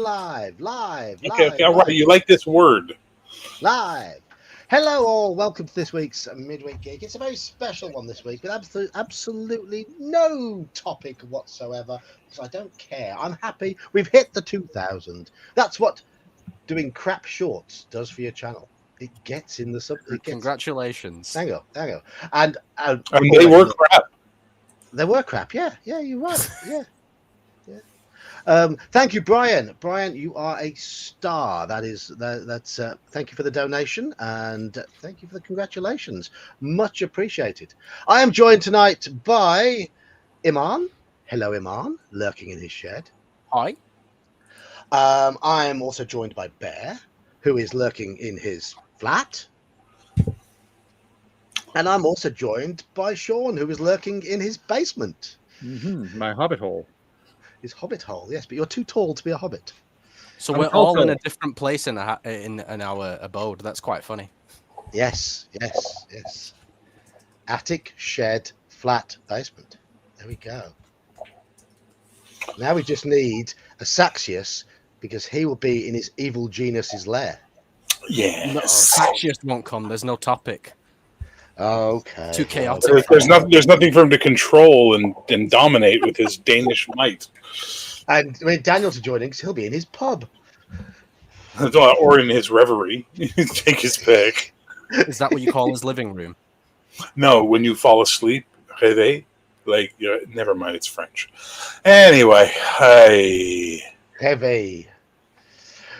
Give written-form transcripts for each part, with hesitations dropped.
Okay, all right. You like this word. Live. Hello all, welcome to this week's Midweek Geek. It's a very special one this week with absolutely no topic whatsoever because I don't care. I'm happy we've hit the 2,000. That's what doing crap shorts does for your channel. It gets in the sub. Congratulations. Thank you. And they were crap. They were crap. Yeah, you're right. Yeah. Thank you, Brian. Brian, you are a star. That's thank you for the donation and thank you for the congratulations. Much appreciated. I am joined tonight by Iman. Hello, Iman, lurking in his shed. Hi. I am also joined by Bear, who is lurking in his flat. And I'm also joined by Sean, who is lurking in his basement. My hobbit hole. His hobbit hole, yes, but you're too tall to be a hobbit. So we're all in a different place in our abode. That's quite funny. Yes. Attic, shed, flat, basement. There we go. Now we just need a Saxius because he will be in his evil genius's lair. Yes. No, Saxius won't come. There's no topic. Okay. Too chaotic. There's nothing for him to control and dominate with his Danish might. And I mean, Daniel to join in because he'll be in his pub. Or in his reverie. Take his pick. Is that what you call his living room? No, when you fall asleep, réveil, never mind, it's French. Anyway, Heavy.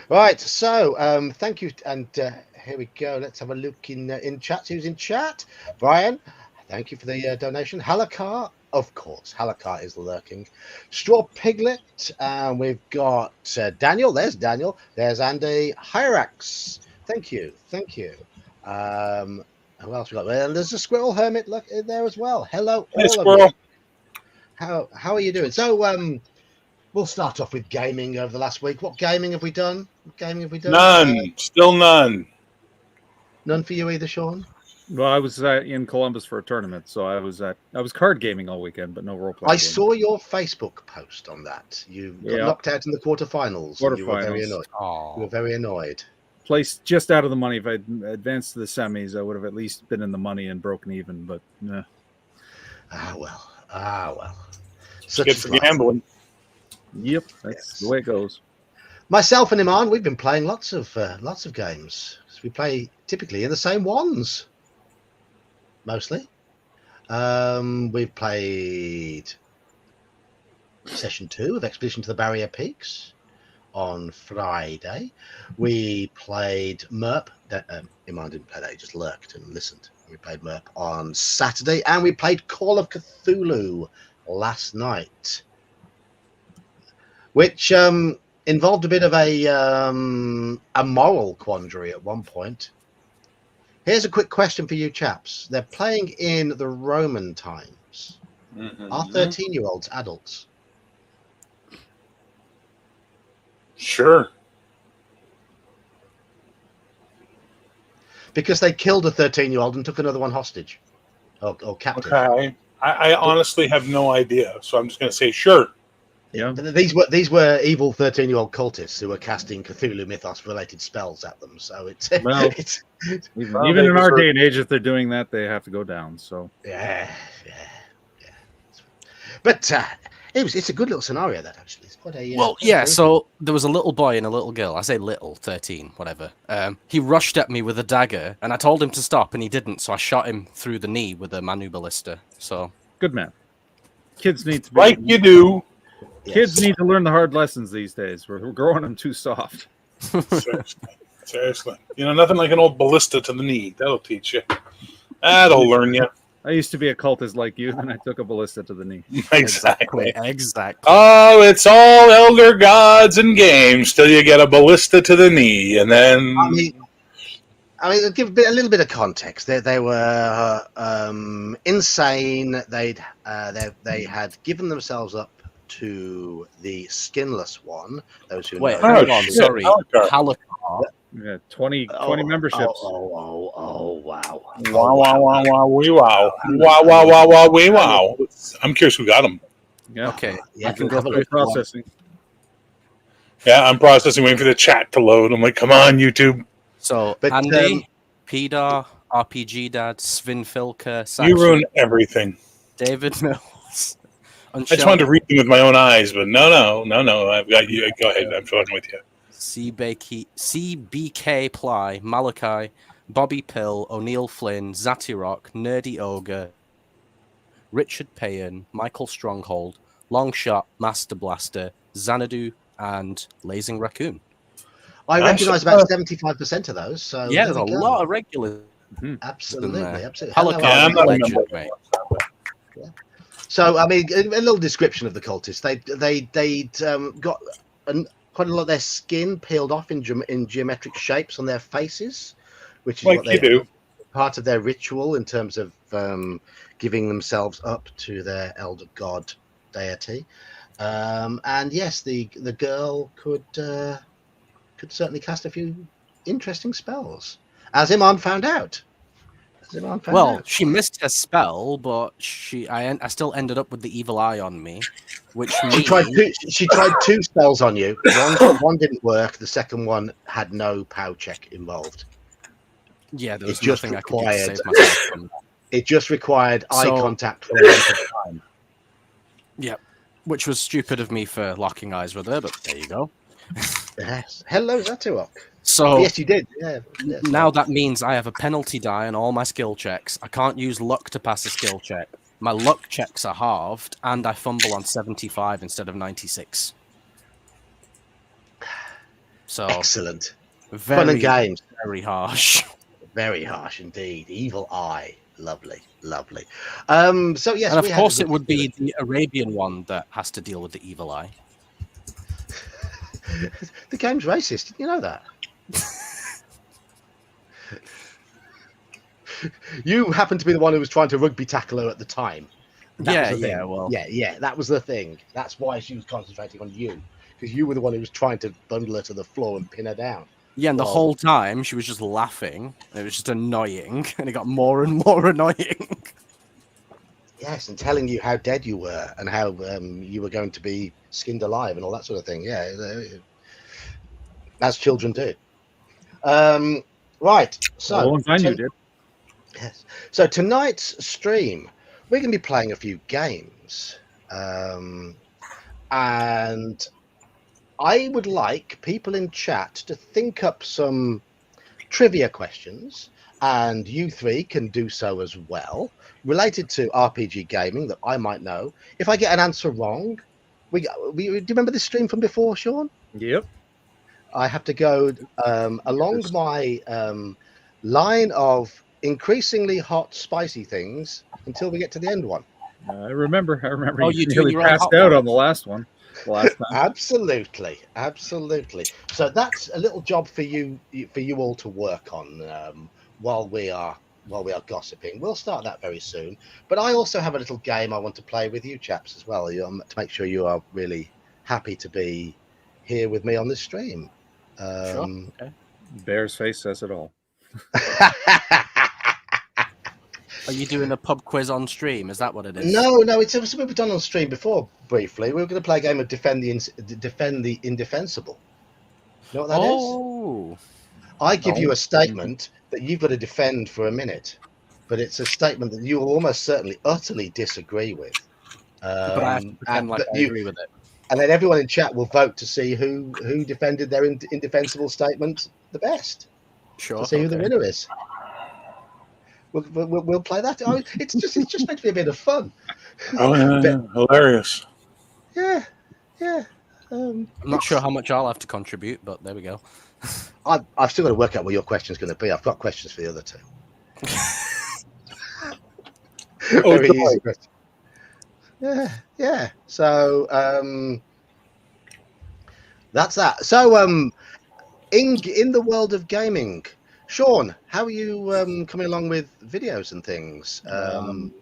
Right, so thank you, and here we go. Let's have a look in chat. Who's in chat? Brian, thank you for the donation. Halakar, of course. Halakar is lurking. Straw Piglet, and we've got Daniel. There's Daniel. There's Andy. Hyrax. Thank you. Who else we got? Well, there's a Squirrel Hermit in there as well. Hello, hey, all Squirrel. of you. How are you doing? So we'll start off with gaming over the last week. What gaming have we done? None. Still none. None for you either, Sean? Well, I was in Columbus for a tournament, so I was card gaming all weekend, but no role playing. I saw your Facebook post on that. You got knocked out in the quarterfinals. And you were very annoyed. You were very annoyed. Placed just out of the money. If I'd advanced to the semis, I would have at least been in the money and broken even, but nah. Ah, well. Such good for gambling. Yep, that's the way it goes. Myself and Iman, we've been playing lots of games. We play typically in the same ones, mostly. We've played session 2 of Expedition to the Barrier Peaks on Friday. We played MERP. Iman didn't play that; he just lurked and listened. We played MERP on Saturday, and we played Call of Cthulhu last night, which involved a bit of a moral quandary at one point. Here's a quick question for you chaps. They're playing in the Roman times. Are 13-year-olds adults? Sure. Because they killed a 13-year-old and took another one hostage. Or captive. Okay. I honestly have no idea, so I'm just going to say sure. Yeah. These were evil 13-year-old cultists who were casting Cthulhu mythos-related spells at them. So it's even in our day and age, if they're doing that, they have to go down. So yeah. But it's a good little scenario that actually. It's quite a So there was a little boy and a little girl. I say little, 13, whatever. He rushed at me with a dagger, and I told him to stop, and he didn't. So I shot him through the knee with a Manu ballista. So good man. Kids need to like you do. Kids need to learn the hard lessons these days. We're growing them too soft. Seriously. Nothing like an old ballista to the knee. That'll teach you. That'll learn you. I used to be a cultist like you, then I took a ballista to the knee. Exactly. Oh, it's all elder gods and games till you get a ballista to the knee, and then... I mean, give a little bit of context. They were insane. They had given themselves up to the skinless one. Those who wait, hold on, sorry, Halakar. Yeah, 20 memberships. Oh, wow. I'm curious who got them. Yeah. Okay, yeah, I can go through processing. Yeah, I'm processing, waiting for the chat to load. I'm like, come on, YouTube. So But, Andy, Pedar, RPG Dad, Svin Filker, You ruin Saxon, everything. David Mills, I just wanted to read them with my own eyes, but no. I've got you. Go ahead. I'm talking with you. CBK Ply, Malachi, Bobby Pill, O'Neill Flynn, Zatirok, Nerdy Ogre, Richard Payan, Michael Stronghold, Longshot, Master Blaster, Xanadu, and Lazing Raccoon. I Nice. recognise about 75% of those. So Yeah, there there's a we go. lot of regulars. Absolutely, there. absolutely. Pelican, Yeah, I'm not a legend, member. mate. So, I mean, a little description of the cultists. They'd got quite a lot of their skin peeled off in geometric shapes on their faces, which is Like what you they do. part of their ritual in terms of giving themselves up to their elder god deity. And yes, the girl could certainly cast a few interesting spells, as Iman found out. Well, she missed her spell, but I still ended up with the evil eye on me, which She tried two spells on you. One didn't work. The second one had no POW check involved. Yeah, there was It just nothing I could do to required- save myself from that. It just required eye So- contact for a length of time. Yep, which was stupid of me for locking eyes with her, but there you go. Yes. Hello, Zaturok. So Yes, you did. Yeah. Yes. now that means I have a penalty die on all my skill checks. I can't use luck to pass a skill check. My luck checks are halved, and I fumble on 75 instead of 96. So Excellent. Fun very, and games. very harsh. Very harsh indeed. Evil eye. Lovely, lovely. So yes, And of we had a course, good it would be the Arabian one that has to deal with the evil eye. The game's racist. Did you know that? You happened to be the one who was trying to rugby tackle her at the time. That was the thing. Well, Yeah, that was the thing. That's why she was concentrating on you, because you were the one who was trying to bundle her to the floor and pin her down. yeah, and the Well- whole time she was just laughing. It was just annoying, and it got more and more annoying. Yes, and telling you how dead you were and how you were going to be skinned alive and all that sort of thing. Yeah, as children do. Right. So a long time you did. Yes. So tonight's stream, we're going to be playing a few games, and I would like people in chat to think up some trivia questions, and you three can do so as well, related to RPG gaming that I might know. If I get an answer wrong, do you remember this stream from before, Sean? Yep. I have to go along my line of increasingly hot, spicy things until we get to the end one. I remember. Oh, you do nearly your own passed hot out one. on the last one. Last time. Absolutely. So that's a little job for you all to work on while we are gossiping. We'll start that very soon. But I also have a little game I want to play with you chaps as well, to make sure you are really happy to be here with me on this stream. Sure. Okay. Bear's face says it all. Are you doing a pub quiz on stream? Is that what it is? No, it's something we've done on stream before briefly. We were going to play a game of defend the indefensible. You know what that is? Oh, I give No. you a statement that you've got to defend for a minute, but it's a statement that you will almost certainly utterly disagree with. but I have to pretend like I agree with it. And then everyone in chat will vote to see who defended their indefensible statement the best. Sure. To see who the okay. winner is. We'll play that. Oh, it's just meant to be a bit of fun. Oh, yeah, hilarious. Yeah. I'm not sure how much I'll have to contribute, but there we go. I've still got to work out what your question's going to be. I've got questions for the other two. Oh, Very joy. easy question. Yeah. So that's that. So in the world of gaming, Sean, how are you coming along with videos and things?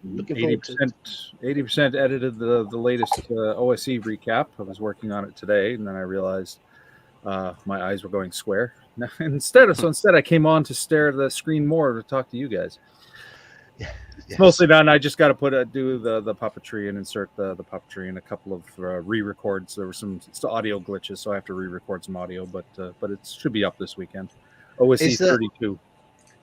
Looking forward to 80% edited the latest OSE recap. I was working on it today, and then I realized my eyes were going square. Instead, I came on to stare at the screen more to talk to you guys. Yes. Mostly done. I just got to do the puppetry and insert the puppetry and a couple of re-records. There were some audio glitches, so I have to re-record some audio, but it should be up this weekend. OSC 32.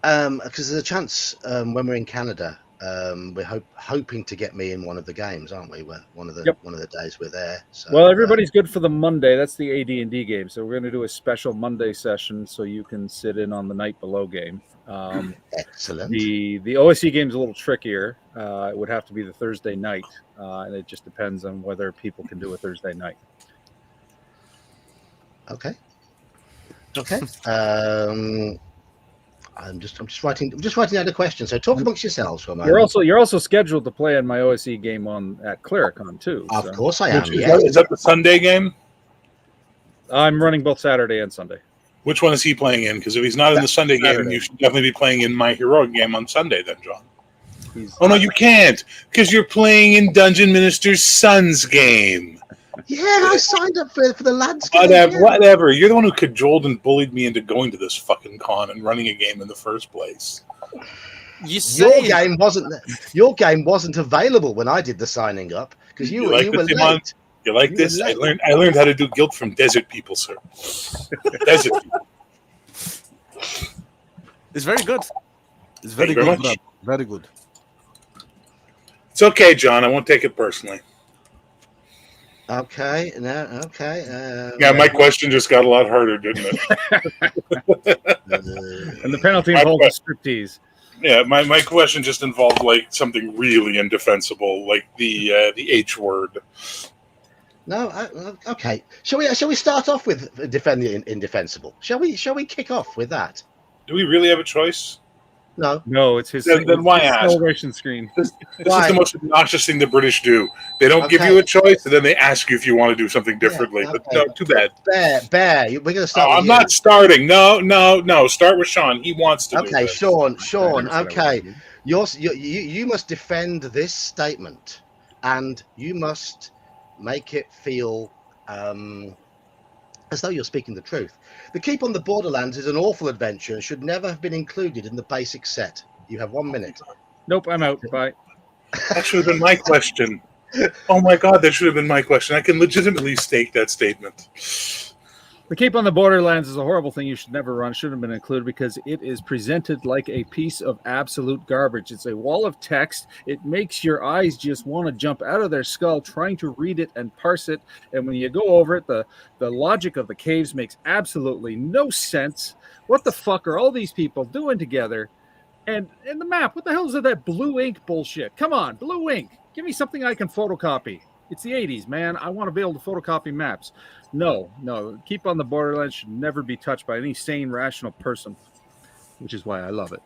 Because there's a chance when we're in Canada, we're hoping to get me in one of the games, aren't we? One of the days we're there. So, well, everybody's good for the Monday. That's the AD&D game. So we're going to do a special Monday session so you can sit in on the night below game. Excellent. The OSC game's a little trickier. It would have to be the Thursday night, and it just depends on whether people can do a Thursday night. Okay. I'm just writing down the question. So talk amongst yourselves for a moment. You're also scheduled to play in my OSC game at Clericon too. Of course I am. Is that the Sunday game? I'm running both Saturday and Sunday. Which one is he playing in? Because if he's not in the Sunday game, you should definitely be playing in my heroic game on Sunday then, John. Oh, no, you can't. Because you're playing in Dungeon Minister's son's game. Yeah, I signed up for the lads game. Whatever. You're the one who cajoled and bullied me into going to this fucking con and running a game in the first place. Your game wasn't available when I did the signing up because you were late. You like this? I learned how to do guild from desert people, sir. Desert people. It's very good. It's very good. Very good. It's okay, John. I won't take it personally. Okay. Yeah, my question just got a lot harder, didn't it? And the penalty involved striptease. Yeah, my question just involved like something really indefensible, like the H word. No, okay. Shall we start off with defend the indefensible? Shall we kick off with that? Do we really have a choice? No, it's his. Then why ask? Celebration screen. This is the most obnoxious thing the British do. They don't give you a choice, and then they ask you if you want to do something differently. Yeah, But no, too bad. Bear, we're going to start. I'm not starting. No. Start with Sean. He wants to. Okay, Sean. Okay, you must defend this statement, and you must make it feel as though you're speaking the truth. The Keep on the Borderlands is an awful adventure and should never have been included in the basic set. You have 1 minute. Nope, I'm out. Bye. That should have been my question. Oh my God, that should have been my question. I can legitimately stake that statement. The Keep on the Borderlands is a horrible thing you should never run. Shouldn't have been included because it is presented like a piece of absolute garbage. It's a wall of text. It makes your eyes just want to jump out of their skull trying to read it and parse it. And when you go over it, the logic of the caves makes absolutely no sense. What the fuck are all these people doing together? And the map, what the hell is that blue ink bullshit? Come on, blue ink. Give me something I can photocopy. It's the 80s, man. I want to be able to photocopy maps. No. Keep on the Borderlands should never be touched by any sane, rational person, which is why I love it.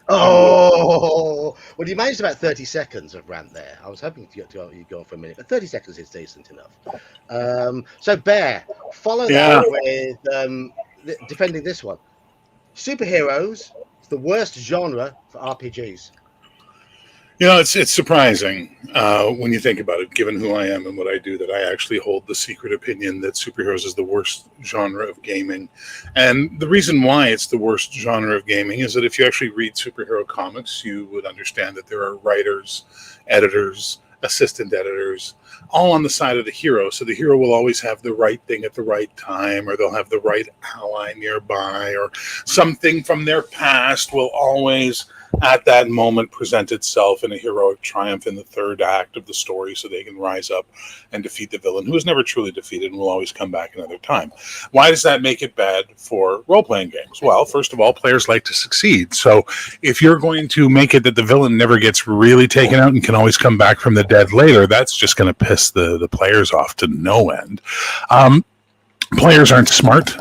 Oh, well, you managed about 30 seconds of rant there. I was hoping you go for a minute, but 30 seconds is decent enough. So, Bear, follow that with defending this one. Superheroes is the worst genre for RPGs. You know, it's surprising when you think about it, given who I am and what I do, that I actually hold the secret opinion that superheroes is the worst genre of gaming. And the reason why it's the worst genre of gaming is that if you actually read superhero comics, you would understand that there are writers, editors, assistant editors, all on the side of the hero. So the hero will always have the right thing at the right time, or they'll have the right ally nearby, or something from their past will always at that moment present itself in a heroic triumph in the third act of the story so they can rise up and defeat the villain who is never truly defeated and will always come back another time. Why does that make it bad for role-playing games? Well, first of all, players like to succeed. So if you're going to make it that the villain never gets really taken out and can always come back from the dead later, that's just going to piss the players off to no end. Players aren't smart.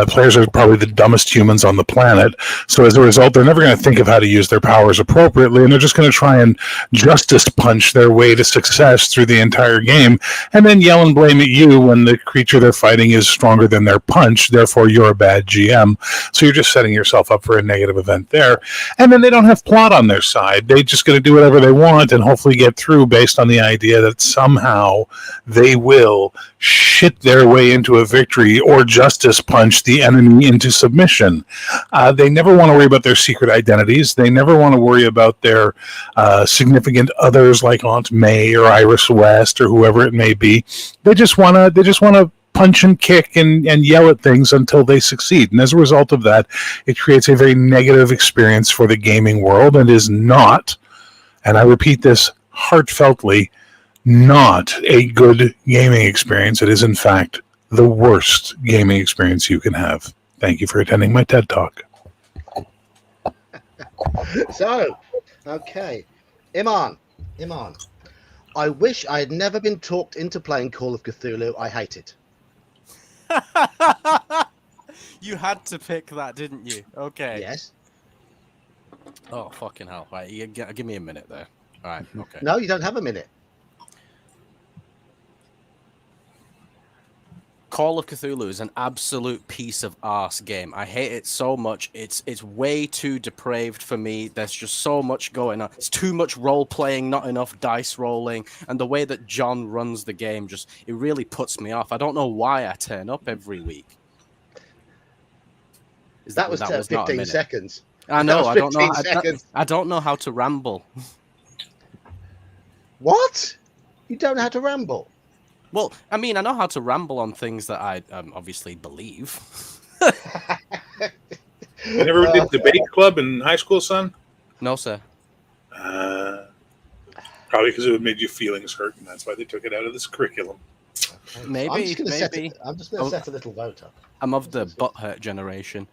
Players are probably the dumbest humans on the planet. So as a result, they're never going to think of how to use their powers appropriately, and they're just going to try and justice punch their way to success through the entire game, and then yell and blame at you when the creature they're fighting is stronger than their punch. Therefore, you're a bad GM. So you're just setting yourself up for a negative event there. And then they don't have plot on their side. They're just going to do whatever they want and hopefully get through based on the idea that somehow they will shit their way into a victory or justice punch the enemy into submission. They never want to worry about their secret identities. They never want to worry about their significant others like Aunt May or Iris West or whoever it may be. They just want to punch and kick and yell at things until they succeed. And as a result of that, it creates a very negative experience for the gaming world and is not, and I repeat this heartfeltly, not a good gaming experience. It is, in fact, the worst gaming experience you can have. Thank you for attending my TED Talk. So, okay. Iman. I wish I had never been talked into playing Call of Cthulhu. I hate it. You had to pick that, didn't you? Okay. Yes. Oh, fucking hell. Right, give me a minute there. All right, okay. No, you don't have a minute. Call of Cthulhu is an absolute piece of arse game. I hate it so much. It's way too depraved for me. There's just so much going on. It's too much role playing, not enough dice rolling, and the way that John runs the game it really puts me off. I don't know why I turn up every week. That was 15 seconds. I know. I don't know. Seconds. I don't know how to ramble. What? You don't know how to ramble? Well, I mean, I know how to ramble on things that I obviously believe. You never did debate club in high school, son? No, sir. Probably because it made your feelings hurt, and that's why they took it out of this curriculum. Maybe. I'm just going to set a little vote up. I'm of the butthurt generation.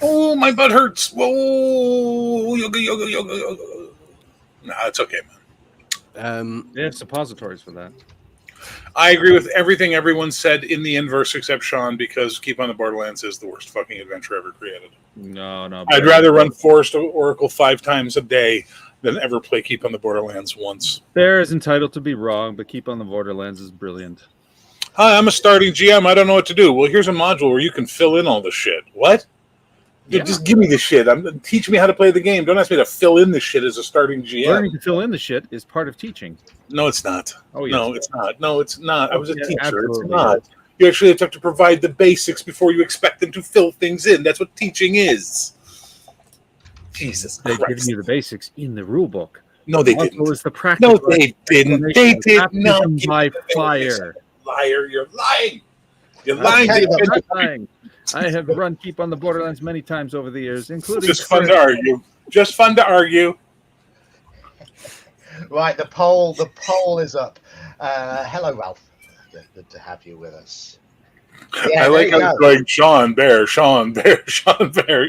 Oh, my butt hurts. Whoa. Yoga. Nah, it's okay, man. They have suppositories for that. I agree with everything everyone said in the inverse except Sean, because Keep on the Borderlands is the worst fucking adventure ever created. No. I'd rather run Forest Oracle 5 times a day than ever play Keep on the Borderlands once. Bear is entitled to be wrong, but Keep on the Borderlands is brilliant. Hi, I'm a starting GM. I don't know what to do. Well, here's a module where you can fill in all the shit. What? Yeah. Just give me the shit. Teach me how to play the game. Don't ask me to fill in the shit as a starting GM. Learning to fill in the shit is part of teaching. No, it's not. Oh, yes. No, it's not. No, it's not. I was a teacher. Absolutely. It's not. You actually have to provide the basics before you expect them to fill things in. That's what teaching is. Jesus They've Christ. given you the basics in the rule book. No, they Also didn't. is the practical No, they didn't. They did not. baptism by fire. Liar. You're lying. You're lying. Okay, to I'm not lying. I have run Keep on the Borderlands many times over the years, including Just fun to argue. Just fun to argue. Right, the poll is up. Hello, Ralph. Good to have you with us. Yeah, I like how it's going Sean Bear.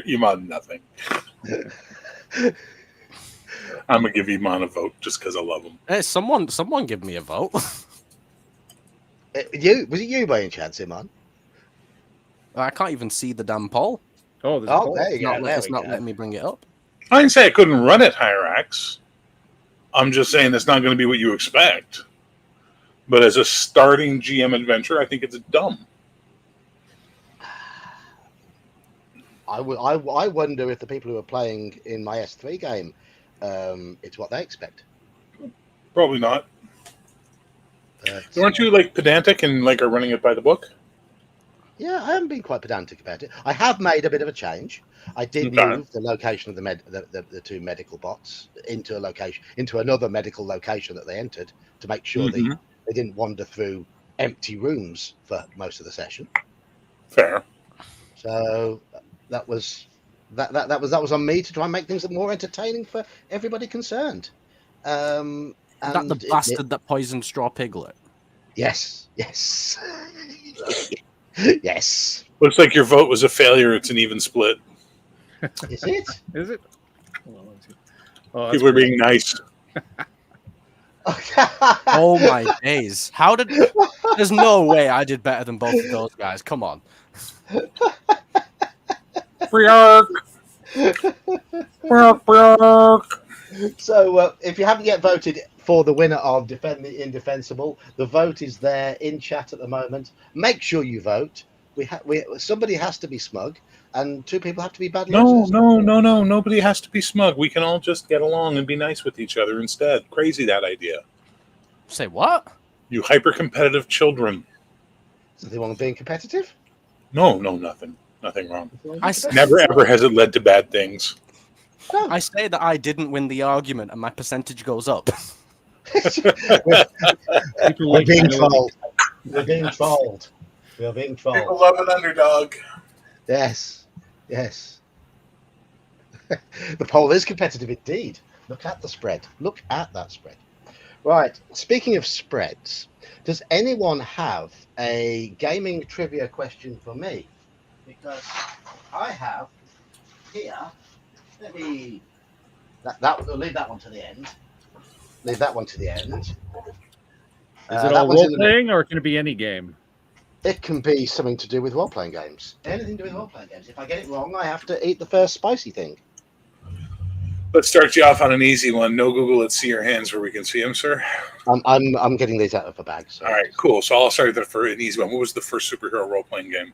Iman, nothing. I'm going to give Iman a vote just because I love him. Hey, someone give me a vote. Was it you by any chance, Iman? I can't even see the damn poll. Oh, there's a poll. There you go. It's not letting me bring it up. I didn't say I couldn't run it, Hyrax. I'm just saying it's not going to be what you expect. But as a starting GM adventure, I think it's dumb. I wonder if the people who are playing in my S3 game, it's what they expect. Probably not. But, Aren't you like pedantic and like are running it by the book? yeah, I haven't been quite pedantic about it. I have made a bit of a change. I did move the location of the two medical bots into another medical location that they entered to make sure they didn't wander through empty rooms for most of the session. Fair. So that was on me to try and make things more entertaining for everybody concerned. Is that the bastard that poisoned Straw Piglet? Yes. Yes. Looks like your vote was a failure. It's an even split. Is it? Is it? Oh, People are being nice. Oh my days! There's no way I did better than both of those guys. Come on. So, if you haven't yet voted for the winner of Defend the Indefensible, the vote is there in chat at the moment. Make sure you vote. Somebody has to be smug, and two people have to be bad losers. No. Nobody has to be smug. We can all just get along and be nice with each other instead. Crazy, that idea. Say what? You hyper-competitive children. Something wrong with being competitive? No, nothing wrong. I s- Never ever has it led to bad things. No. I say that I didn't win the argument and my percentage goes up. People We're like being humility. trolled. We're being trolled. We are being trolled. love an underdog. Yes. Yes. The poll is competitive indeed. Look at the spread. Look at that spread. Right. Speaking of spreads, does anyone have a gaming trivia question for me? Because I have here. Let me. We'll leave that one to the end. Leave that one to the end. Is that it all one's role in the- playing or can it be any game? It can be something to do with role-playing games. Anything to do with role-playing games. If I get it wrong, I have to eat the first spicy thing. Let's start you off on an easy one. No Google. Let's see your hands where we can see them, sir. I'm getting these out of a bag. So. All right, cool. So I'll start with for an easy one. What was the first superhero role playing game?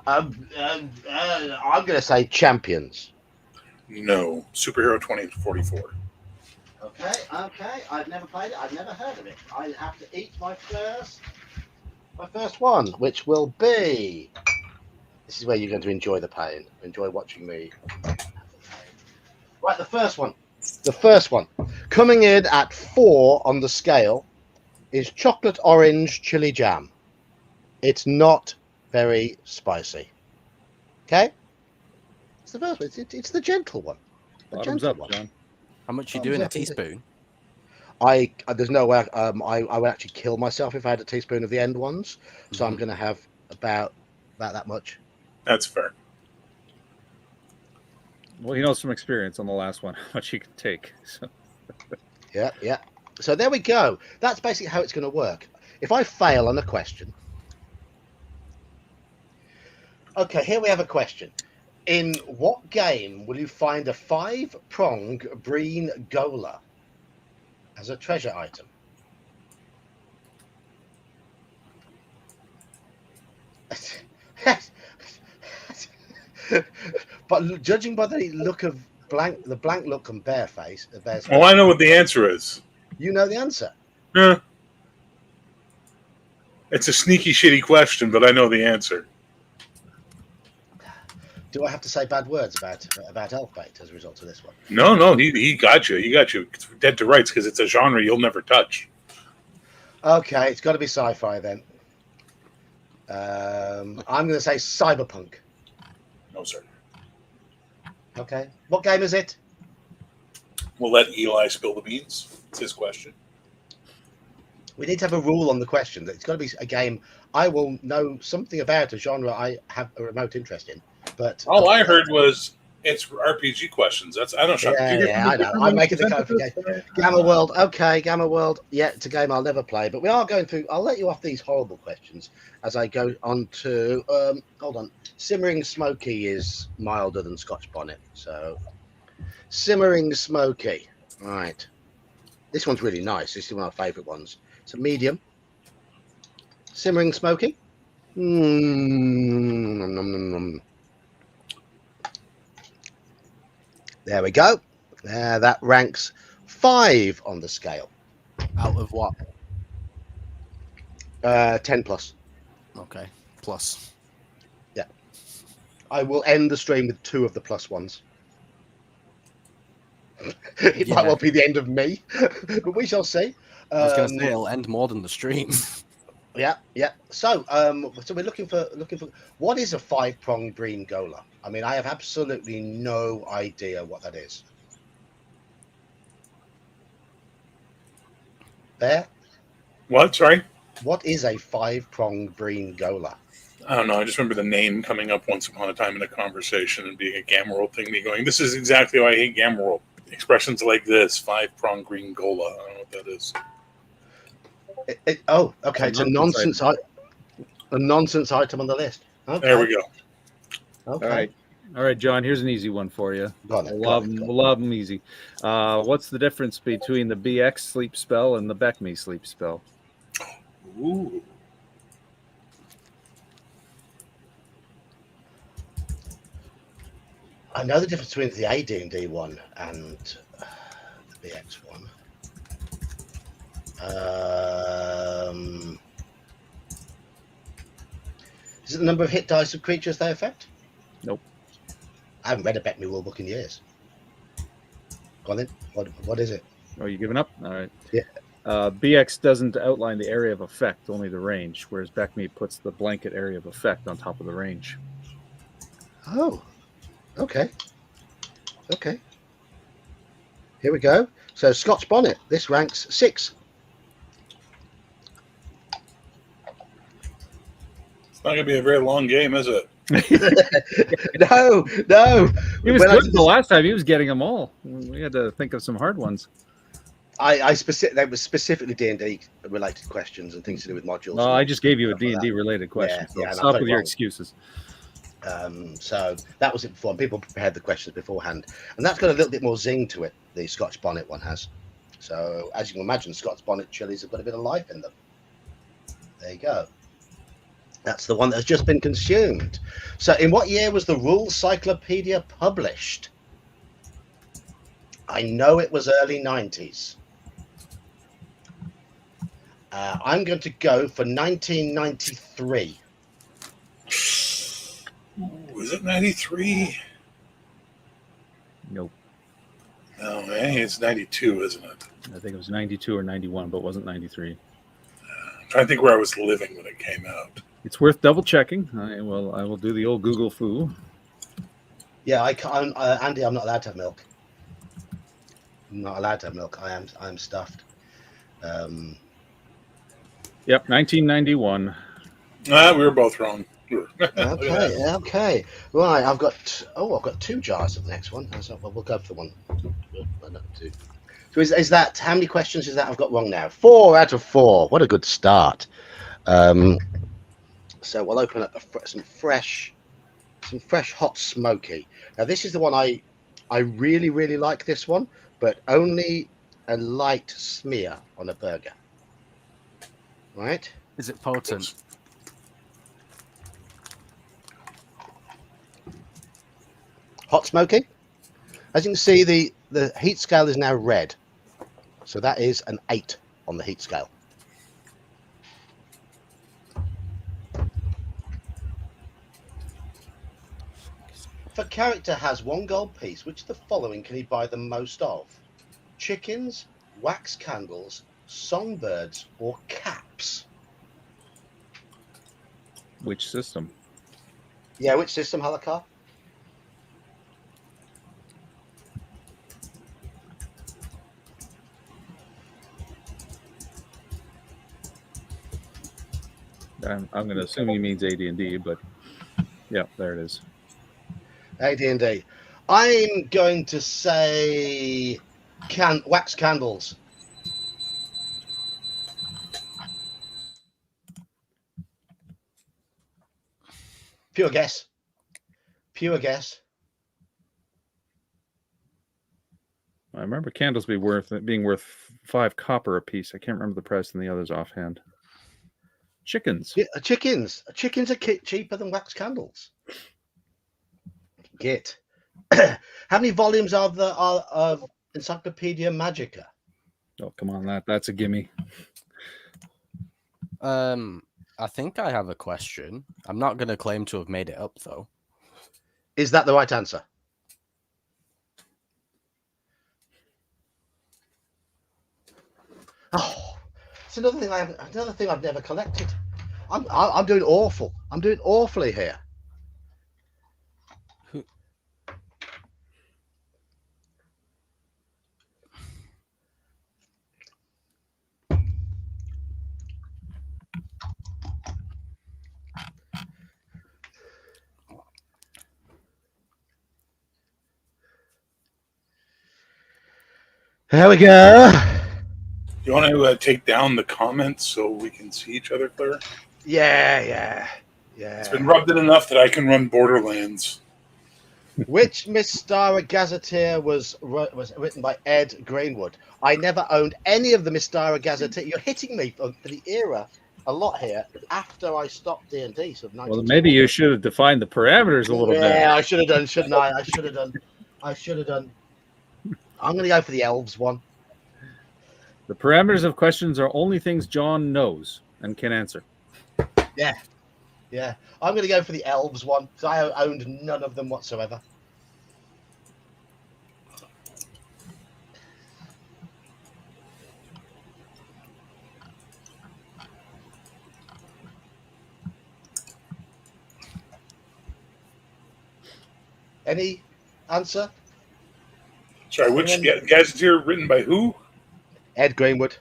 I'm going to say Champions. No, Superhero 2044. Okay. I've never played it. I've never heard of it. I have to eat my first one, which will be. This is where you're going to enjoy the pain. Enjoy watching me. Right, the first one. The first one. Coming in at 4 on the scale is chocolate orange chili jam. It's not very spicy. Okay? It's the first one. It's the gentle one. The Bottoms gentle up, one. John. How much you Oh, do in a exactly. teaspoon? There's no way I would actually kill myself if I had a teaspoon of the end ones. So I'm Mhm. going to have about that much. That's fair. Well, he knows from experience on the last one how much he can take. So. Yeah. So there we go. That's basically how it's going to work. If I fail on a question. Okay, here we have a question. In what game will you find a 5-prong breen gola as a treasure item? But judging by the look of the blank look and bare face, the bear's face, Well, I know what the answer is. you know the answer. Yeah. It's a sneaky, shitty question, but I know the answer. Do I have to say bad words about Elfbait as a result of this one? No, he got you. He got you dead to rights because it's a genre you'll never touch. Okay, it's got to be sci-fi then. I'm going to say cyberpunk. No, sir. Okay, what game is it? We'll let Eli spill the beans. It's his question. We need to have a rule on the question. That it's got to be a game I will know something about, a genre I have a remote interest in. But All I heard was it's RPG questions. I don't know. yeah, I know. I'm making the clarification. Gamma World, okay, Gamma World. Yeah, it's a game I'll never play, but we are going through. I'll let you off these horrible questions as I go on to. Hold on, Simmering Smoky is milder than Scotch Bonnet, so Simmering Smoky. Right, this one's really nice. This is one of my favourite ones. It's a medium. Simmering Smoky. Nom, nom, nom, nom. There we go. That ranks 5 on the scale. Out of what? 10 plus. Okay, plus. Yeah. I will end the stream with 2 of the plus ones. It might well be the end of me, but we shall see. I was going to say it'll end more than the stream. Yeah. So we're looking for what is a 5-pronged green gola? I mean, I have absolutely no idea what that is. Bear? What? Sorry? What is a 5-pronged green gola? I don't know. I just remember the name coming up once upon a time in a conversation and being a Gamma World thing. Me going, this is exactly why I hate Gamma World. Expressions like this, 5-pronged green gola. I don't know what that is. Okay. It's a nonsense item on the list. Okay. There we go. Okay. All right, John. Here's an easy one for you. We'll love them easy. What's the difference between the BX sleep spell and the Beckme sleep spell? Ooh. I know the difference between the AD&D one and the BX one. Is it the number of hit dice of creatures they affect? Nope. I haven't read a Bet Me rule book in years. Go on then. What is it? Oh, you giving up? All right. Yeah. BX doesn't outline the area of effect, only the range, whereas Beckme puts the blanket area of effect on top of the range. Oh, okay. Okay. Here we go. So Scotch Bonnet. This ranks 6. It's not going to be a very long game, is it? No. He was good the last time. He was getting them all. We had to think of some hard ones. That was specifically D&D related questions and things to do with modules. Well, I just gave you a D&D related question. Yeah, so stop with your excuses. So that was it before. People prepared the questions beforehand, and that's got a little bit more zing to it. The Scotch Bonnet one has. So as you can imagine, Scotch Bonnet chilies have got a bit of life in them. There you go. That's the one that has just been consumed. So in what year was the Rules Cyclopedia published? I know it was early 90s. I'm going to go for 1993. Was it 93? Nope. No, it's 92, isn't it? I think it was 92 or 91, but it wasn't 93. I'm trying to think where I was living when it came out. It's worth double checking. I will do the old Google foo. Yeah, I can't. Andy, I'm not allowed to have milk. I'm not allowed to have milk. I am stuffed. Yep, 1991. We were both wrong. Okay. Right, I've got 2 jars of the next one. So we'll go for one. Two. So is that how many questions is that I've got wrong now? 4 out of 4. What a good start. So we'll open up some fresh hot smoky. Now this is the one I really, really like this one, but only a light smear on a burger. Right? Is it potent? Hot smoky. As you can see, the heat scale is now red. So that is an 8 on the heat scale. If a character has 1 gold piece, which of the following can he buy the most of? Chickens, wax candles, songbirds, or caps? Which system? Yeah, which system, Halakar? I'm going to assume he means AD&D, but yeah, there it is. AD&D. I'm going to say wax candles. Pure guess. I remember candles being worth 5 copper a piece. I can't remember the price in the others offhand. Chickens. Yeah, chickens are cheaper than wax candles. Git. How many volumes of Encyclopedia Magica? Oh, come on, that's a gimme. I think I have a question. I'm not going to claim to have made it up, though. Is that the right answer? Oh, it's another thing I've never collected. I'm doing awful. I'm doing awfully here. There we go. You want to take down the comments so we can see each other clear? Yeah. It's been rubbed in enough that I can run Borderlands. Which Mystara Gazetteer was written by Ed Greenwood? I never owned any of the Mystara Gazetteer. You're hitting me for the era a lot here after I stopped D&D. So well, maybe you should have defined the parameters a little bit. Yeah, I should have done, shouldn't I? I should have done. I'm going to go for the elves one. The parameters of questions are only things John knows and can answer. Yeah. Yeah. I'm going to go for the elves one because I owned none of them whatsoever. Any answer? Sorry, which Gazetteer written by who? Ed Greenwood.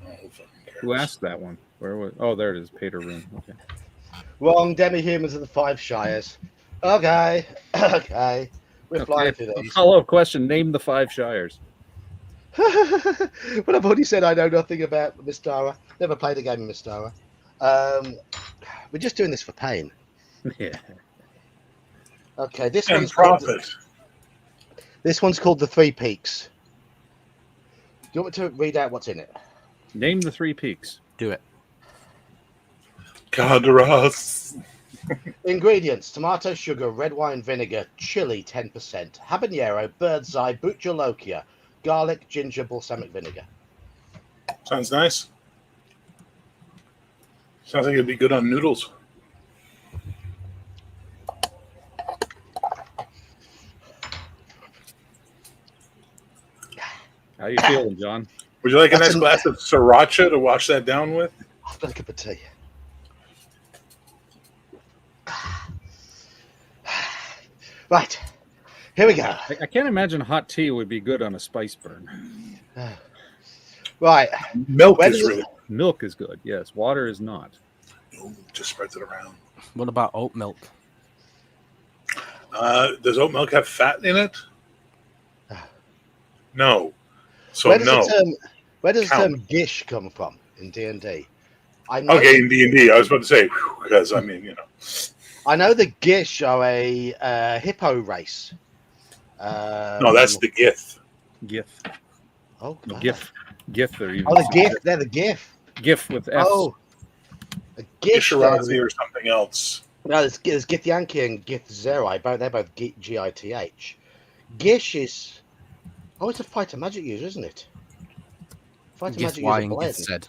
Oh, who fucking cares? Who asked that one? Where was? Oh, there it is. Peter Room. Okay. Wrong. Demi-humans of the Five Shires. Okay. Okay. We're flying through A these. follow-up question. Name the 5 Shires. But I've already said I know nothing about Mystara. Never played a game of Mystara. We're just doing this for pain. Yeah. Okay, this And one's called profit. this one's called the Three Peaks. Do you want me to read out what's in it? Name the 3 peaks. Do it. Carderas. Ingredients: tomato, sugar, red wine vinegar, chili 10%, habanero, bird's eye, butcholokia, garlic, ginger, balsamic vinegar. Sounds nice. Sounds like it'd be good on noodles. How you feeling, John? Would you like a That's nice glass of sriracha to wash that down with? I've got a cup of tea. Right, here we go. I can't imagine hot tea would be good on a spice burn. Right, Milk Where is does it- Oh, really Milk is good. Yes. Water is not. just spreads it around. What about oat milk? Does oat milk have fat in it? No. So where does no. where does the Count. term gish come from in D&D? I know, Okay, in D&D, I was about to say because I mean, I know the gish are a hippo race. no, that's the Gith. GIF. oh, No, God. GIF. GIF. They're even. Oh, the GIF. They're the GIF. GIF with F. Oh, the GIF. Gishirazi or something else. No, there's Githyanki and Githzerai. They're both Gith. Gish is. Oh, it's a fighter magic user, isn't it? Fighter Gith magic Y user and blend. Gith Z.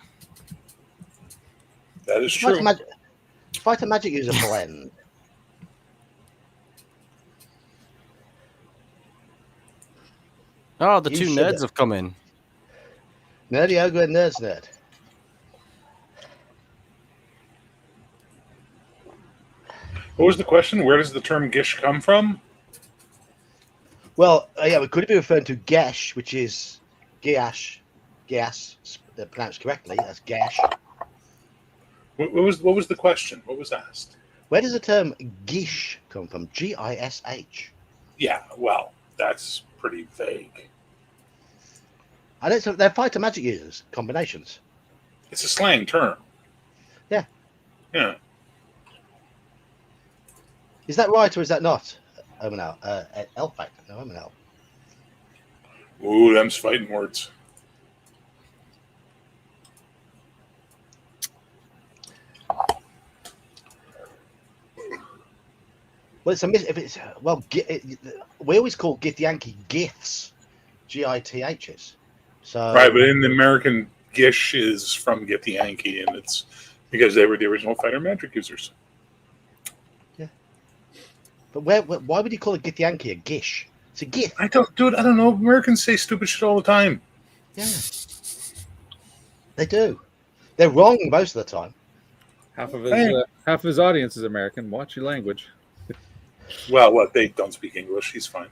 That is true. Fighter magic user blend. Oh, the You two should nerds have. have come in. Nerdy Ogre and Nerds Nerd. What was the question? Where does the term Gish come from? Well, yeah, we could be referring to Gesh, which is Giash, pronounced correctly. That's Gesh. What was the question? What was asked? Where does the term Gish come from? Gish. Yeah, well, that's pretty vague. I don't. So they're fighter magic users combinations. It's a slang term. Yeah. Yeah. Is that right or is that not? Omenel, elf factor. No, Omenel. Ooh, them's fighting words. Well, it's a if it's well. We always call Githyanki Giths, Giths. So Right, but in the American, Gish is from Githyanki, and it's because they were the original fighter magic users. But why would you call it Githyanki a Gish? It's a Gith. I don't know. Americans say stupid shit all the time. Yeah, they do. They're wrong most of the time. Half of his audience is American. Watch your language. Well, what, they don't speak English. He's fine.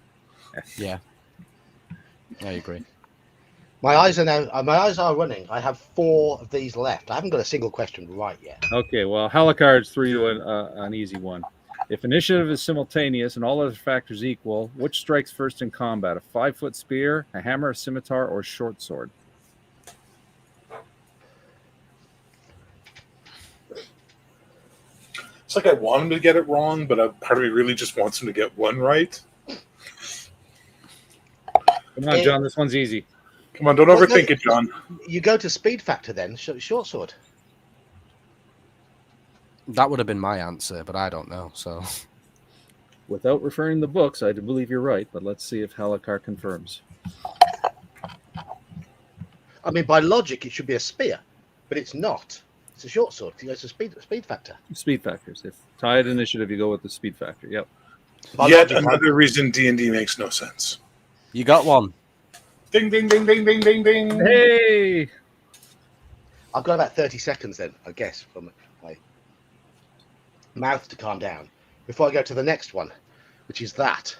Yeah. I agree. My eyes are running. I have 4 of these left. I haven't got a single question right yet. Okay, well, Halakard's 3 to an easy one. If initiative is simultaneous and all other factors equal, which strikes first in combat? A 5-foot spear, a hammer, a scimitar, or a short sword? It's like I want him to get it wrong, but part of me really just wants him to get one right. Come on, John, this one's easy. Come on, don't Well, overthink no, it, John. You go to speed factor then. Short sword. That would have been my answer, but I don't know. So Without referring to the books, I do believe you're right, but let's see if Halakar confirms. I mean, by logic, it should be a spear, but it's not. It's a short sword. It's a speed factor. Speed factors. If tied initiative, you go with the speed factor. Yep. By Yet logic, another reason D&D makes no sense. You got one. Ding, ding, ding, ding, ding, ding, ding. Hey! I've got about 30 seconds then, I guess, from my mouth to calm down before I go to the next one, which is that.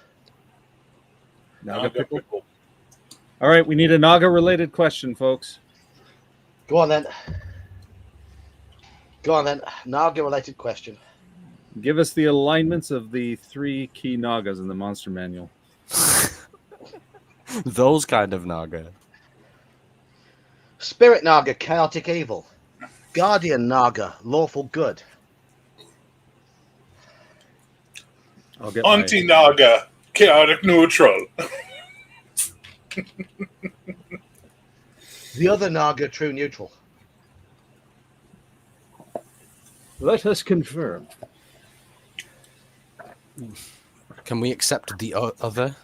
Naga pickle. All right, we need a Naga-related question, folks. Go on then. Naga-related question. Give us the alignments of the 3 key Nagas in the monster manual. Those kind of Naga. Spirit Naga, chaotic evil. Guardian Naga, lawful good. I'll get Anti-Naga, chaotic neutral. The other Naga, true neutral. Let us confirm. Can we accept the other?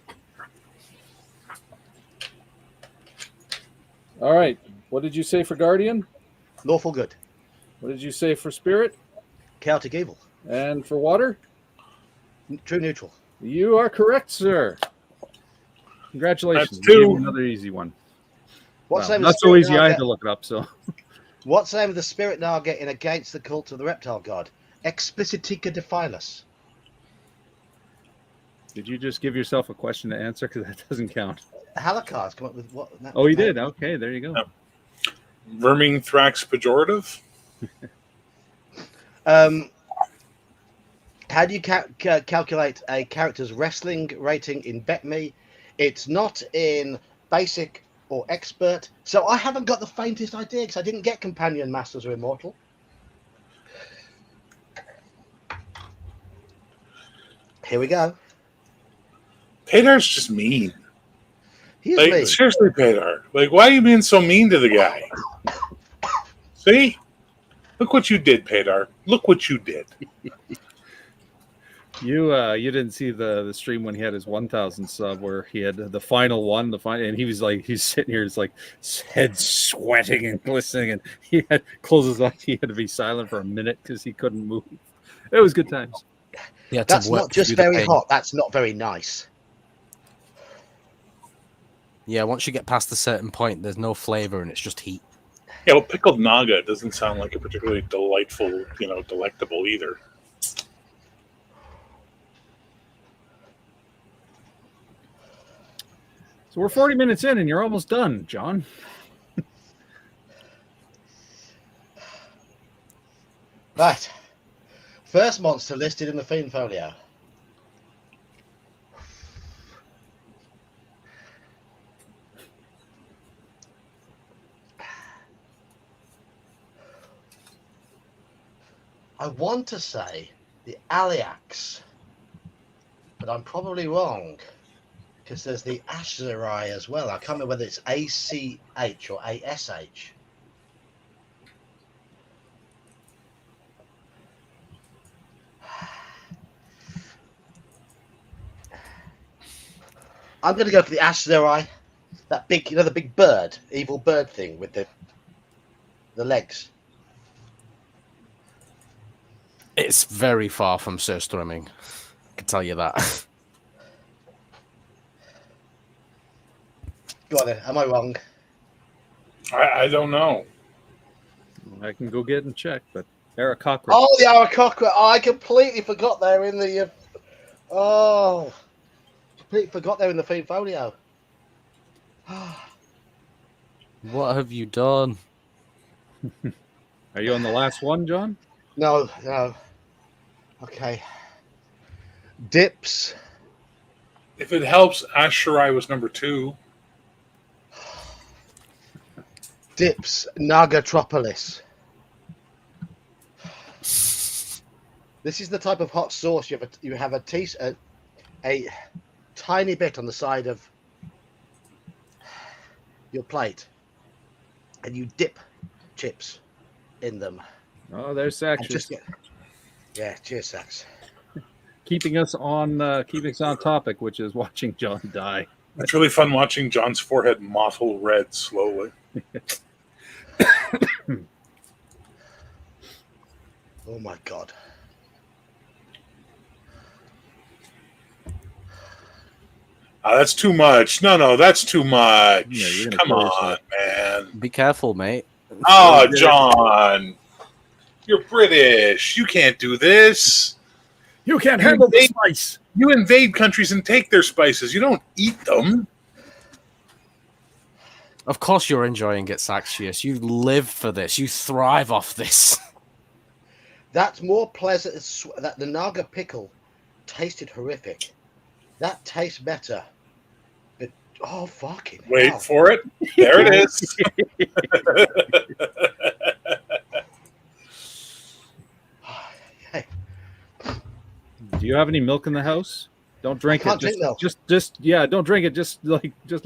All right. What did you say for Guardian? Lawful good. What did you say for Spirit? Chaotic evil. And for Water? True neutral. You are correct, sir. Congratulations. That's 2. We gave you another easy one. What's Wow, the name of not the so Spirit easy I Naga? had to look it up, so. What's the name of the Spirit Naga in Against the Cult of the Reptile God? Explicitica Defilus. Did you just give yourself a question to answer? Because that doesn't count. Halakar's come up with what? Oh, he did? Okay, there you go. No. Vermingthrax pejorative? How do you calculate a character's wrestling rating in BetMe? It's not in basic or expert, so I haven't got the faintest idea because I didn't get Companion, Masters, or Immortal. Here we go. Padar's just mean. He is Like, mean. seriously, Padar. Like, why are you being so mean to the guy? See? Look what you did, Padar. Look what you did. You didn't see the stream when he had his 1,000 sub where he had the final one, and he was like, he's sitting here, it's like his head sweating and glistening, and he had closes his eyes. He had to be silent for a minute because he couldn't move. It was good times. Yeah, That's not just very hot. That's not very nice. Yeah, once you get past a certain point, there's no flavor and it's just heat. Yeah, well, pickled naga doesn't sound like a particularly delightful, delectable either. So we're 40 minutes in, and you're almost done, John. Right. First monster listed in the Fiend Folio. I want to say the Aliax, but I'm probably wrong because there's the Asherai as well. I can't remember whether it's ACH or ASH. I'm going to go for the Asherai, that big, the big bird, evil bird thing with the legs. It's very far from Surströmming. I can tell you that. Go on then. Am I wrong? I don't know. I can go get and check, but they're a cockroach. Oh, the Arakocra. Oh, I completely forgot they're in the... completely forgot they're in the Fiend Folio. What have you done? Are you on the last one, John? No. Okay. Dips. If it helps, Asherai was number 2. Dips. Nagatropolis. This is the type of hot sauce you have a tiny bit on the side of your plate, and you dip chips in them. Oh, there's Sax. Yeah, cheers, Sax. Keeping us on topic, which is watching John die. It's really fun watching John's forehead mottle red slowly. Oh my god. That's too much. No, that's too much. Yeah, you're gonna Come kill on, yourself. man. Be careful, mate. Oh, John. You're British. You can't do this. You can't handle the spice. You invade countries and take their spices. You don't eat them. Of course you're enjoying it, Saxius. You live for this. You thrive off this. That's more pleasant. That the Naga pickle tasted horrific. That tastes better. But oh fucking Wait hell. for it. There it is. Hey, Do you have any milk in the house? Don't drink I can't it. drink milk. Don't drink it. Just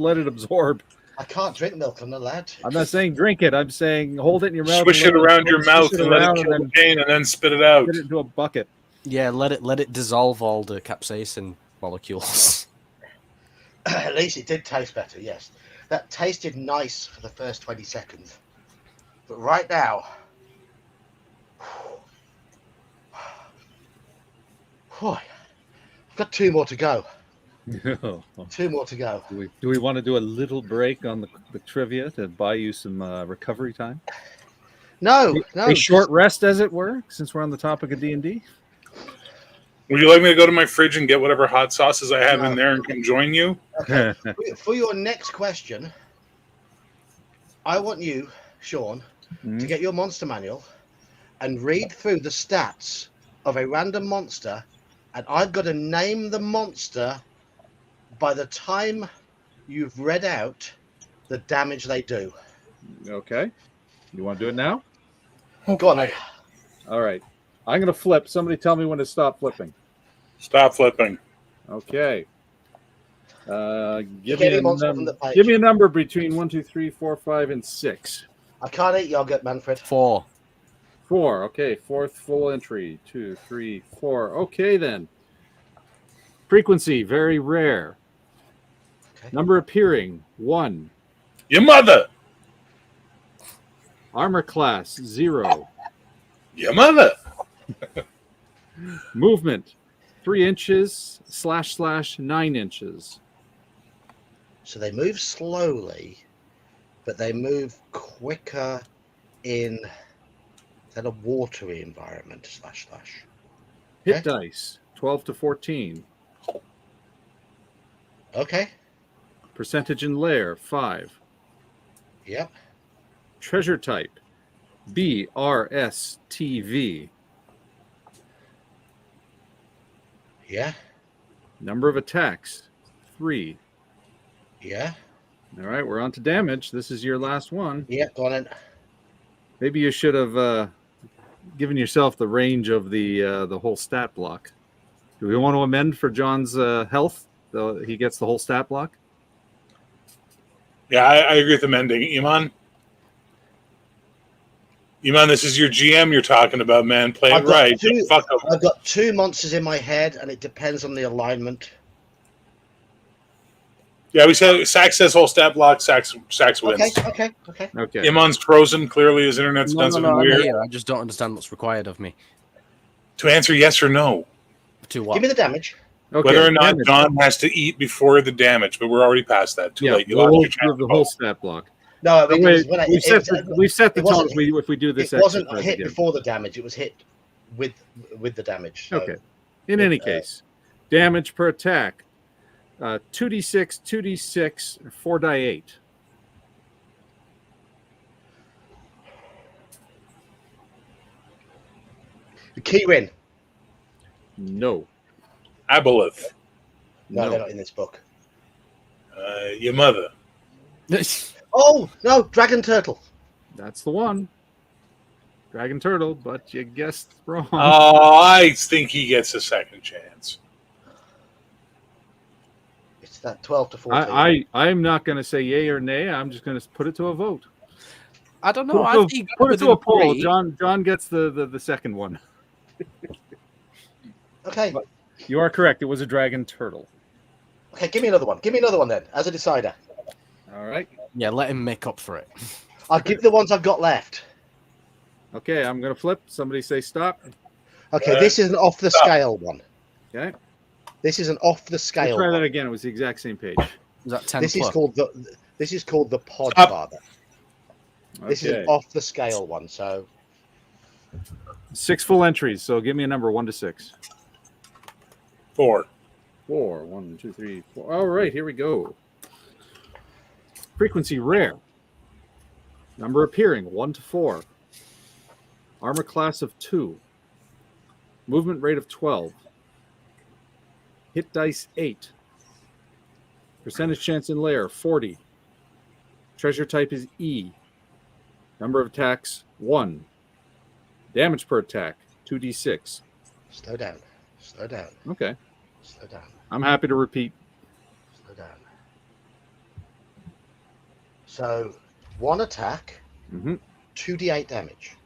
let it absorb. I can't drink milk. I'm not allowed to. I'm not saying drink it. I'm saying hold it in your mouth. Swish and it let around your mouth swish and let it around kill the and pain and then spit it out. then get it into a bucket. Yeah, let it dissolve all the capsaicin molecules. At least it did taste better. Yes, that tasted nice for the first 20 seconds, but right now, I've got 2 more to go. do 2 more to go. we want to do a little break on the trivia to buy you some recovery time? No, no. A short rest, as it were, since we're on the topic of D&D. Would you like me to go to my fridge and get whatever hot sauces I have No. in there and come join you? Okay. For your next question, I want you, Sean, to get your monster manual and read through the stats of a random monster, and I've got to name the monster by the time you've read out the damage they do. Okay. You want to do it now? Go on, then. All right. I'm going to flip. Somebody tell me when to stop flipping. Stop flipping. Okay. Give Get me him on top of the page. give me a number between 1, 2, 3, 4, 5, and 6. I can't eat yogurt, Manfred. 4. 4. Okay. Fourth full entry. 2, 3, 4. Okay, then. Frequency, very rare. Okay. Number appearing, 1. Your mother. Armor class, 0. Your mother. Movement, 3 inches / 9 inches. So they move slowly, but they move quicker in a watery environment / Hit Okay. dice, 12 to 14. Okay. Percentage in layer, 5. Yep. Treasure type, BRSTV. Yeah. Number of attacks, 3. Yeah. All right, we're on to damage. This is your last one. Yeah. Go on in. Maybe you should have given yourself the range of the whole stat block. Do we want to amend for John's health? So he gets the whole stat block? Yeah, I agree with amending. Iman, this is your GM you're talking about, man. Play it I've got right. two- Fuck 'em. I've got 2 monsters in my head, and it depends on the alignment. Yeah, we said Sax says whole stat block. Sax wins. Okay. Okay. Iman's frozen. Clearly, his internet's done something I'm weird. here. I just don't understand what's required of me. To answer yes or no, To what? Give me the damage. Okay. whether or not damage. John has to eat before the damage, but we're already past that. Too Yeah, late. You we'll lost your give chance. the whole stat block. No, I mean, it Wait, was when I, we've set the it tone wasn't- if we do this it wasn't exercise hit again. before the damage. It was hit with the damage. So, Okay. In any case, damage per attack, 2d6, 2d6, 4d8. The key win. No. Aboleth. No, No. they're not in this book. Your mother. Oh no, dragon turtle. That's the one. Dragon turtle, but you guessed wrong. Oh, I think he gets a second chance. It's that 12 to 14. I'm not going to say yay or nay. I'm just going to put it to a vote. I don't know. Put it to a poll. John gets the second one. Okay. You are correct. It was a dragon turtle. Okay, give me another one. Give me another one then, as a decider. All right. Yeah, let him make up for it. I'll give the ones I've got left. Okay, I'm gonna flip. Somebody say stop. Okay, this is an off the scale one. Okay. This is an off the Let's scale try that one. again. It was the exact same page. Is that 10 This is plus? called the Stop. Podfather. This is an Okay. off the scale one. So 6 full entries. So give me a number 1 to 6. 4. 4. 1, 2, 3, 4. All right, here we go. Frequency rare. Number appearing 1 to 4. Armor class of 2. Movement rate of 12. Hit dice 8. Percentage chance in layer 40. Treasure type is E. Number of attacks 1. Damage per attack 2d6. slow down. Slow down. Okay. Slow down. I'm happy to repeat. Slow down. So 1 attack, Mm-hmm. 2d8 damage,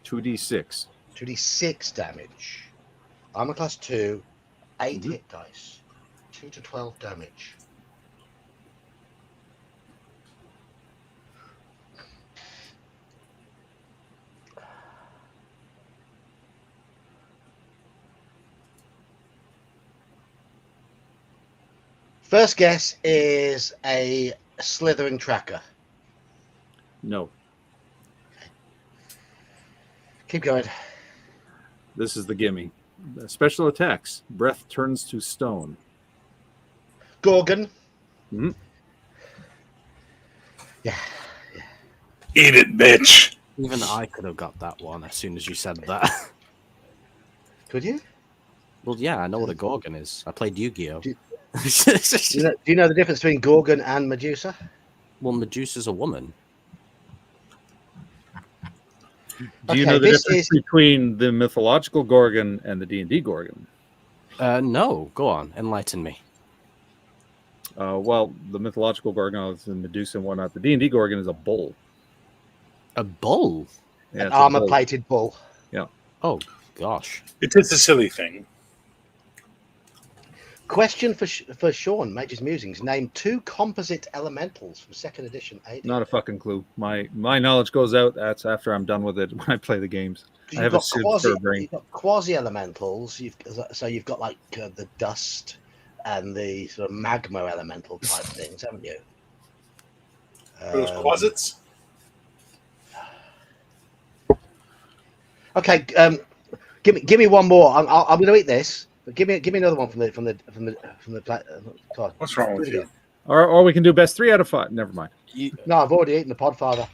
2d6. 2d6 damage. Armor class 2, 8 Mhm. hit dice, 2 to 12 damage. First guess is a slithering tracker. No. Keep going. This is the gimme. Special attacks. Breath turns to stone. Gorgon. Mhm. Yeah. Eat it, bitch. Even I could have got that one as soon as you said that. Could you? Well, yeah, I know what a Gorgon is. I played Yu-Gi-Oh. Do do you know the difference between Gorgon and Medusa? Well, Medusa's a woman. Do you Okay, know the this difference is- between the mythological Gorgon and the D&D Gorgon? No, go on, enlighten me. Well, the mythological Gorgon is the Medusa and whatnot. The D&D Gorgon is a bull. A bull? Yeah, An it's a bull. armor-plated bull. Oh, gosh. It's a silly thing. Question for Sean, Major's Musings. Name 2 composite elementals from 2nd edition AD. Not a fucking clue. My knowledge goes out. That's after I'm done with it when I play the games. I have a super brain. You've got quasi-elementals. You've got like the dust and the sort of magma elemental type things, haven't you? Those quasits? Okay, give me one more. I'm going to eat this. But give me another one from the. God. What's wrong with you? Or we can do best 3 out of 5. Never mind. No, I've already eaten the Podfather.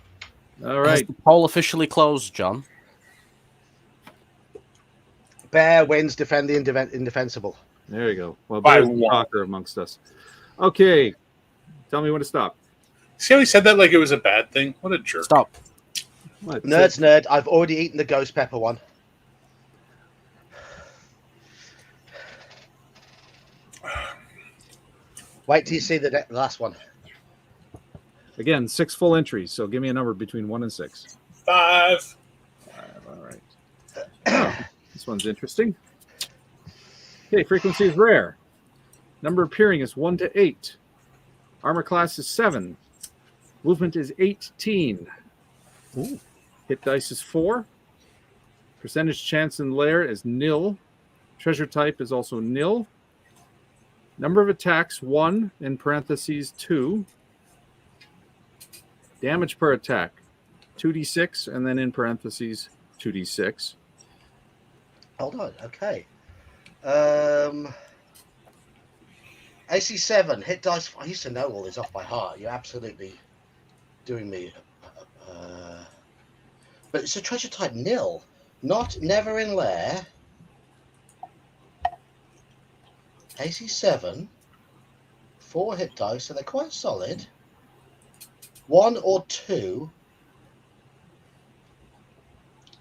All Has right. the poll officially closed, John? Bear wins. Defend the indefensible. There you go. Well, By there's the one. talker amongst us. Okay. Tell me when to stop. See how he said that like it was a bad thing? What a jerk. Stop. What? Nerds, nerd. I've already eaten the ghost pepper one. Wait till you see the last one. Again, 6 full entries. So give me a number between 1 and 6. 5. All right. Oh, this one's interesting. Okay, frequency is rare. Number appearing is 1 to 8. Armor class is 7. Movement is 18. Ooh. Hit dice is 4. Percentage chance in lair is nil. Treasure type is also nil. Number of attacks 1 in parentheses 2. Damage per attack 2d6 and then in parentheses 2d6. Hold on. Okay. AC 7 hit dice. I used to know all this off by heart. You're absolutely doing me. But it's a treasure type nil, not never in lair. AC 7, 4 hit dice, so they're quite solid. 1 or 2.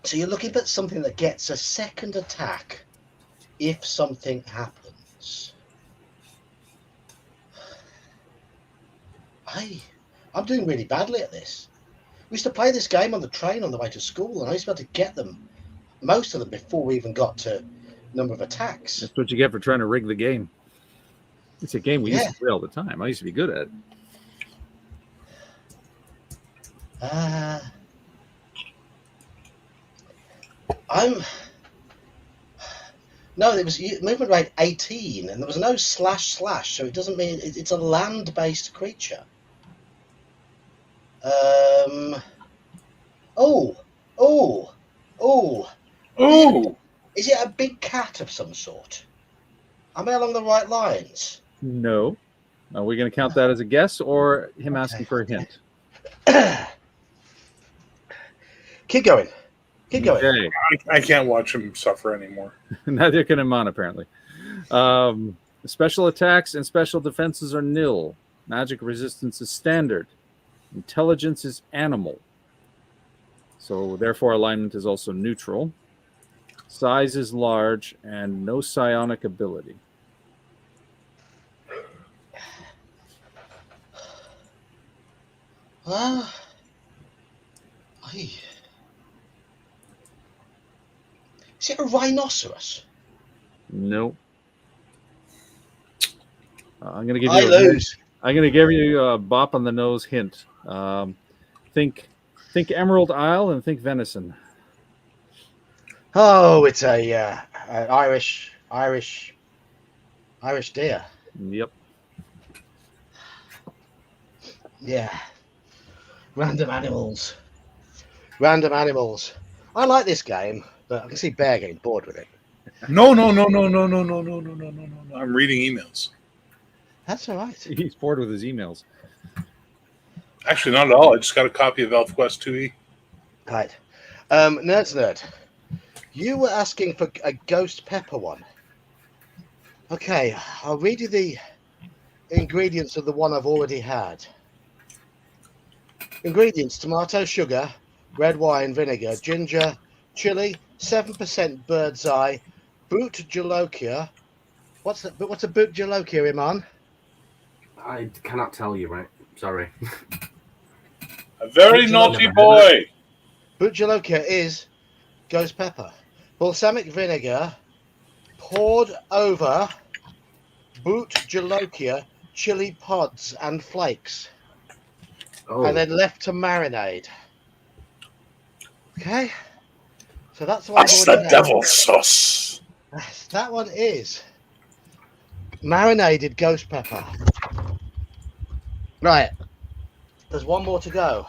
So you're looking at something that gets a second attack if something happens. I'm doing really badly at this. We used to play this game on the train on the way to school, and I used to be able to get them, most of them, before we even got to number of attacks. That's what you get for trying to rig the game. It's a game we used to play all the time. I used to be good at it. No, it was movement rate 18, and there was no // so it doesn't mean it's a land-based creature. Oh! Is it a big cat of some sort? Am I along the right lines? No. Are we going to count that as a guess or him asking for a hint? Keep going. Okay. I can't watch him suffer anymore. Neither can Iman, apparently. Special attacks and special defenses are nil. Magic resistance is standard. Intelligence is animal. So therefore alignment is also neutral. Size is large and no psionic ability. Is it a rhinoceros? No. I'm going to give you a bop on the nose hint. Think Emerald Isle and think venison. Oh, it's an Irish deer. Yep. Yeah. Random animals. I like this game, but I can see Bear getting bored with it. No. I'm reading emails. That's all right. He's bored with his emails. Actually, not at all. I just got a copy of ElfQuest 2E. Right. Nerd. You were asking for a ghost pepper one. Okay, I'll read you the ingredients of the one I've already had. Ingredients: tomato, sugar, red wine, vinegar, ginger, chili, 7% bird's eye, boot jalokia. What's a boot jalokia, Iman? I cannot tell you, right? Sorry. A very naughty boy. Boot jalokia is ghost pepper. Balsamic vinegar poured over boot jalokia, chili pods and flakes. Oh. And then left to marinade. Okay? So that's what That's the devil's sauce. That one is marinated ghost pepper. Right. There's one more to go.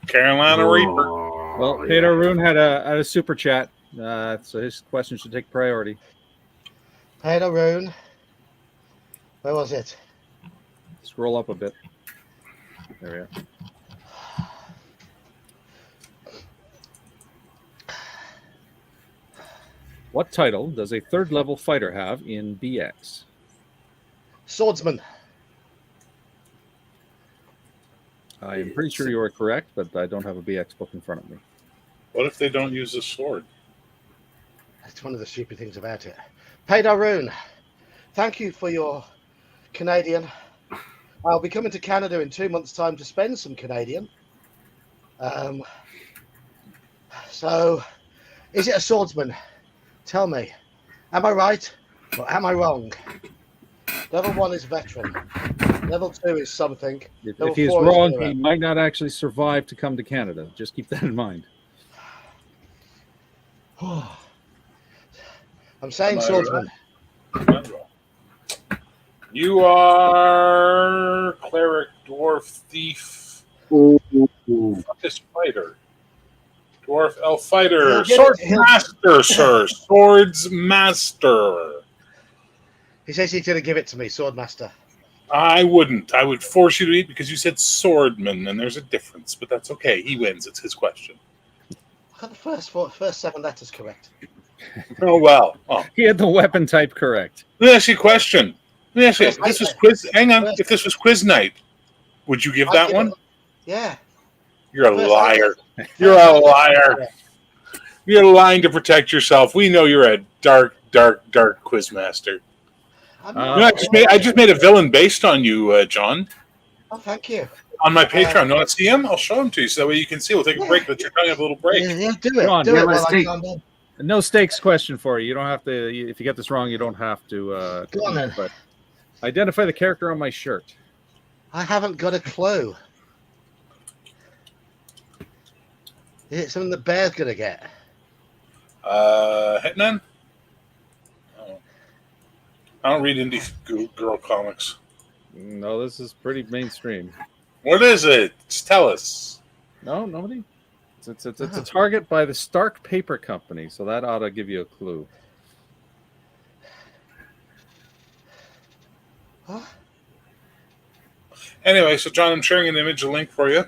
Carolina Reaper. Well, Peter Roon had a super chat, so his question should take priority. Peter Roon. Where was it? Scroll up a bit. There we are. What title does a third level fighter have in BX? Swordsman. I am pretty sure you are correct, but I don't have a BX book in front of me. What if they don't use a sword? That's one of the stupid things about it. Peter Roon, thank you for your Canadian. I'll be coming to Canada in 2 months' time to spend some Canadian. So, is it a swordsman? Tell me. Am I right or am I wrong? Level 1 is veteran. Level 2 is something. If he's wrong, he might not actually survive to come to Canada. Just keep that in mind. I'm saying swordsman. Right? You are cleric, dwarf, thief, this fighter, dwarf, elf fighter, swords master, sir, swords master. He says he's going to give it to me, sword master. I wouldn't. I would force you to eat because you said swordman, and there's a difference, but that's okay. He wins. It's his question. I got the first 7 letters correct. Oh well. Oh. He had the weapon type correct. Let me ask you a question. Let me ask you. If this was quiz. Hang on. If this was quiz night, would you give that one? Yeah. You're a liar. You're a liar. You're lying to protect yourself. We know you're a dark quiz master. I just made a villain based on you, John. Oh, thank you. On my Patreon. Want to see him? I'll show him to you so that way you can see. We'll take a break. Let your tongue have a little break. Yeah, do it. John, do it let's while take- I calm down. No stakes question for you. You don't have to. If you get this wrong, you don't have to. Go on then. But identify the character on my shirt. I haven't got a clue. Is it something the bear's gonna get? Hitman? Oh. I don't read indie girl comics. No, this is pretty mainstream. What is it? Just tell us. No, nobody. It's a target by the Stark Paper Company, so that ought to give you a clue. Huh? Anyway, so John, I'm sharing an image, a link for you.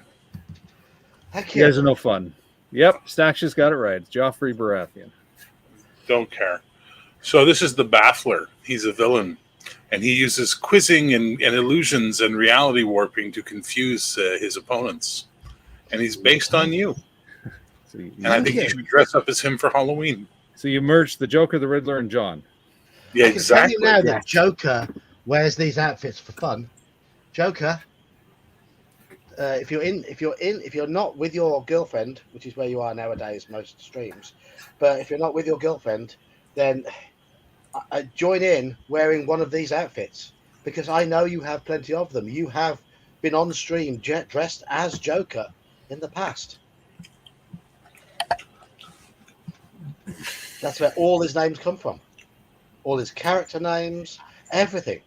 Thank You guys you. are no fun. Yep, Stax just got it right. It's Joffrey Baratheon. Don't care. So this is the Baffler. He's a villain, and he uses quizzing and illusions and reality warping to confuse his opponents. And he's based on you. So And I think you should dress up as him for Halloween. So you merged the Joker, the Riddler, and John. Yeah, I can tell exactly. you now that Joker wears these outfits for fun. Joker, if you're not with your girlfriend, which is where you are nowadays, most streams, but if you're not with your girlfriend, then I join in wearing one of these outfits because I know you have plenty of them. You have been on stream dressed as Joker in the past. That's where all his names come from. All his character names, everything.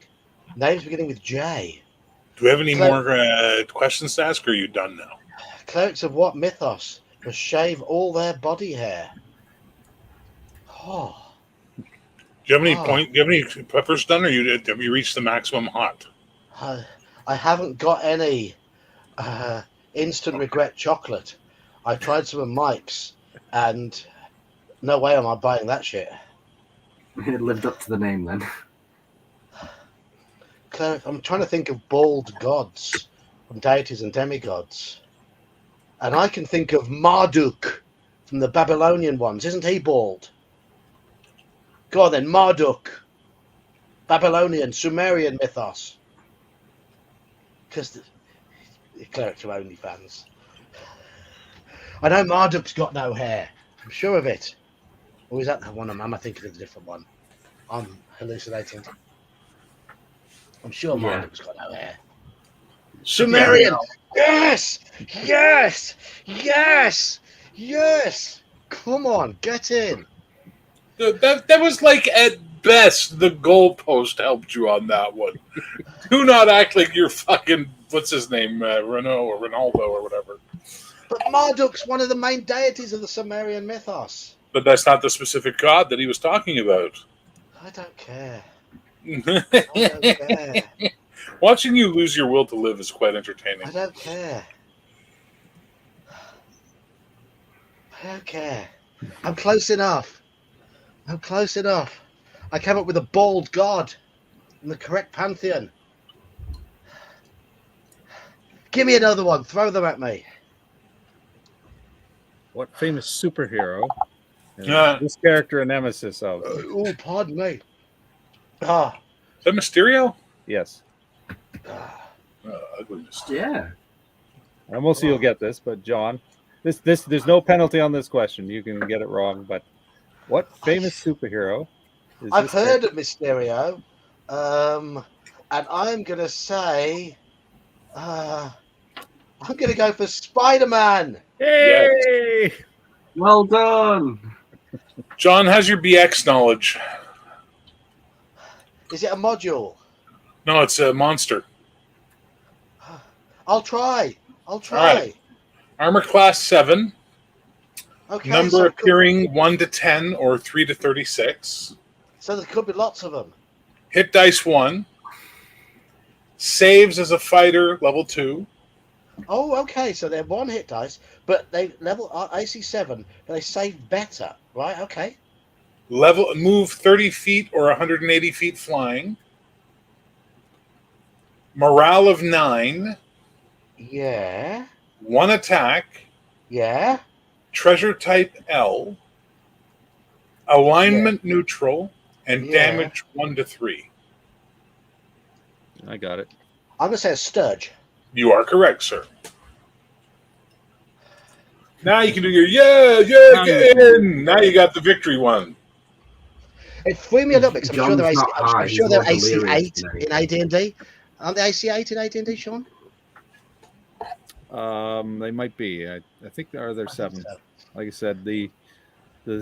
Names beginning with J. Do we have any more questions to ask, or are you done now? Clerics of what mythos must shave all their body hair? Oh. Do you have any Do you have any peppers done, or have you reached the maximum hot? I haven't got any instant regret chocolate. I tried some of Mike's, and no way am I buying that shit. It lived up to the name then. I'm trying to think of bald gods from deities and demigods. And I can think of Marduk from the Babylonian ones. Isn't he bald? Go on then, Marduk. Babylonian, Sumerian mythos. Because the clerics are only fans. I know Marduk's got no hair. I'm sure of it. Or is that the one? Am I thinking of a different one? I'm hallucinating. I'm sure Marduk's got no hair. Sumerian! Yes! Yes! Yes! Yes! Come on, get in. That was like, at best, the goalpost helped you on that one. Do not act like you're fucking, what's his name, Renault or Ronaldo or whatever. But Marduk's one of the main deities of the Sumerian mythos. But that's not the specific god that he was talking about. I don't care. I don't care. Watching you lose your will to live is quite entertaining. I don't care. I don't care. I'm close enough. I'm close enough. I came up with a bald god in the correct pantheon. Give me another one. Throw them at me. What famous superhero is Yeah. this character a nemesis of? Oh, pardon me. Ah. Is that Mysterio? Yes. Ugly Mysterio. Yeah. Most of you'll get this, but John, there's no penalty on this question. You can get it wrong, but what famous superhero is I've this heard character? of Mysterio, and I'm going to say, I'm going to go for Spider-Man. Yay! Well done. John, how's your BX knowledge? Is it a module? No, it's a monster. I'll try. All right. Armor class 7. Okay. Number so appearing 1 to 10 or 3 to 36. So there could be lots of them. Hit dice 1. Saves as a fighter level 2. Oh, okay. So they're one hit dice, but they level AC 7, but they save better, right? Okay. Move 30 feet or 180 feet flying. Morale of 9. Yeah. 1 attack. Yeah. Treasure type L. Alignment neutral. And Yeah. damage 1 to 3. I got it. I'm gonna say a Sturge. You are correct, sir. Now you can do your get in. Now you got the victory one. It threw me a little bit because John's not high, I'm he's sure they're more delirious AC8 than in AD&D. Aren't they AC8 in AD&D, Sean? They might be. I think they're 7. so. Like I said, the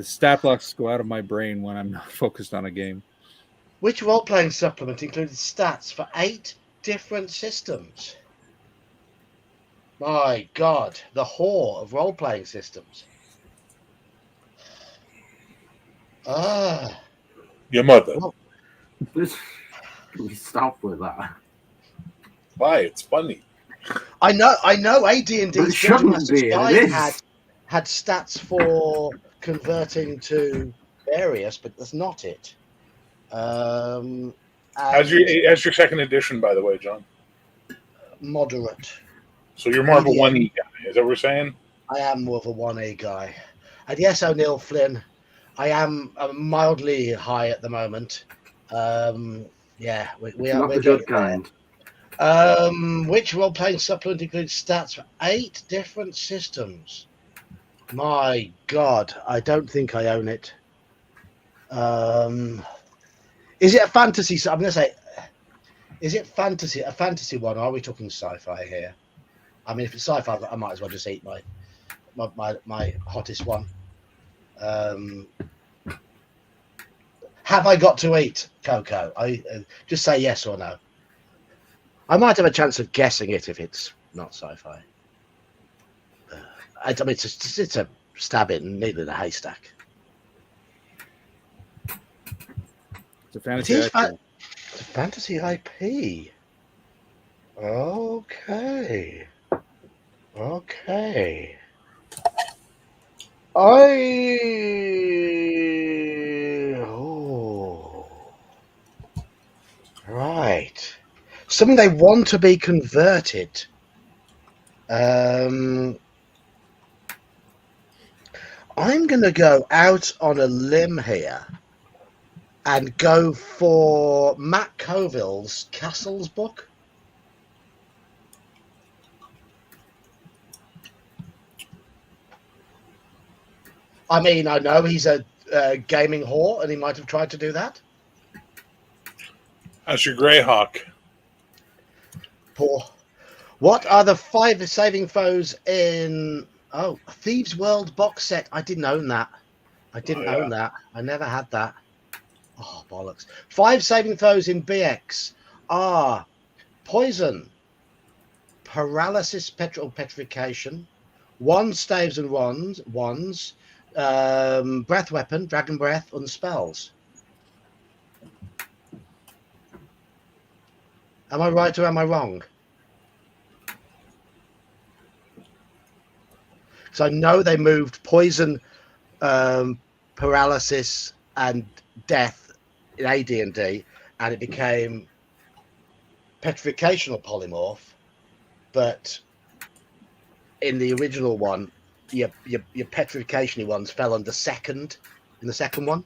stat blocks go out of my brain when I'm not focused on a game. Which role-playing supplement included stats for 8 different systems? My God, the whore of role-playing systems. Your mother. Well, Can we stop with that? Why? It's funny. I know But AD&D's it shouldn't Master's be, and Guide it is. had stats for converting to various, but that's not it. How's your second edition, by the way, John? Moderate. So you're more of a Medium. 1E guy. Is that what we're saying? I am more of a 1A guy. And yes, O'Neill Flynn, I am mildly high at the moment. Yeah, we're Not the getting good there. kind. Which role-playing supplement includes stats for 8 different systems? My God, I don't think I own it. Is it a fantasy? I'm going to say, is it a fantasy one? Or are we talking sci-fi here? I mean, if it's sci-fi, I might as well just eat my hottest one. Have I got to eat, Coco? I just say yes or no. I might have a chance of guessing it if it's not sci-fi. I mean, it's a stab in needle in a haystack. It's a fantasy. It's a fantasy IP. Okay. Right. Something they want to be converted. I'm going to go out on a limb here and go for Matt Coville's Castles book. I mean, I know he's a gaming whore, and he might have tried to do that. That's your Greyhawk. Poor. What are the 5 saving throws in... Oh, Thieves World box set. I didn't own that. Own that. I never had that. Oh, bollocks. 5 saving throws in BX are poison, paralysis, petrification, 1 staves and wands, breath weapon, dragon breath, and spells. Am I right or am I wrong? So I know they moved poison, paralysis, and death in AD&D, and it became petrificational polymorph. But in the original one, your petrification ones fell under second in the second one.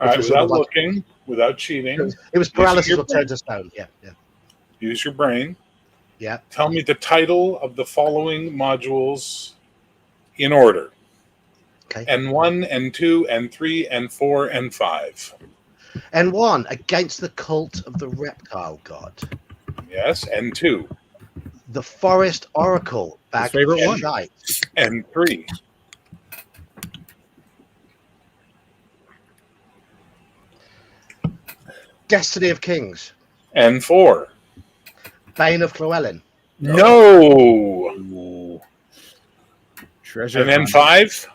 All right, without looking, without cheating. It was paralysis or turn to stone. Yeah. Use your brain. Yeah. Tell me the title of the following modules in order. Okay. N1, N2, N3, N4, N5. N1, Against the Cult of the Reptile God. Yes. N2. The Forest Oracle. His favorite one. Shite. N3. Destiny of Kings. N4. Bane of Llewellyn. No. Treasure. And N5?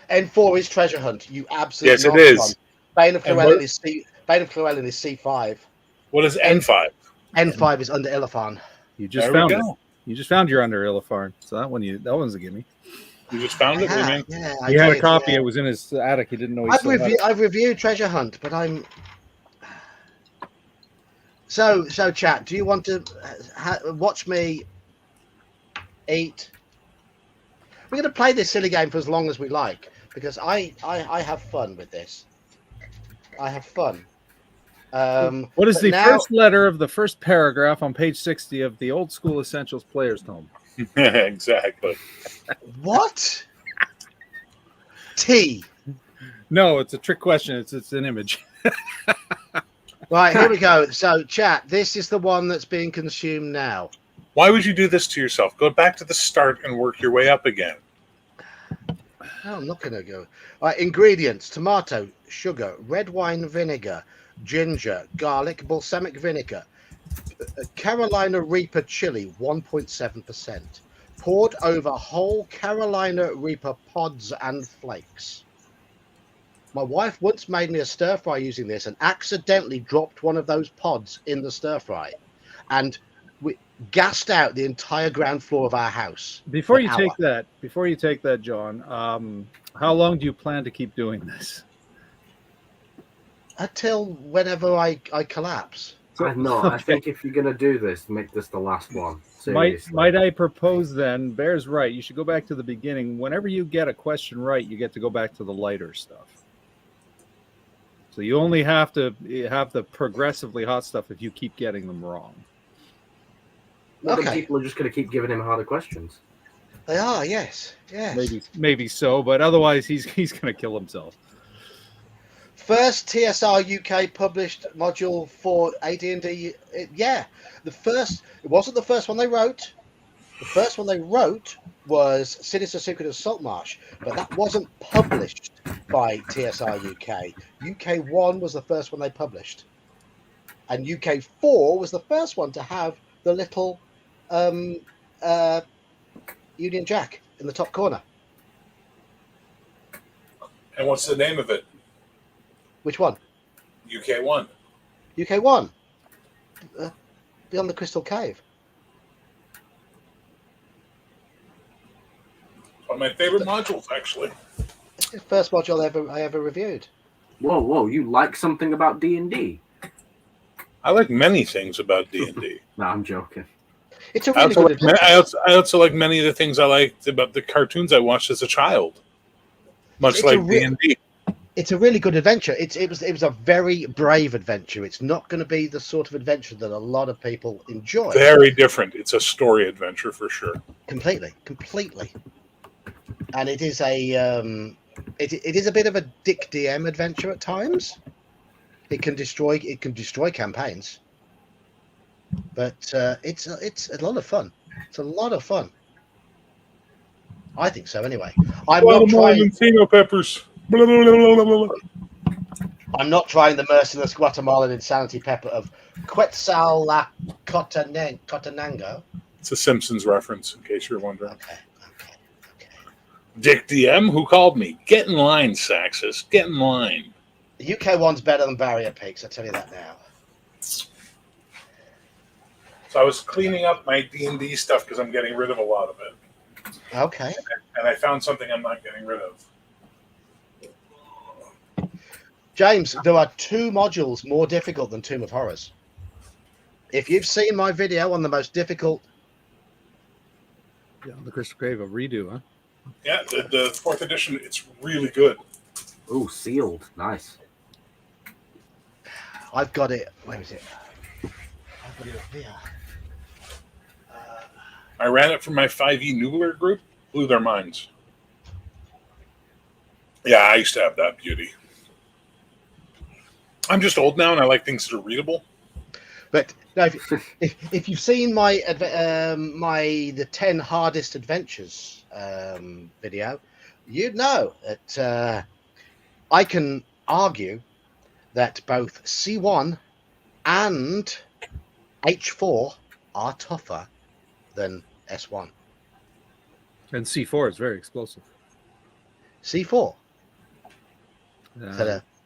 N4 is Treasure Hunt. You absolutely. Yes, it is. Bane of Llewellyn is C5. What is N5? N5 is under Illifarn. You just There found we it. go. You just found your under Illifarn. So that one's a gimme. You just found it, man. Yeah, He had a copy. It was in his attic. He didn't know. I've reviewed Treasure Hunt, but I'm. So chat. Do you want to watch me eat? We're going to play this silly game for as long as we like because I have fun with this. I have fun. What is the first letter of the first paragraph on page 60 of the Old School Essentials Player's Tome? Exactly. What? T. No, it's a trick question. It's an image. Right, here we go. So, chat, this is the one that's being consumed now. Why would you do this to yourself? Go back to the start and work your way up again. Oh, I'm not going to go. Right, ingredients: tomato, sugar, red wine vinegar, ginger, garlic, balsamic vinegar, Carolina Reaper chili, 1.7%. Poured over whole Carolina Reaper pods and flakes. My wife once made me a stir fry using this and accidentally dropped one of those pods in the stir fry. And we gassed out the entire ground floor of our house. Before you take that, John, how long do you plan to keep doing this? Until whenever I collapse. I know. I think if you're gonna do this, make this the last one. Might I propose then? Bear's right. You should go back to the beginning. Whenever you get a question right, you get to go back to the lighter stuff. So you only have to have the progressively hot stuff if you keep getting them wrong. Well, Okay. then people are just gonna keep giving him harder questions. They are, yes. Maybe so, but otherwise he's gonna kill himself. First TSR UK published module for AD&D. Yeah, it wasn't the first one they wrote. The first one they wrote was Sinister Secret of Saltmarsh, but that wasn't published by TSR UK. UK 1 was the first one they published. And UK 4 was the first one to have the little Union Jack in the top corner. And what's the name of it? Which one? UK 1. UK 1. Beyond the Crystal Cave. One of my favorite modules, actually. It's the first module I ever reviewed. Whoa! You like something about D&D? I like many things about D&D. No, I'm joking. It's a really good adventure. I also like many of the things I liked about the cartoons I watched as a child. Much like D&D. It's a really good adventure. It was a very brave adventure. It's not going to be the sort of adventure that a lot of people enjoy. Very different. It's a story adventure for sure. Completely. And it is a it is a bit of a Dick DM adventure at times. It can destroy campaigns, but it's a lot of fun. It's a lot of fun. I think so. Anyway, I'm not trying peppers. I'm not trying the merciless Guatemalan insanity pepper of Quetzalcoatlanango. It's a Simpsons reference, in case you're wondering. Okay. Dick DM, who called me? Get in line, Saxus. Get in line. The UK one's better than Barrier Peaks, I'll tell you that now. So I was cleaning up my D&D stuff because I'm getting rid of a lot of it. Okay. And I found something I'm not getting rid of. James, there are 2 modules more difficult than Tomb of Horrors. If you've seen my video on the most difficult... Yeah, the Crystal Cave, a redo, huh? Yeah, the 4th edition, it's really good. Ooh, sealed. Nice. I've got it... Where is it? I've got it up here. I ran it from my 5e Noodler group. Blew their minds. Yeah, I used to have that beauty. I'm just old now, and I like things that are readable. But no, if you've seen my the 10 hardest adventures video, you'd know that I can argue that both C1 and H4 are tougher than S1. And C4 is very explosive. C4.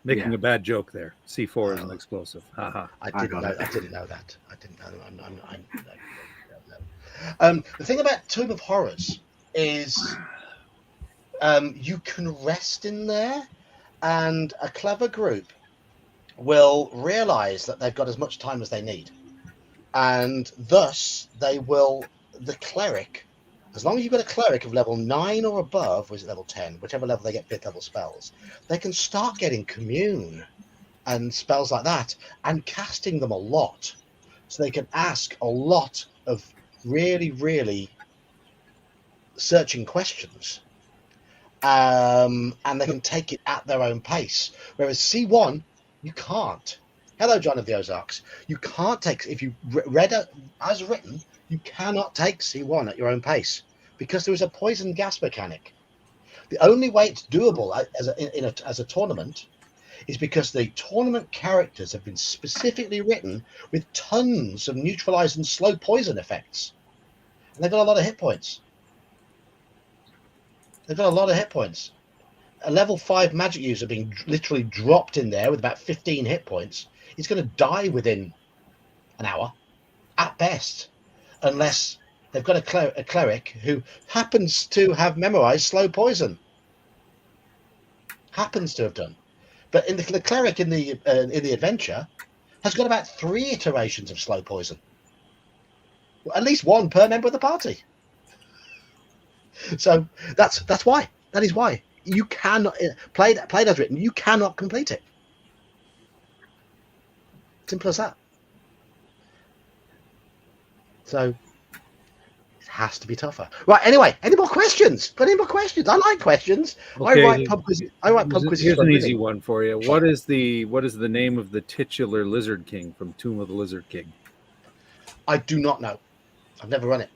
Making a bad joke there. C4 is an explosive. Haha. I didn't know that. The thing about Tomb of Horrors is you can rest in there, and a clever group will realize that they've got as much time as they need, and thus the cleric, as long as you've got a cleric of level 9 or above, or is it level 10, whichever level they get 5th level spells, they can start getting commune and spells like that and casting them a lot. So they can ask a lot of really, really searching questions, and they can take it at their own pace. Whereas C1, you can't. Hello, John of the Ozarks. You can't take, if you read it as written, you cannot take C1 at your own pace because there is a poison gas mechanic. The only way it's doable as a tournament is because the tournament characters have been specifically written with tons of neutralize and slow poison effects. And they've got a lot of hit points. A level 5 magic user being literally dropped in there with about 15 hit points is going to die within an hour at best, unless they've got a cleric who happens to have memorized slow poison. Happens to have done. But the cleric in the adventure has got about 3 iterations of slow poison. Well, at least 1 per member of the party. So that's why. That is why you cannot played as written. You cannot complete it. Simple as that. So it has to be tougher. Right. Anyway, any more questions? Got any more questions? I like questions. Okay, I write pub quizzes. Here's an easy one for you. What is the name of the titular Lizard King from Tomb of the Lizard King? I do not know. I've never run it.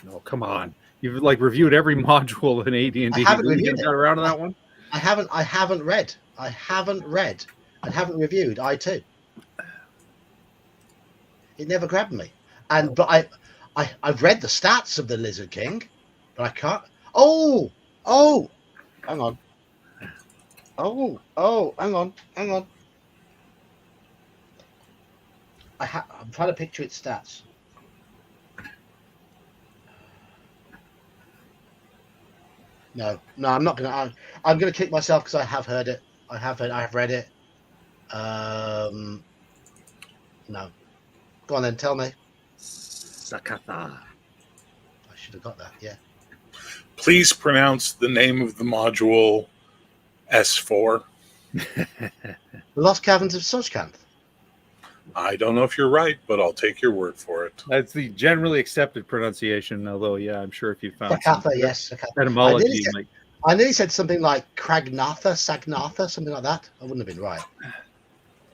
No, come on. You've reviewed every module in AD&D. I haven't reviewed it. Got around to that one? I haven't read and haven't reviewed I2. It never grabbed me. But I've read the stats of the Lizard King, but I can't. Oh, hang on. Hang on. I'm trying to picture its stats. No, I'm not gonna. I'm gonna kick myself because I have heard it. I have read it. No. Go on then, tell me. Sakatha. I should have got that. Yeah. Please pronounce the name of the module S4. The Lost Caverns of Sushkanth. I don't know if you're right, but I'll take your word for it. That's the generally accepted pronunciation, although, yeah, I'm sure if you found Sakatha, yes. Sakatha. etymology, I nearly said something like Sagnatha, something like that. I wouldn't have been right.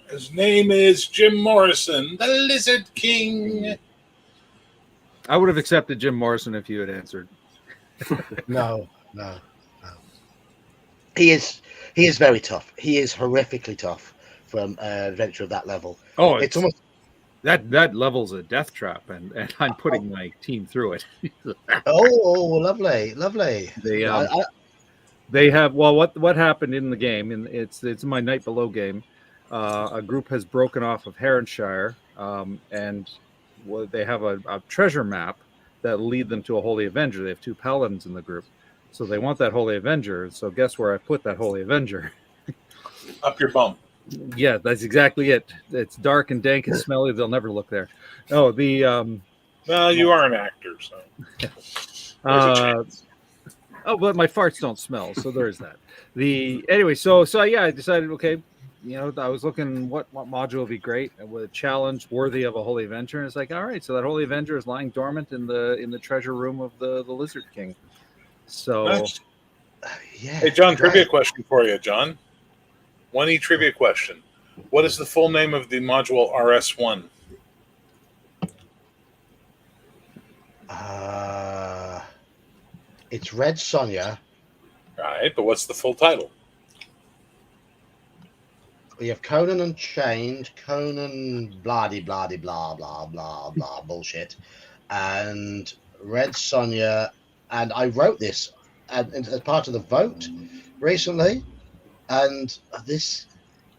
His name is Jim Morrison, the Lizard King. I would have accepted Jim Morrison if you had answered. No. He is very tough. He is horrifically tough from an adventure of that level. Oh, it's almost that level's a death trap, and I'm putting my team through it. lovely. They have what happened in the game, and it's my Night Below game. A group has broken off of Heronshire, and they have a treasure map that lead them to a Holy Avenger. They have 2 paladins in the group, so they want that Holy Avenger. So guess where I put that Holy Avenger? Up your bum. Yeah, that's exactly it. It's dark and dank and smelly. They'll never look there. Oh, Well, you are an actor, so. There's a chance. Oh, but my farts don't smell, so there's that. Anyway, so yeah, I decided, okay, I was looking what module would be great and with a challenge worthy of a Holy Avenger. And it's like, all right, so that Holy Avenger is lying dormant in the treasure room of the Lizard King. So, nice. Yeah. Hey, John, trivia question for you, John. 1E trivia question. What is the full name of the module RS1? It's Red Sonja. Right, but what's the full title? We have Conan Unchained, Conan bloody blah blah blah blah blah bullshit, and Red Sonja. And I wrote this as part of the vote recently, and this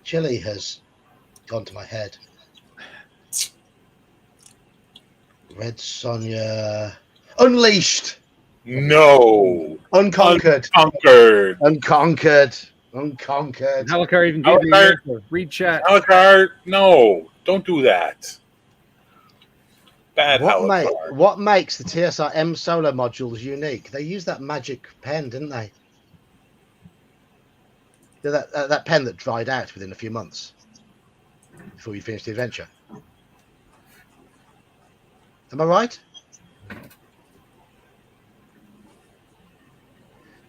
chili has gone to my head. Red Sonja Unleashed. No. Unconquered. Unconquered. Halakar even gave you the answer. Read chat. Halakar, no. Don't do that. Bad Halakar. What makes the TSR-M solo modules unique? They used that magic pen, didn't they? That pen that dried out within a few months before we finished the adventure. Am I right?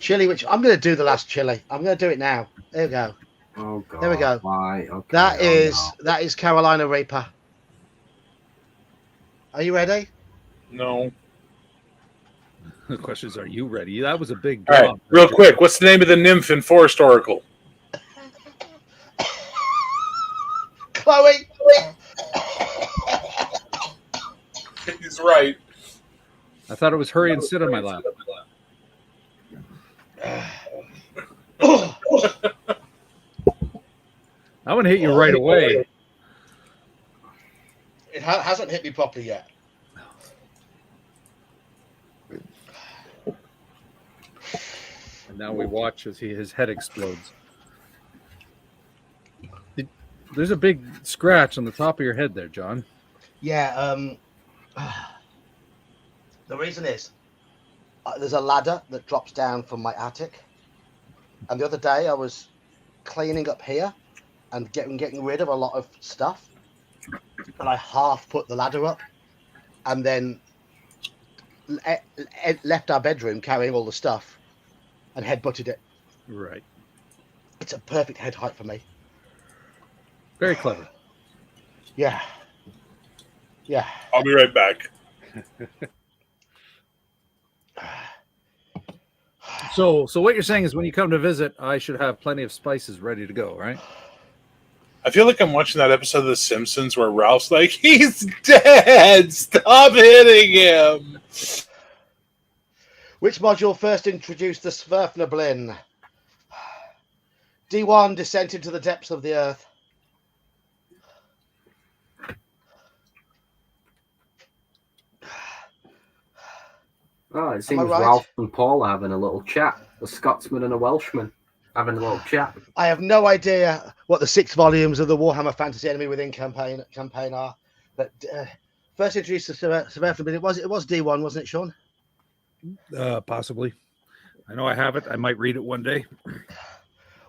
chili, which I'm going to do the last chili. I'm going to do it now. There we go. Oh god. There we go. Right, okay. That oh, is Carolina Reaper. Are you ready? No. The question is, are you ready? That was a big All right, drop. real quick. What's the name of the nymph in Forest Oracle? Chloe. He's right. I thought it was hurry and sit on my lap. I want to hit you right away. It hasn't hit me properly yet. And now we watch as his head explodes. There's a big scratch on the top of your head there, John. Yeah. The reason is there's a ladder that drops down from my attic, and the other day I was cleaning up here and getting rid of a lot of stuff, and I half put the ladder up, and then left our bedroom carrying all the stuff, and headbutted it. Right. It's a perfect head height for me. Very clever. Yeah. Yeah. I'll be right back. So what you're saying is when you come to visit, I should have plenty of spices ready to go, right? I feel like I'm watching that episode of The Simpsons where Ralph's like, he's dead! Stop hitting him! Which module first introduced the Sverfnablin? D1, Descent into the Depths of the Earth. Oh, it seems right? Ralph and Paul are having a little chat. A Scotsman and a Welshman having a little chat. I have no idea what the 6 volumes of the Warhammer Fantasy Enemy Within campaign are, but first introduced to Sverfnablin, it was D1, wasn't it, Sean? Possibly. I know I have it. I might read it one day.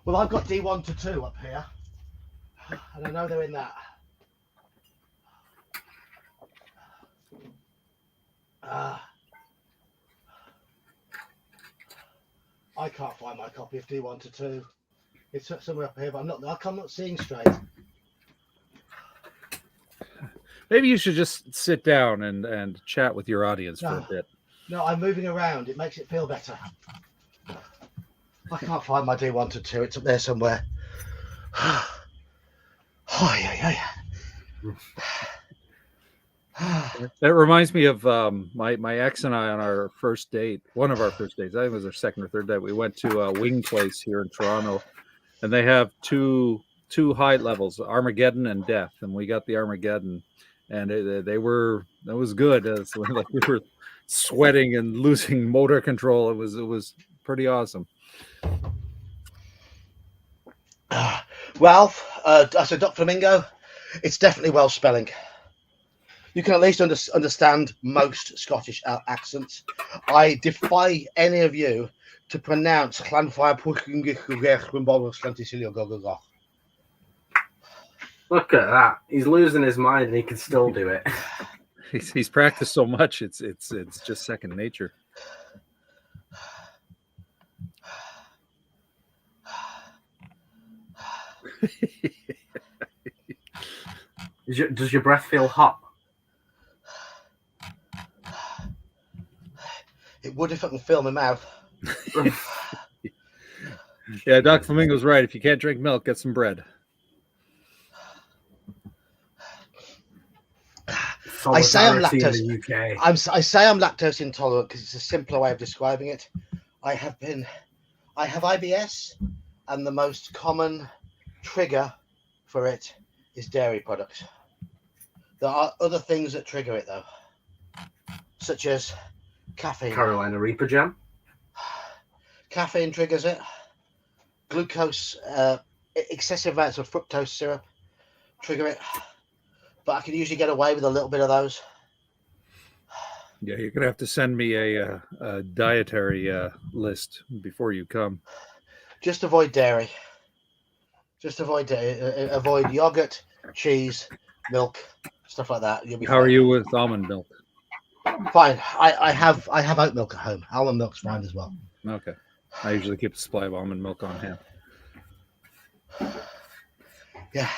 Well, I've got D1 to 2 up here, and I know they're in that. I can't find my copy of D1 to 2. It's somewhere up here, but I'm not seeing straight. Maybe you should just sit down and chat with your audience for a bit. No, I'm moving around. It makes it feel better. I can't find my D1 to 2. It's up there somewhere. Oh, yeah. That reminds me of my ex and I on our first date. One of our first dates. I think it was our second or third date. We went to a wing place here in Toronto, and they have two height levels, Armageddon and Death. And we got the Armageddon, and that was good. Like we were sweating and losing motor control. It was pretty awesome. Ralph, so Dr. Flamingo, it's definitely Welsh spelling. You can at least understand most Scottish accents. I defy any of you to pronounce Llanfair. Look at that. He's losing his mind and he can still do it. He's practiced so much, it's just second nature. Does your breath feel hot? It would if I can feel my mouth. Yeah, Doc Flamingo's right. If you can't drink milk, get some bread. I say I'm lactose. In the UK. I say I'm lactose intolerant because it's a simpler way of describing it. I have IBS, and the most common trigger for it is dairy products. There are other things that trigger it though, such as caffeine. Carolina Reaper jam. Caffeine triggers it. Glucose, excessive amounts of fructose syrup trigger it. But I can usually get away with a little bit of those. Yeah, you're gonna have to send me a dietary list before you come. Just avoid dairy. Just avoid yogurt, cheese, milk, stuff like that. You'll be How fine. are you with almond milk? Fine. I have oat milk at home. Almond milk's fine as well. Okay. I usually keep a supply of almond milk on hand. Yeah.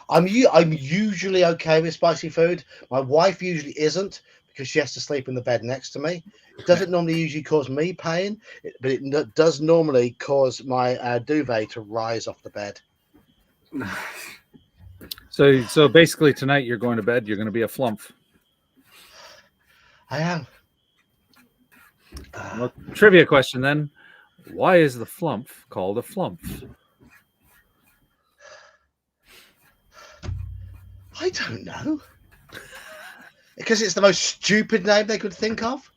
I'm usually okay with spicy food. My wife usually isn't because she has to sleep in the bed next to me. It doesn't normally usually cause me pain, but it does normally cause my duvet to rise off the bed. So basically tonight you're going to bed. You're going to be a flump. I am. Well, trivia question then: why is the flump called a flump? I don't know. Because it's the most stupid name they could think of.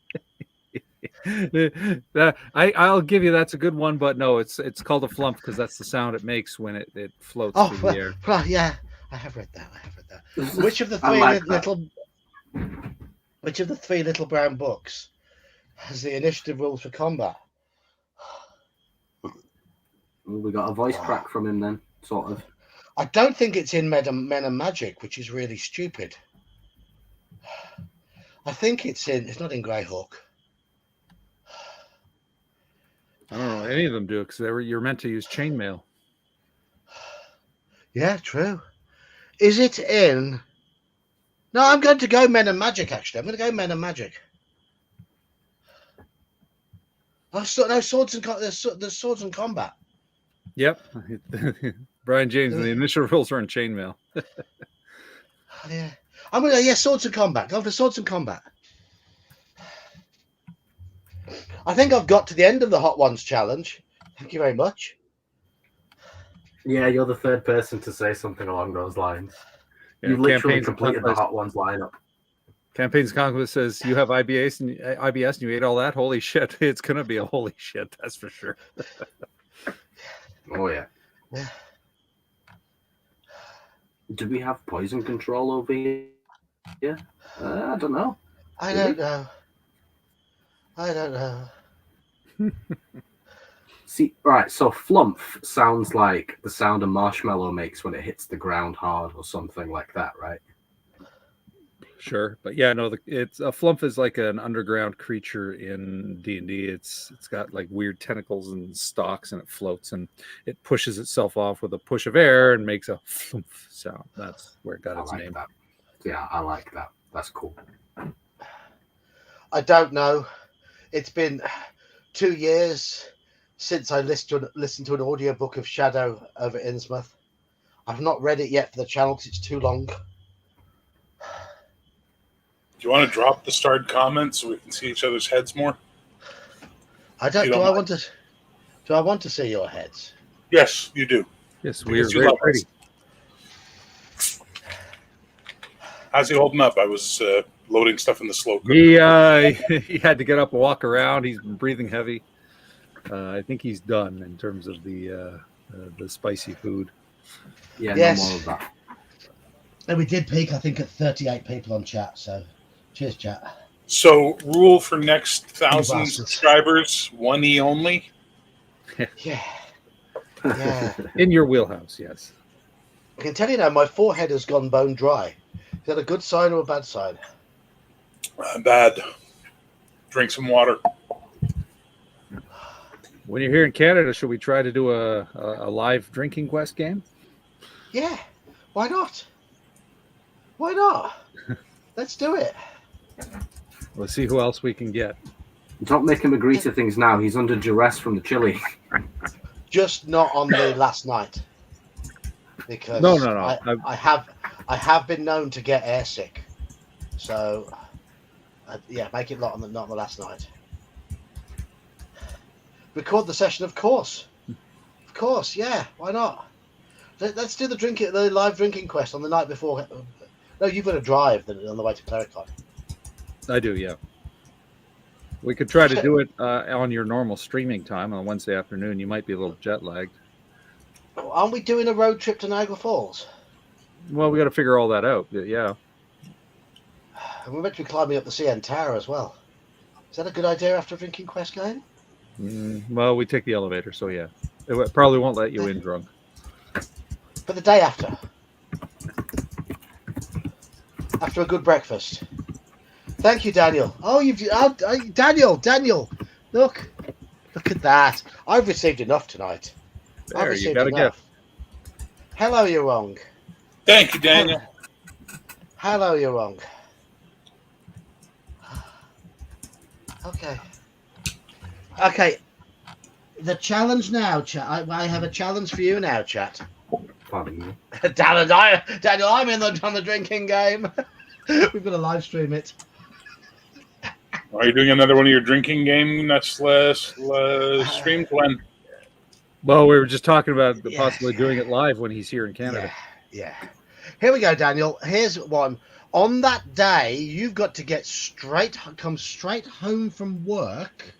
I'll give you that's a good one, but no, it's called a flump because that's the sound it makes when it floats through the air. Well, yeah, I have read that. Which of the I three like which of the three little brown books has the initiative rules for combat? Well, we got a voice crack from him then, sort of. I don't think it's in Men and Magic, which is really stupid. I think it's not in Greyhawk. I don't know any of them do it because you're meant to use chainmail. Yeah, true. Is it in? No, I'm going to go Men and Magic. Actually, I'm going to go Men and Magic. Oh, no, there's swords and combat. Yep, Brian James. The initial rules are in chainmail. Yeah, I'm going to swords and combat. Go for swords and combat. I think I've got to the end of the Hot Ones challenge. Thank you very much. Yeah, you're the third person to say something along those lines. Yeah, You've literally completed the Hot Ones lineup. Campaigns Conquest says you have IBS and you ate all that. Holy shit! It's gonna be a holy shit. That's for sure. Oh yeah. Yeah. Do we have poison control over here? Yeah. I don't know. I don't know. See, right, so flump sounds like the sound a marshmallow makes when it hits the ground hard or something like that, right? Sure, but yeah, no, it's a flump is like an underground creature in D&D. It's got like weird tentacles and stalks, and it floats and it pushes itself off with a push of air and makes a flump sound. That's where it got its name. That. Yeah, I like that. That's cool. I don't know. It's been 2 years since I listened to an audiobook of Shadow over Innsmouth. I've not read it yet for the channel because it's too long. Do you want to drop the starred comments so we can see each other's heads more? I don't. Do I want to see your heads? Yes, you do. Yes, Because we're you very love pretty. us. How's he holding up? I was loading stuff in the slow cooker. He had to get up and walk around. He's been breathing heavy. I think he's done in terms of the spicy food. Yeah, Yes. no more of that. And we did peak, I think, at 38 people on chat. So, cheers, chat. So, rule for next 1,000 bastards. subscribers: 1E only. Yeah. Yeah. In your wheelhouse, yes. I can tell you now, my forehead has gone bone dry. Is that a good sign or a bad sign? Bad. Drink some water. When you're here in Canada, should we try to do a live drinking quest game? Yeah. Why not? Why not? Let's do it. Let's see who else we can get. Don't make him agree to things now. He's under duress from the chili. Just not on the last night. Because No. I have been known to get airsick. So, yeah, make it not on the last night. Record the session, of course. Of course, yeah. Why not? Let's do the live drinking quest on the night before. No, you've got to drive on the way to Clericon. I do, yeah. We could try to do it on your normal streaming time on Wednesday afternoon. You might be a little jet lagged. Aren't we doing a road trip to Niagara Falls? Well, we got to figure all that out. Yeah. And we're meant to be climbing up the CN Tower as well. Is that a good idea after a drinking quest game? Well, we take the elevator, so yeah. It probably won't let you in drunk. But the day after. After a good breakfast. Thank you, Daniel. Oh, Daniel. Look Look at that. I've received enough tonight. I've There, you received got a enough. gift. Hello, you're wrong. Thank you, Daniel. Hello, you're wrong. Okay. Okay. The challenge now, chat. I have a challenge for you now, chat. Pardon me. Daniel, I'm on the drinking game. We've got to live stream it. Are you doing another one of your drinking game streams? When? Well, we were just talking about Yeah. possibly doing it live when he's here in Canada. Yeah. Here we go, Daniel. Here's one. On that day, you've got to come straight home from work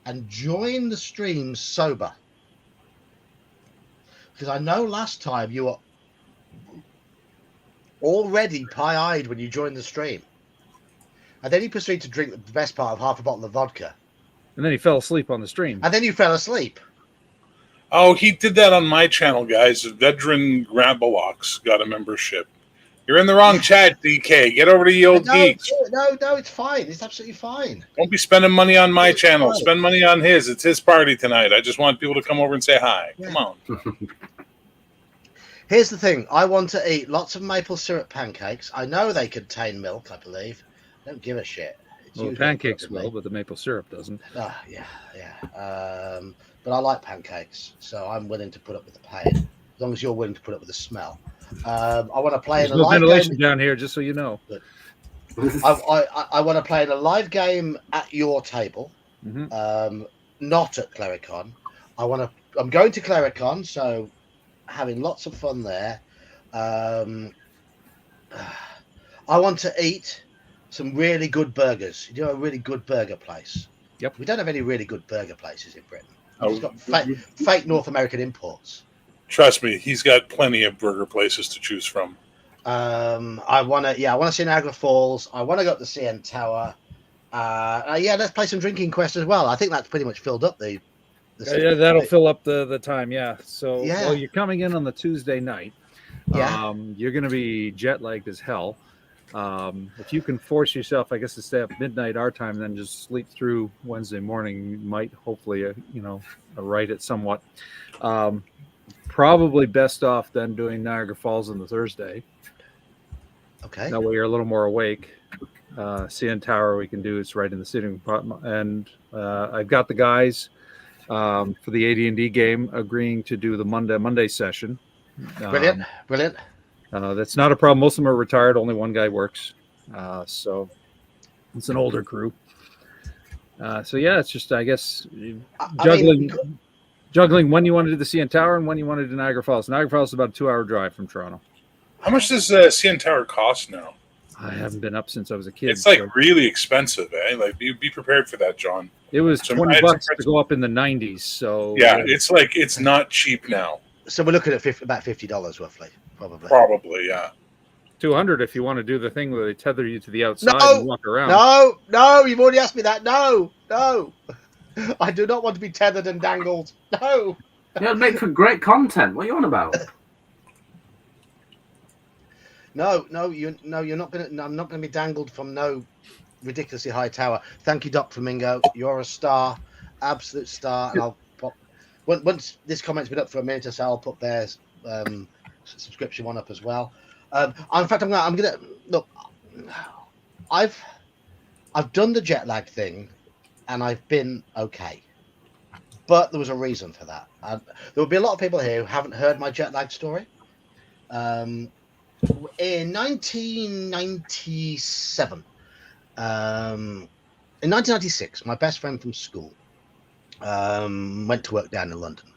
and join the stream sober. Because I know last time you were already pie-eyed when you joined the stream. And then you proceeded to drink the best part of half a bottle of vodka. And then he fell asleep on the stream. And then you fell asleep. Oh, he did that on my channel, guys. Veteran Grabbalocks got a membership. You're in the wrong chat, DK. Get over to the old Geeks. No, it's fine. It's absolutely fine. Don't be spending money on my channel. Fine. Spend money on his. It's his party tonight. I just want people to come over and say hi. Yeah. Come on. Here's the thing. I want to eat lots of maple syrup pancakes. I know they contain milk, I believe. I don't give a shit. Well, the pancakes will, but the maple syrup doesn't. Yeah. But I like pancakes, so I'm willing to put up with the pain, as long as you're willing to put up with the smell. I want to play There's in a no live ventilation game. down here, just so you know. I want to play in a live game at your table, Mhm. not at Clericon. I'm going to Clericon, so having lots of fun there. I want to eat some really good burgers. You know, a really good burger place. Yep. We don't have any really good burger places in Britain. Oh, We've got fake North American imports. Trust me, he's got plenty of burger places to choose from. I want to see Niagara Falls. I want to go up the CN Tower. Let's play some Drinking Quest as well. I think that's pretty much filled up the Yeah, that'll fill up the time. Yeah. So, Yeah. well, you're coming in on the Tuesday night. Yeah. You're going to be jet lagged as hell. If you can force yourself, I guess, to stay up midnight our time, then just sleep through Wednesday morning, you might hopefully, right it somewhat. Probably best off then doing Niagara Falls on the Thursday. Okay. That way you're a little more awake. CN Tower we can do. It's right in the sitting apartment. And I've got the guys for the AD&D game agreeing to do the Monday session. Brilliant. That's not a problem. Most of them are retired. Only one guy works. So it's an older crew. It's just, I guess, juggling when you want to do the CN Tower and when you want to do Niagara Falls. Niagara Falls is about a 2-hour drive from Toronto. How much does CN Tower cost now? I haven't been up since I was a kid. It's really expensive, eh? Like, be prepared for that, John. It was $20 to go up in the 90s. So yeah, it's not cheap now. So we're looking at about $50 roughly, probably. Probably, yeah. 200 if you want to do the thing where they tether you to the outside and walk around. No, you've already asked me that. No. I do not want to be tethered and dangled. No. Yeah, it'd make for great content. What are you on about? No, you're not gonna. I'm not gonna be dangled from no ridiculously high tower. Thank you, Doc Flamingo. You're a star, absolute star. And I'll pop once this comment's been up for a minute or so. I'll put Bear's subscription one up as well. In fact, I'm gonna look. I've done the jet lag thing, and I've been okay. But there was a reason for that. There will be a lot of people here who haven't heard my jet lag story. In 1997, in 1996, my best friend from school went to work down in London.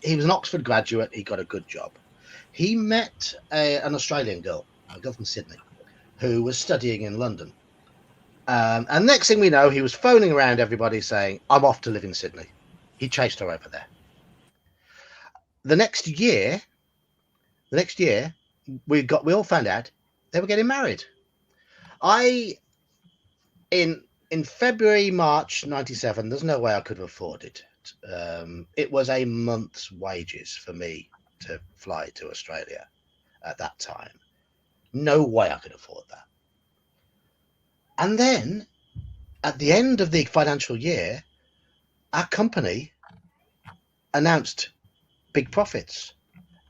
He was an Oxford graduate. He got a good job. He met an Australian girl, a girl from Sydney, who was studying in London. And next thing we know, he was phoning around everybody saying, "I'm off to live in Sydney." He chased her over there. The next year, we all found out they were getting married. In February, March 97, there's no way I could have afforded it. It was a month's wages for me to fly to Australia at that time. No way I could afford that. And then at the end of the financial year, our company announced big profits,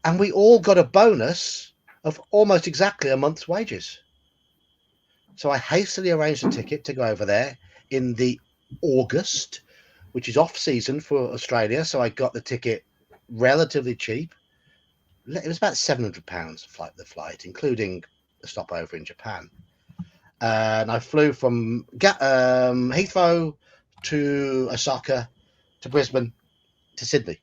and we all got a bonus of almost exactly a month's wages. So I hastily arranged a ticket to go over there in the August, which is off season for Australia. So I got the ticket relatively cheap. It was about £700 the flight, including a stopover in Japan. And I flew from Heathrow to Osaka to Brisbane to Sydney.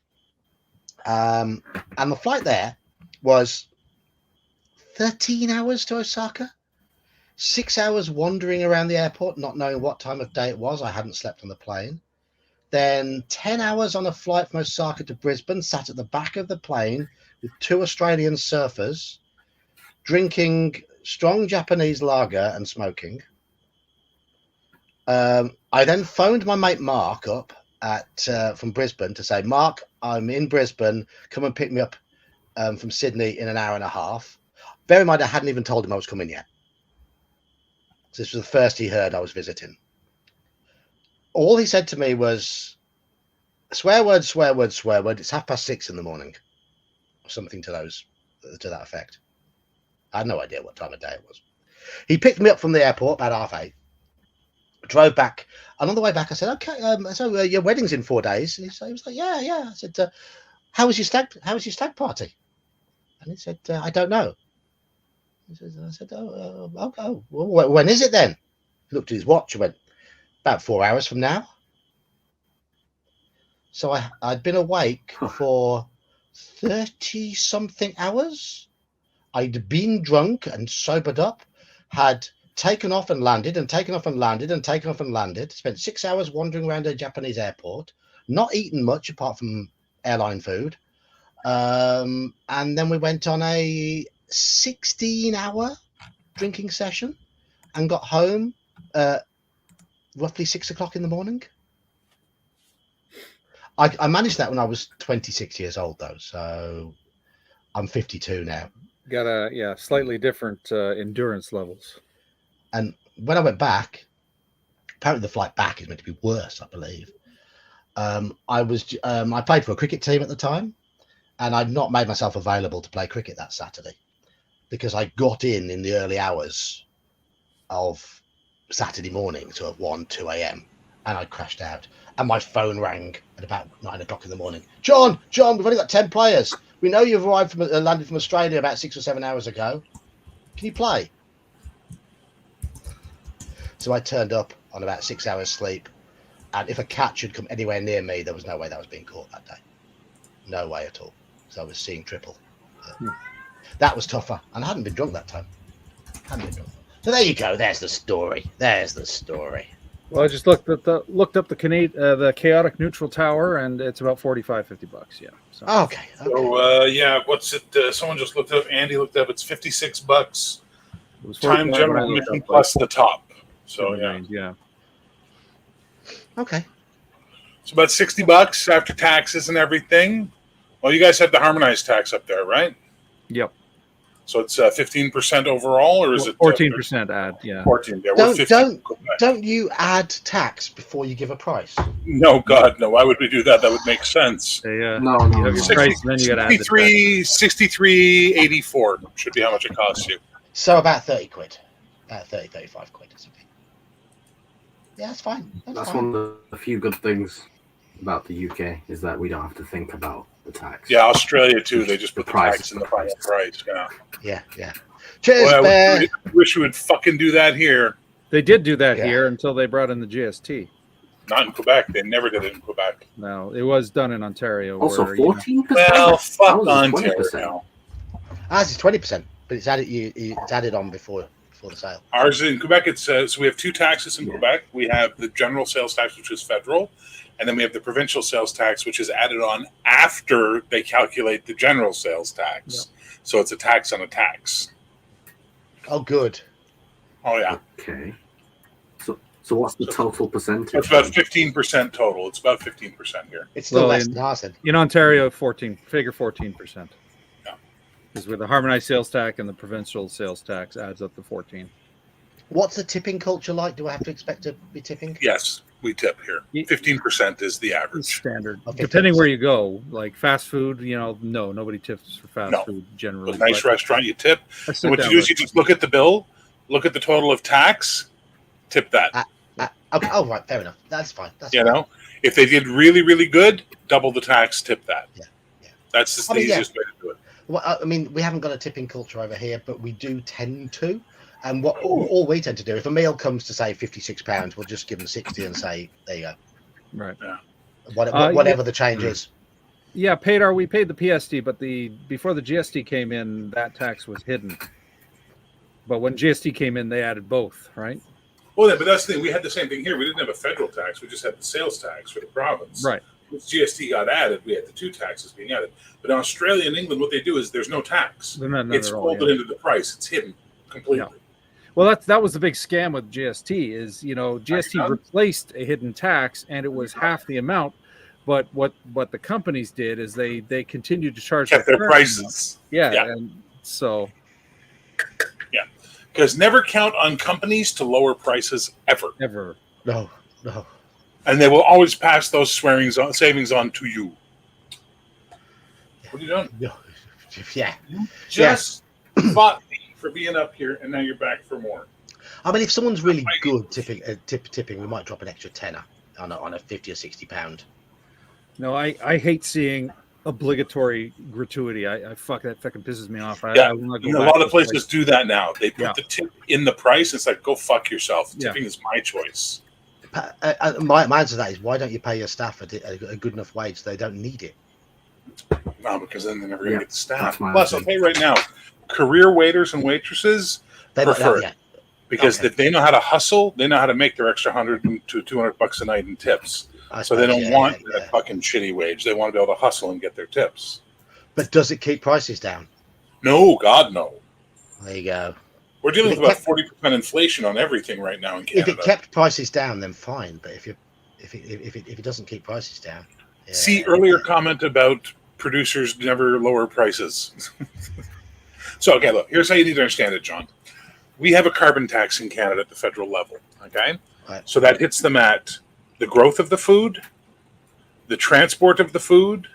And the flight there was 13 hours to Osaka, 6 hours wandering around the airport, not knowing what time of day it was. I hadn't slept on the plane. Then 10 hours on a flight from Osaka to Brisbane, sat at the back of the plane with 2 Australian surfers, drinking strong Japanese lager and smoking. I then phoned my mate Mark up from Brisbane to say, Mark, I'm in Brisbane. Come and pick me up from Sydney in an hour and a half. Bear in mind, I hadn't even told him I was coming yet. So this was the first he heard I was visiting. All he said to me was, swear word, swear word, swear word. It's 6:30 in the morning, or something to that effect. I had no idea what time of day it was. He picked me up from the airport about 8:30. Drove back, and on the way back, I said, "Okay, so your wedding's in 4 days." And he was like, "Yeah." I said, "How was your stag party?" And he said, "I don't know." I said, "Oh, well, when is it then?" He looked at his watch and went, "About 4 hours from now." So I'd been awake for 30-something hours. I'd been drunk and sobered up, had taken off and landed, and taken off and landed, and taken off and landed, spent 6 hours wandering around a Japanese airport, not eaten much apart from airline food. And then we went on a 16-hour drinking session and got home roughly 6 o'clock in the morning. I managed that when I was 26 years old, though, so I'm 52 now. Got slightly different endurance levels. And when I went back, apparently the flight back is meant to be worse, I believe. I played for a cricket team at the time, and I'd not made myself available to play cricket that Saturday because I got in the early hours of Saturday morning, so at 2 a.m, and I crashed out. And my phone rang at about 9 o'clock in the morning. John, we've only got 10 players. We know you've landed from Australia about 6 or 7 hours ago. Can you play? So I turned up on about 6 hours sleep, and if a cat should come anywhere near me, there was no way that was being caught that day. No way at all. So I was seeing triple. That was tougher, and I hadn't been drunk that time. So there you go. There's the story. Well, I just looked up the chaotic neutral tower, and it's about $45-50. Yeah. So. Okay. So what's it? Someone just looked up. Andy looked up. It's $56. Time general admission plus the top. So yeah. Okay. It's about $60 after taxes and everything. Well, you guys have the harmonized tax up there, right? Yep. So it's 15% overall, or is it 14% add? Yeah. 14. Yeah. Don't you add tax before you give a price? No, God, no. Why would we do that? That would make sense. No. You have your price, and then you got to add the tax. $63.84 should be how much it costs you. So about 30 quid, about 35 quid or something. Yeah, that's fine. That's one of the few good things about the UK is that we don't have to think about the tax. Yeah, Australia too. They just put the tax in the final price. Yeah. Cheers, Bear. I wish we would fucking do that here. They did do that here until they brought in the GST. Not in Quebec. They never did it in Quebec. No, it was done in Ontario. Also, 14%. Well, fuck Ontario. Ours is 20%, but it's added on before the sale. Ours in Quebec, it's so we have two taxes in Quebec. We have the general sales tax, which is federal, and then we have the provincial sales tax, which is added on after they calculate the general sales tax. Yep. So it's a tax on a tax. Oh, good. Oh, yeah. Okay. So what's the total percentage? It's about 15% total. It's about 15% here. It's still less than ours. In Ontario, 14%. Yeah. Because with the harmonized sales tax and the provincial sales tax adds up to 14. What's the tipping culture like? Do I have to expect to be tipping? Yes, we tip here. 15% is the It's average. standard. Oh, 15%. Depending where you go, like fast food, no, nobody tips for fast No. food generally. A nice restaurant, you tip. A And what you do is you just look at the bill, look at the total of tax, tip that. Okay. Oh, right. Fair enough. That's fine. That's You fine. know, if they did really, really good, double the tax, tip that. Yeah. That's just the easiest way to do it. Well, I mean, we haven't got a tipping culture over here, but we do tend to. And what all we tend to do, if a meal comes to say £56, we'll just give them 60 and say, there you go. Right. Yeah. Whatever the change is. Yeah, we paid the PST, but before the GST came in, that tax was hidden. But when GST came in, they added both, right? Well, yeah, but that's the thing. We had the same thing here. We didn't have a federal tax. We just had the sales tax for the province. Right. Once GST got added, we had the two taxes being added. But in Australia and England, what they do is there's no tax. None It's at all, folded into the price. It's hidden completely. Yeah. Well, that was the big scam with GST is, GST replaced a hidden tax and it was half the amount. But what the companies did is they continued to charge Kept their prices. Yeah. And so. Yeah. Because never count on companies to lower prices ever. Ever. No. And they will always pass those savings on to you. What are you doing? No. Yeah. You just fought me for being up here, and now you're back for more. I mean, if someone's really good tipping, we might drop an extra tenner on a £50 or £60. No, I hate seeing obligatory gratuity. I fuck that fucking pisses me off. Yeah, I will not go a back lot to of places do that now. They put Yeah. the tip in the price. It's like, go fuck yourself. Yeah. Tipping is my choice. My answer to that is, why don't you pay your staff a good enough wage so they don't need it? No, because then they're never going to get the staff. that's my Plus, I'll opinion. tell you right now, career waiters and waitresses They prefer it. yeah. Because Okay. if they know how to hustle, they know how to make their extra $100 to $200 a night in tips. So they don't want that fucking shitty wage. They want to be able to hustle and get their tips. But does it keep prices down? No, God, no. There you go. We're dealing If with it about 40% inflation on everything right now in Canada. If it kept prices down, then fine. But if it doesn't keep prices down, See earlier comment about producers never lower prices. So, okay, look, here's how you need to understand it, John. We have a carbon tax in Canada at the federal level, okay? Right. So that hits them at the growth of the food, the transport of the food,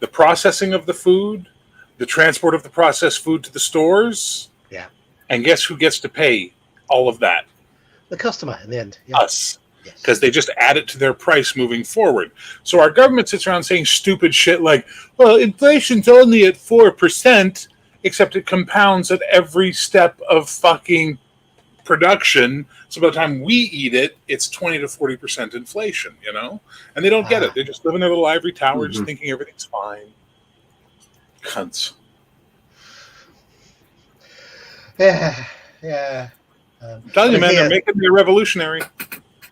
the processing of the food, the transport of the processed food to the stores. Yeah. And guess who gets to pay all of that? The customer in the end. Yeah. Us. Yes. Because they just add it to their price moving forward. So our government sits around saying stupid shit like, well, inflation's only at 4%, except it compounds at every step of fucking production. So by the time we eat it, it's 20 to 40% inflation, And they don't get it. They just live in their little ivory tower, just thinking everything's fine. Cunts. Yeah. I'm telling you, man, they're making me a revolutionary.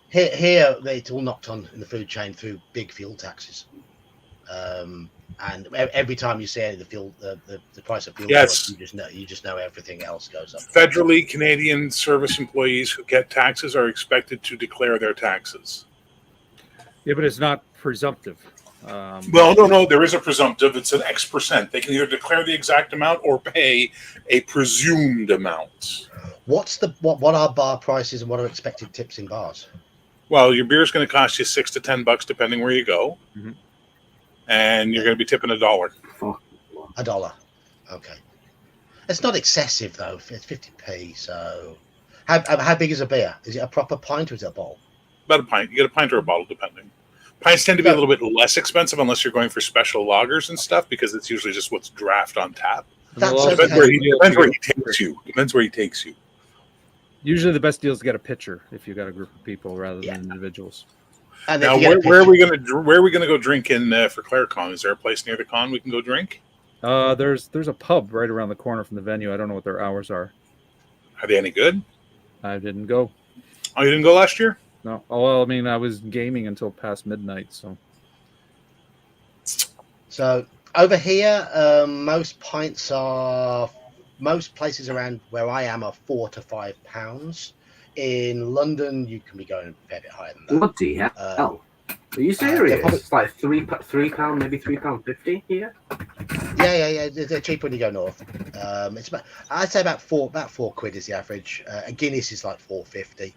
Here, it's all knocked on in the food chain through big fuel taxes. And every time you see the fuel, the price of fuel, Yes. you just know everything else goes up. Federally, Canadian service employees who get taxes are expected to declare their taxes. Yeah, but it's not presumptive. Well, no, there is a presumptive. It's an X percent. They can either declare the exact amount or pay a presumed amount. What are bar prices and what are expected tips in bars? Well, your beer is going to cost you $6 to $10 depending where you go, and you're going to be tipping $1. $1. Okay. It's not excessive though. It's 50p. So, how big is a beer? Is it a proper pint or is it a bottle? About a pint. You get a pint or a bottle, depending. Pints tend to be a little bit less expensive unless you're going for special lagers and stuff, because it's usually just what's draft on tap. That's Depends where he takes you. Depends where he takes you. Usually the best deal is to get a pitcher if you've got a group of people rather than individuals. And Now, where are we going to go drink in for ClareCon? Is there a place near the con we can go drink? There's a pub right around the corner from the venue. I don't know what their hours are. Are they any good? I didn't go. Oh, you didn't go last year? No. Oh, well, I mean, I was gaming until past midnight, so. So over here, most places around where I am are £4 to £5. In London, you can be going a fair bit higher than that. Bloody hell. Are you serious? It's like £3, maybe £3.50 here? Yeah. They're cheaper when you go north. It's about, I'd say about £4 is the average. A Guinness is like £4.50.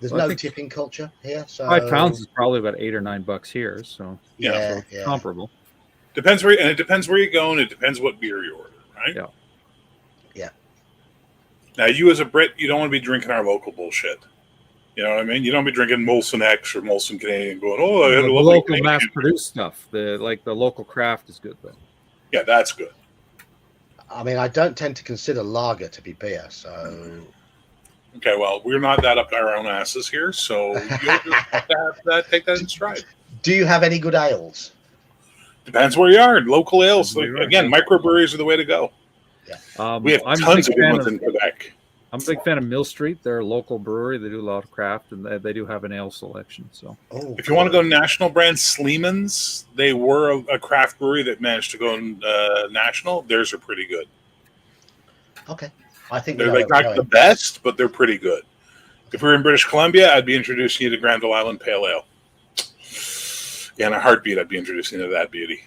There's Well, I no think tipping culture here, so 5 pounds is probably about $8 or $9 here. So yeah, so yeah. comparable. Depends where, and it depends where you go, and it depends what beer you order, right? Yeah. Yeah. Now, you as a Brit, you don't want to be drinking our local bullshit. You know what I mean? You don't be drinking Molson X or Molson Canadian, going, "Oh, I had The a lovely local Canadian." mass-produced stuff, the local craft is good though. Yeah, that's good. I mean, I don't tend to consider lager to be beer, so Okay, well, we're not that up our own asses here, so you'll just have to have that, take that in stride. do you have any good ales? Depends where you are. Local ales, Depends where you are, again, yeah. microbreweries are the way to go. We have I'm tons a of good fan ones in Quebec. I'm a big fan of Mill Street. They're a local brewery. They do a lot of craft, and they do have an ale selection. So Oh, If you want to go national brand, Sleeman's, they were a craft brewery that managed to go national. Theirs are pretty good. okay. I think They're we know like where we're not the going. best, but they're pretty good. If we're in British Columbia, I'd be introducing you to Granville Island Pale Ale. Yeah, in a heartbeat, I'd be introducing you to that beauty.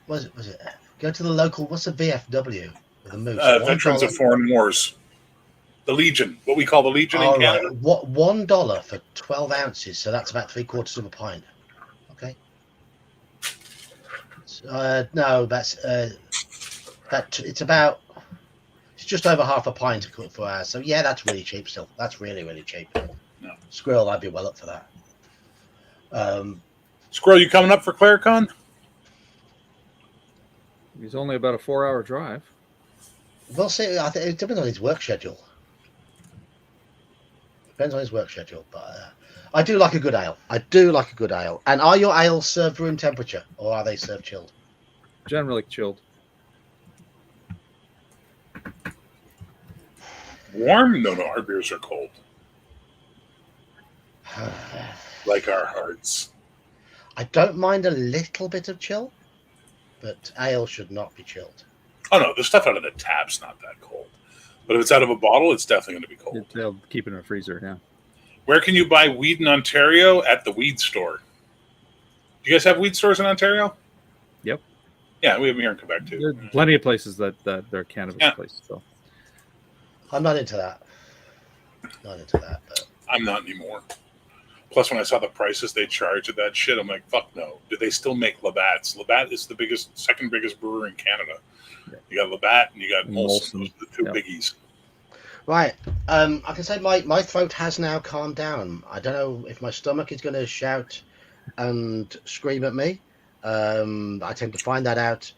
Was it? Go to the local. What's the VFW with the moose? Veterans of Foreign Wars. The Legion, what we call the Legion in Canada. Right. What $1 for 12 ounces? So that's about 3/4 of a pint. Okay. No, that's it's about. It's just over half a pint for ours. So yeah, that's really cheap still. That's really, really cheap. No. Squirrel, I'd be well up for that. Squirrel, you coming up for ClareCon? he's only about a 4-hour drive. We'll see. I think it depends on his work schedule. Depends on his work schedule. But I do like a good ale. And are your ales served room temperature or are they served chilled? Generally chilled. Warm? No, our beers are cold. Like our hearts. I don't mind a little bit of chill, but ale should not be chilled. Oh, no, the stuff out of the tap's not that cold. But if it's out of a bottle, it's definitely going to be cold. They'll keep it in a freezer. Yeah. Where can you buy weed in Ontario? At the weed store. Do you guys have weed stores in Ontario? Yep. Yeah, we have them here in Quebec, too. There are plenty of places that they're cannabis places. So I'm not into that. But I'm not anymore. Plus, when I saw the prices they charge at that shit, I'm like, fuck no. Do they still make Labatt's? Labatt is the second biggest brewer in Canada. Yeah. You got Labatt and you got Molson. Those are the two biggies. right. I can say my throat has now calmed down. I don't know if my stomach is going to shout and scream at me. I tend to find that out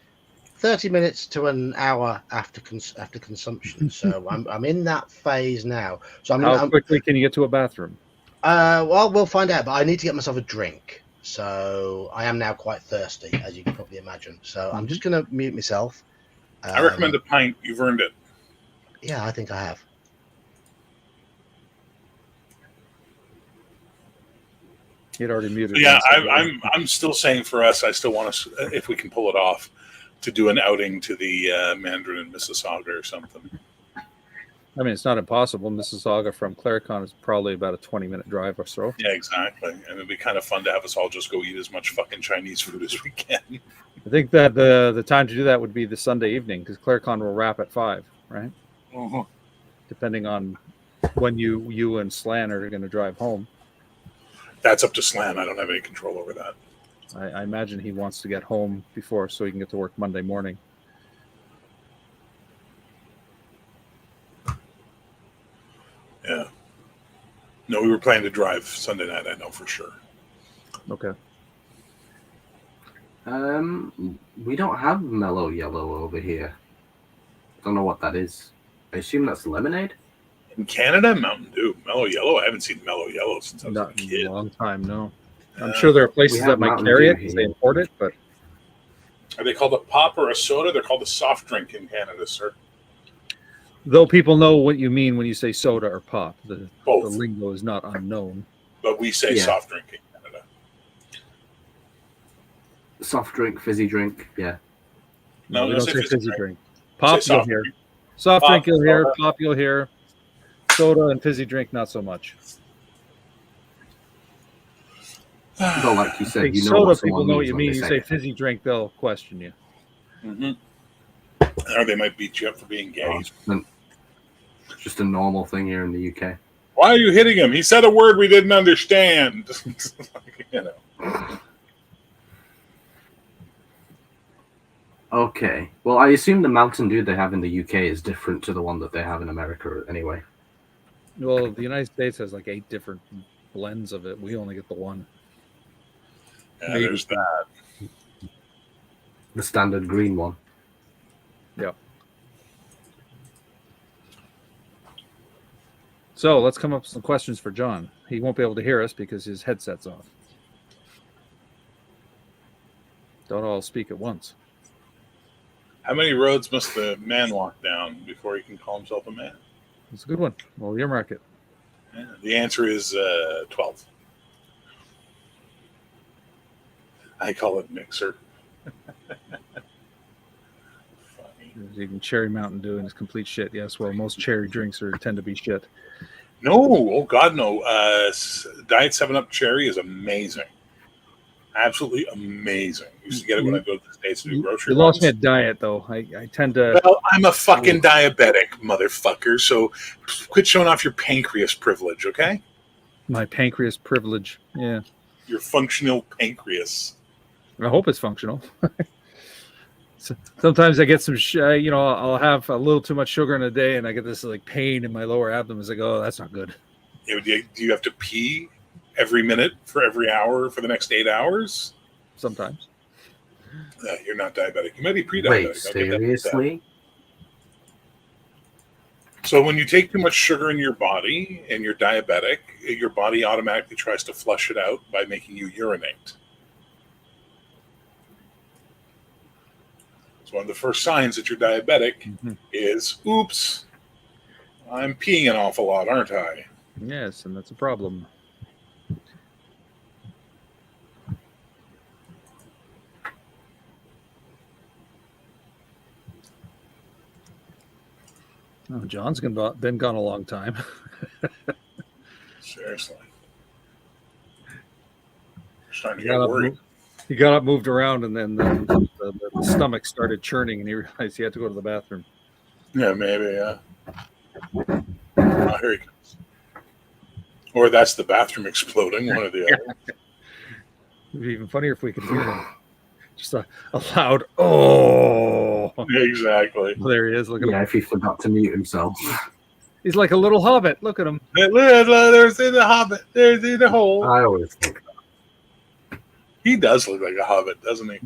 30 minutes to an hour after consumption. So I'm in that phase now. So how quickly can you get to a bathroom? Well, we'll find out. But I need to get myself a drink. So I am now quite thirsty, as you can probably imagine. So I'm just going to mute myself. I recommend a pint. You've earned it. Yeah, I think I have. He'd already muted. Yeah, I'm still saying for us, I still want us, if we can pull it off, to do an outing to the Mandarin in Mississauga or something. I mean, it's not impossible. Mississauga from ClareCon is probably about a 20-minute drive or so. Yeah, exactly. And it'd be kind of fun to have us all just go eat as much fucking Chinese food as we can. I think that the time to do that would be the Sunday evening because ClareCon will wrap at 5, right? Uh-huh. Depending on when you and Slan are going to drive home. That's up to Slan. I don't have any control over that. I imagine he wants to get home before so he can get to work Monday morning. Yeah. No, we were planning to drive Sunday night, I know for sure. Okay. We don't have mellow yellow over here. Don't know what that is. I assume that's lemonade. In Canada, Mountain Dew. Mellow Yellow? I haven't seen Mellow Yellow since I was a Not in kid. a long time, no. I'm sure there are places have that might Mountain carry Dew it because here. they import it, but Are they called a pop or a soda? They're called a soft drink in Canada, sir. though people know what you mean when you say soda or pop, the Both. lingo is not unknown. But we say Yeah. soft drink in Canada. Soft drink, fizzy drink. Yeah. No, we they don't say say fizzy fizzy drink. drink. Pop, Say you'll soft hear. drink. Soft Pop, drink, you'll hear. soda. Pop, you'll hear. Soda and fizzy drink, not so much. Though, like you I said, think you know soda what people someone know what means you when mean. they You say say it. fizzy drink, they'll question you. Or they might beat you up for being gay. Oh, it's just a normal thing here in the UK. Why are you hitting him? He said a word we didn't understand. You know. Okay. Well, I assume the Mountain Dew they have in the UK is different to the one that they have in America anyway. Well, the United States has like 8 different blends of it. We only get the one. Yeah, Maybe. there's that. The standard green one. Yeah. So let's come up with some questions for John. He won't be able to hear us because his headset's off. Don't all speak at once. How many roads must the man walk down before he can call himself a man? It's a good one. Well, your market. Yeah, the answer is 12. I call it mixer. Funny. Even Cherry Mountain Dew is complete shit. Yes, well, most cherry drinks tend to be shit. No, oh God, no. Diet 7-Up Cherry is amazing. Absolutely amazing. I used to get it when I go to the States to do grocery You lost me runs. at diet, though. I tend to. Well, I'm a fucking diabetic, motherfucker, so quit showing off your pancreas privilege, okay? My pancreas privilege. Yeah. Your functional pancreas. I hope it's functional. Sometimes I get some, I'll have a little too much sugar in a day and I get this like pain in my lower abdomen. It's like, oh, that's not good. Do you have to pee every minute for every hour for the next 8 hours? Sometimes. You're not diabetic. You might be pre-diabetic. Wait, I'll get that. seriously? So when you take too much sugar in your body and you're diabetic, your body automatically tries to flush it out by making you urinate. So one of the first signs that you're diabetic is, oops, I'm peeing an awful lot, aren't I? Yes, and that's a problem. Oh, John's been gone a long time. Seriously. Starting to get worried. He got up, moved around, and then the stomach started churning, and he realized he had to go to the bathroom. Yeah, maybe, yeah. Oh, here he comes. Or that's the bathroom exploding, one or the other. It'd be even funnier if we could hear him. Just a loud, oh. Exactly. Well, there he is. Look at him. Yeah, if he forgot to mute himself. He's like a little hobbit. Look at him. There's in the hobbit. There's in the hole. I always think that. He does look like a hobbit, doesn't he?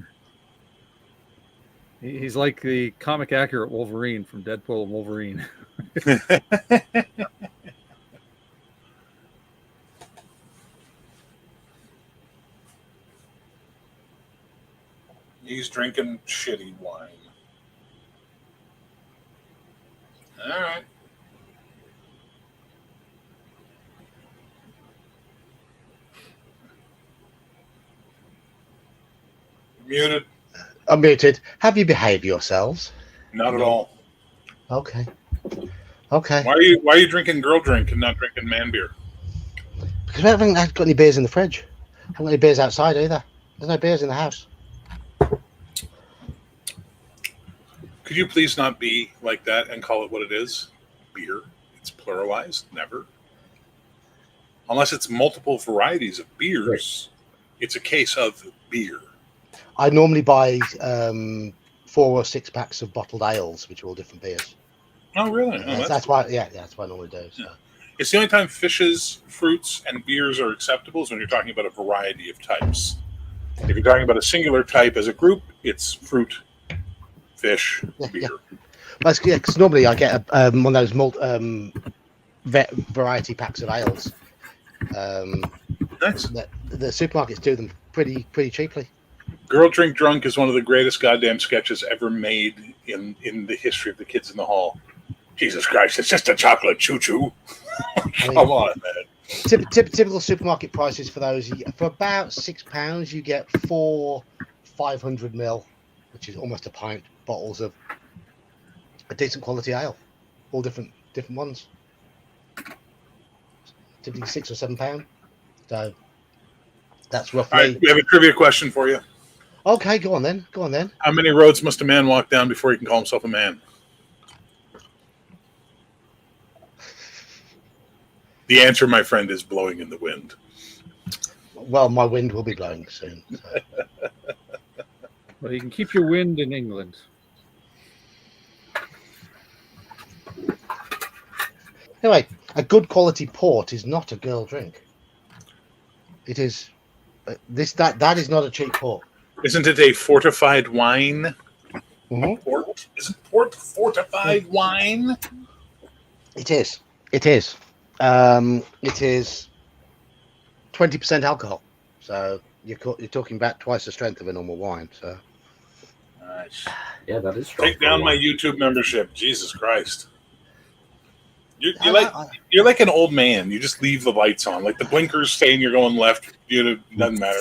He's like the comic accurate Wolverine from Deadpool and Wolverine. He's drinking shitty wine. All right. Muted. Unmuted. Have you behaved yourselves? Not at all. Okay. Why are you drinking girl drink and not drinking man beer? Because I haven't got any beers in the fridge. I haven't got any beers outside either. There's no beers in the house. Could you please not be like that and call it what it is? Beer. It's pluralized. Never. Unless it's multiple varieties of beers, it's a case of beer. I normally buy 4 or 6 packs of bottled ales, which are all different beers. Oh, really? That's why. Yeah, that's what I normally do. So. Yeah. It's the only time fishes, fruits, and beers are acceptable is when you're talking about a variety of types. If you're talking about a singular type as a group, it's fruit, fish, beer. Yeah, because normally I get one of those variety packs of ales. Nice. The supermarkets do them pretty cheaply. Girl Drink Drunk is one of the greatest goddamn sketches ever made in the history of the Kids in the Hall. Jesus Christ, it's just a chocolate choo-choo. Come on, man. Typical supermarket prices for those. For about £6, you get 4 500ml, which is almost a pint, bottles of a decent quality ale. All different ones. Typically £6 or £7. So That's All right, roughly. we have a trivia question for you. Okay, go on then. Go on then. How many roads must a man walk down before he can call himself a man? The answer, my friend, is blowing in the wind. Well, my wind will be blowing soon. So. Well, you can keep your wind in England. Anyway, a good quality port is not a girl drink. It is that is not a cheap port. Isn't it a fortified wine? Mm-hmm. Port? Isn't port fortified wine? It is. It is. It is 20% alcohol. So you're talking about twice the strength of a normal wine. So Nice. Yeah, that is strong. Take down my YouTube membership. Jesus Christ. You're I like an old man. You just leave the lights on. Like the blinkers saying you're going left. It doesn't matter.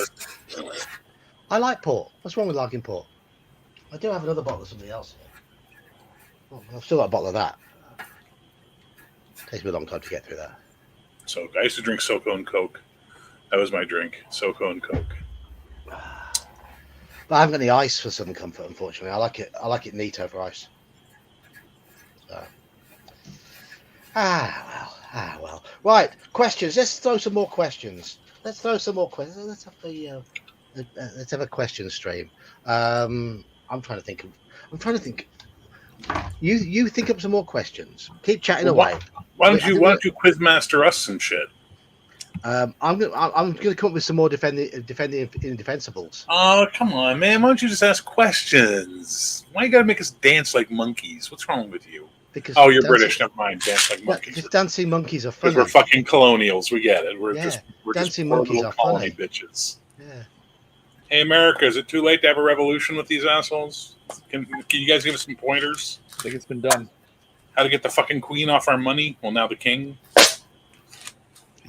like port. What's wrong with liking port? I do have another bottle of something else here. Oh, I've still got a bottle of that. Takes me a long time to get through that. So I used to drink Soko and Coke. That was my drink. Soko and Coke. But I haven't got any ice for Southern Comfort, unfortunately. I like it neat over ice. So. Well. Right, questions. Let's throw some more questions. Let's have a question stream. I'm trying to think. You think up some more questions. Keep chatting away. Why don't you quizmaster us some shit? I'm gonna come up with some more defending indefensibles. Oh, come on, man. Why don't you just ask questions? Why you gotta make us dance like monkeys? What's wrong with you? Because you're British. Never mind. Dance like monkeys. Because dancing monkeys are Because funny. we're fucking colonials. We get it. We're dancing just monkeys little are colony funny. bitches. Yeah. Hey, America, is it too late to have a revolution with these assholes? Can you guys give us some pointers? I think it's been done. How to get the fucking queen off our money? Well, now the king.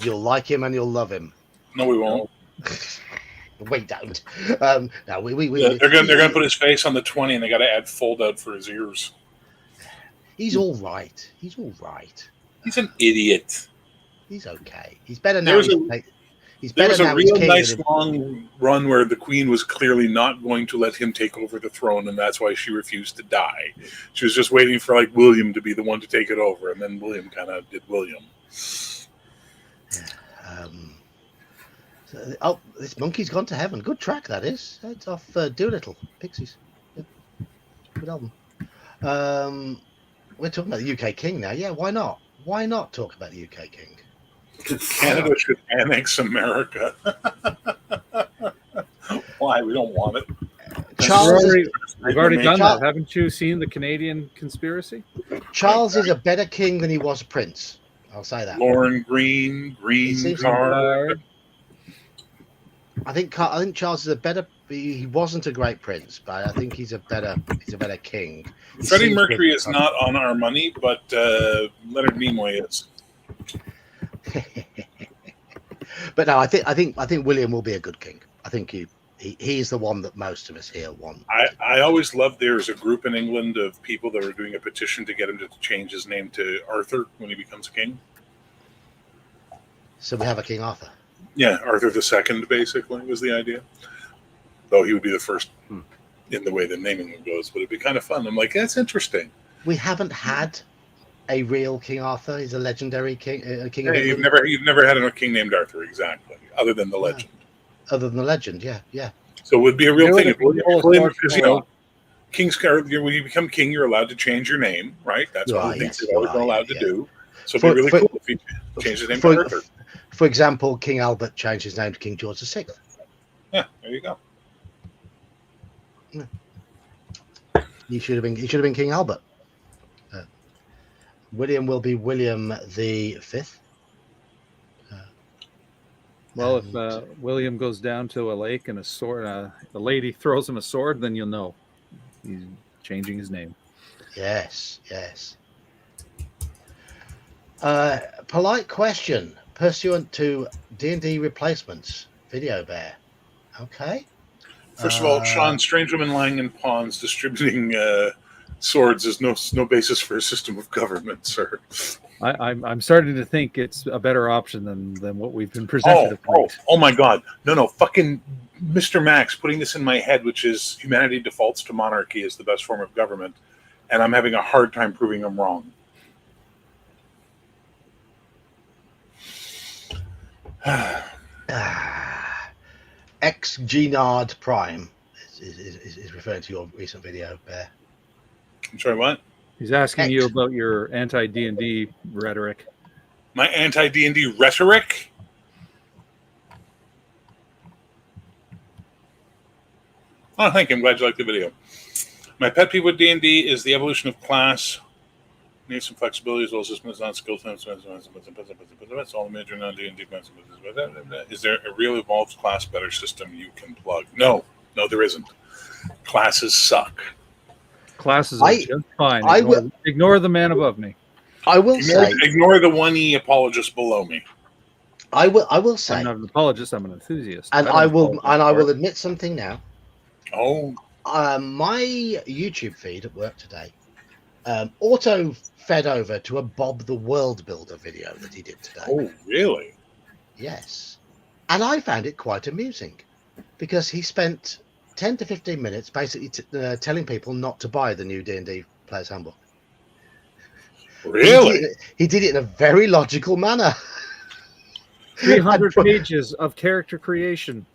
You'll like him and you'll love him. No, we won't. We don't. No, we they're gonna put his face on the 20, and they got to add fold out for his ears. He's all right. He's an idiot. He's okay. He's better now. He's there better was now. a real nice long run where the queen was clearly not going to let him take over the throne, and that's why she refused to die. She was just waiting for like William to be the one to take it over, and then William kind of did William. This monkey's gone to heaven. Good track that is. It's off Doolittle Pixies. Yeah. Good album. We're talking about the UK King now. Yeah, why not? Why not talk about the UK King? Canada should annex America. Why? We don't want it. We've already done that. Haven't you seen the Canadian conspiracy? Charles is a better king than he was a prince. I'll say that. Lauren Green card. I think Charles is a better. He wasn't a great prince, but I think he's a better king. Freddie Mercury is not on our money, but Leonard Nimoy is. But no, I think William will be a good king. I think he's the one that most of us here want. I always loved there's a group in England of people that are doing a petition to get him to change his name to Arthur when he becomes king. So we have a King Arthur. Yeah, Arthur II basically was the idea. Though he would be the first in the way the naming goes, but it'd be kind of fun. I'm like, that's interesting. We haven't had a real King Arthur. He's a legendary king. King. Yeah, you've never had a king named Arthur, exactly, other than the legend. Other than the legend, yeah. So it would be a real thing. Because kings, when you become king, you're allowed to change your name, right? That's one of the things they've always been allowed to do. So it'd be really cool if he changed his name to Arthur. For example, King Albert changed his name to King George VI. Yeah, there you go. Yeah. He should have been King Albert. William will be William the Fifth. Well, if William goes down to a lake and a sword, the lady throws him a sword, then you'll know he's changing his name. Yes. Polite question pursuant to D&D replacements. Video Bear. Okay. First of all, Sean, strange women lying in ponds distributing Swords is no basis for a system of government, sir. I'm starting to think it's a better option than what we've been presented. Oh my God. No, fucking Mr. Max putting this in my head, which is humanity defaults to monarchy as the best form of government, and I'm having a hard time proving him wrong. X Gnard Prime is referring to your recent video, Bear. I'm sorry, what? He's asking you about your anti-D&D rhetoric. My anti-D&D rhetoric? Oh, thank you. I'm glad you liked the video. My pet peeve with D&D is the evolution of class. Needs some flexibility as well as systems on skill sets. All the major non-D&D concepts. Is there a real evolved class better system you can plug? No, there isn't. Classes suck. Classes are just fine. Ignore the man above me. I will say ignore the 1E apologist below me. I will say I'm not an apologist. I'm an enthusiast. And I will admit something now. Oh. My YouTube feed at work today auto fed over to a Bob the World Builder video that he did today. Oh, really? Yes. And I found it quite amusing because he spent 10 to 15 minutes basically telling people not to buy the new D&D Player's Handbook. Really? He did it in a very logical manner. 300 pages of character creation.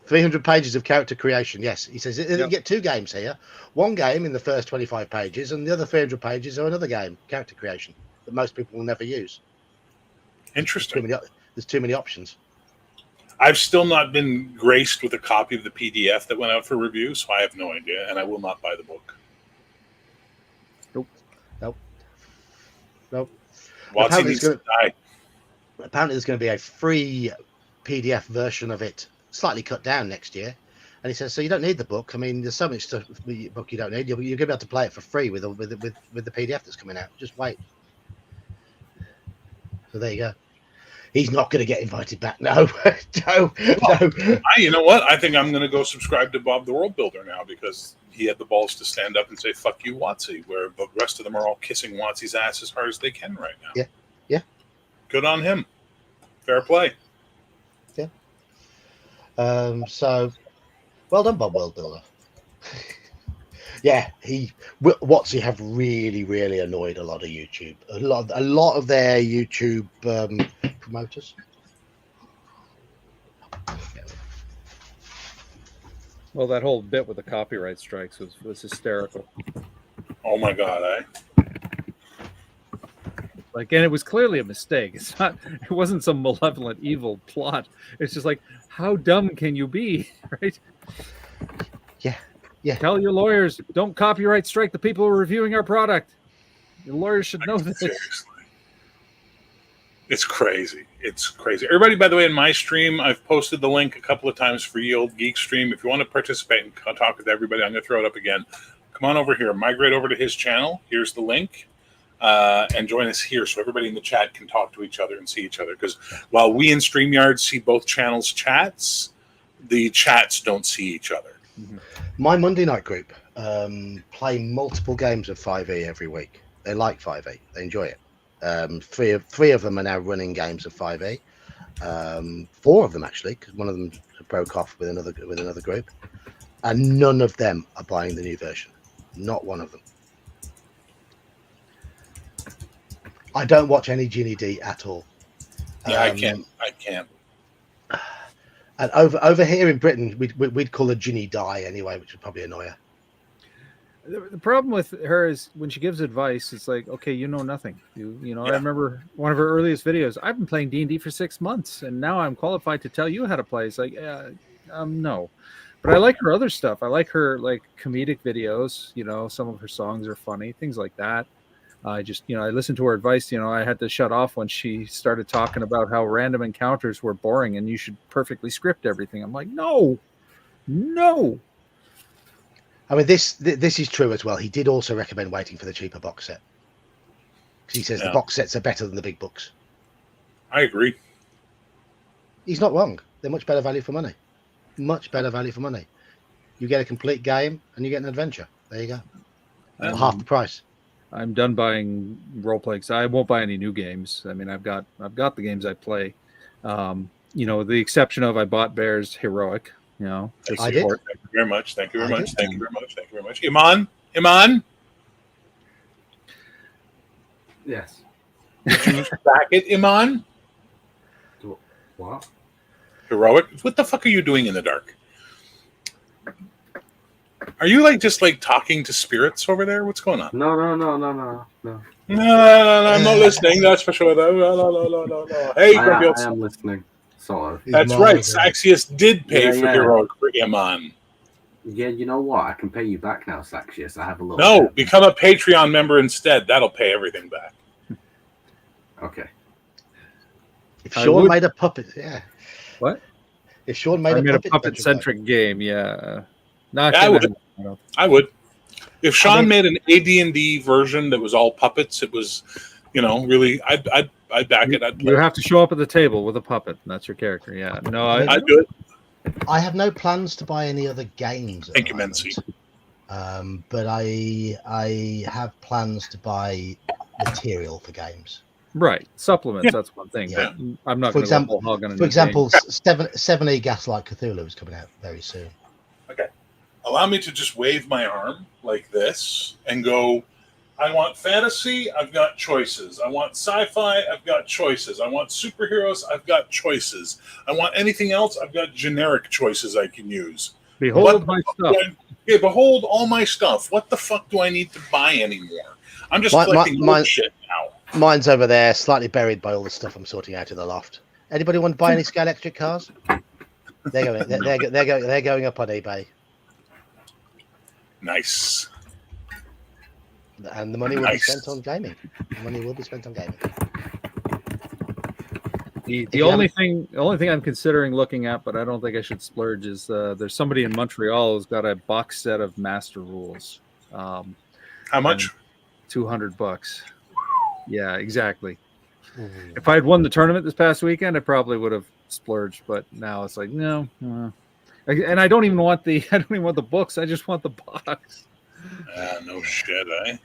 300 pages of character creation, yes. He says you get two games here. One game in the first 25 pages, and the other 300 pages are another game, character creation, that most people will never use. Interesting. There's too many options. I've still not been graced with a copy of the PDF that went out for review, so I have no idea, and I will not buy the book. Nope. Watsy needs to die. Apparently there's going to be a free PDF version of it, slightly cut down next year. And he says, so you don't need the book. I mean, there's so much stuff in the book you don't need. You're going to be able to play it for free with the PDF that's coming out. Just wait. So there you go. He's not going to get invited back. No. No. You know what? I think I'm going to go subscribe to Bob the World Builder now because he had the balls to stand up and say, fuck you, Watsy, where the rest of them are all kissing Watsy's ass as hard as they can right now. Yeah. Good on him. Fair play. Yeah. So, well done, Bob World Builder. Yeah, Watsy have really, really annoyed a lot of YouTube. A lot of their YouTube promoters. Well, that whole bit with the copyright strikes was hysterical. Oh my God, and it was clearly a mistake. It wasn't some malevolent evil plot. It's just like, how dumb can you be, right? Yeah. Tell your lawyers, don't copyright strike the people who are reviewing our product. Your lawyers should know this. Seriously. It's crazy. Everybody, by the way, in my stream, I've posted the link a couple of times for Ye Old Geek stream. If you want to participate and talk with everybody, I'm going to throw it up again. Come on over here. Migrate over to his channel. Here's the link. And join us here so everybody in the chat can talk to each other and see each other. Because while we in StreamYard see both channels' chats, the chats don't see each other. Mm-hmm. My Monday night group play multiple games of 5e every week. They like 5e. They enjoy it. Three of them are now running games of 5e. 4 of them actually, because one of them broke off with another group, and none of them are buying the new version. Not one of them. I don't watch any Ginny D at all. Yeah, I can't. And over here in Britain, we'd call her Ginny Die anyway, which would probably annoy her. The problem with her is when she gives advice, it's like, okay, you know nothing. You know. Yeah. I remember one of her earliest videos. I've been playing D&D for 6 months, and now I'm qualified to tell you how to play. It's like, no. But I like her other stuff. I like her like comedic videos. You know, some of her songs are funny, things like that. I listened to her advice. I had to shut off when she started talking about how random encounters were boring and you should perfectly script everything. I'm like, no. I mean, this is true as well. He did also recommend waiting for the cheaper box set. He says the box sets are better than the big books. I agree. He's not wrong. They're much better value for money. Much better value for money. You get a complete game and you get an adventure. There you go. Half the price. I'm done buying role playing. So I won't buy any new games. I mean, I've got the games I play. The exception of I bought Bears Heroic. To I did. support. Thank you very much. Thank you very I much. did. Thank you very much. Thank you very much. Iman. Yes. Did you back it, Iman? What? Heroic. What the fuck are you doing in the dark? Are you just talking to spirits over there? What's going on? No. No, I'm not listening. That's for sure. No. Hey, I am listening. Sort of. That's right. Saxius did pay for Yeah. Heroic for Iman. Yeah, you know what? I can pay you back now, Saxius. I have a little. No, become a Patreon member instead. That'll pay everything back. Okay. If Sean made a puppet, yeah. What? If Sean made a puppet-centric game, yeah. I would. If Sean made an AD&D version that was all puppets, it was, really, I'd back it. You have to show up at the table with a puppet. And that's your character. Yeah. No, I'd do it. I have no plans to buy any other games. Thank you, Mency. But I have plans to buy material for games. Right, supplements. Yeah. That's one thing. Yeah. But I'm not going to go hog on. For example, 7E Gaslight Cthulhu is coming out very soon. Okay, allow me to just wave my arm like this and go. I want fantasy. I've got choices. I want sci-fi. I've got choices. I want superheroes. I've got choices. I want anything else. I've got generic choices I can use. Behold my stuff. Behold all my stuff. What the fuck do I need to buy anymore? I'm just collecting shit now. Mine's over there, slightly buried by all the stuff I'm sorting out in the loft. Anybody want to buy any Sky Electric cars? They're going up on eBay. Nice. And the money will be spent on gaming. The only thing I'm considering looking at, but I don't think I should splurge, is there's somebody in Montreal who's got a box set of Master Rules. How much? $200. Yeah, exactly. If I had won the tournament this past weekend, I probably would have splurged. But now it's like no. And I don't even want the books. I just want the box. No shit, eh?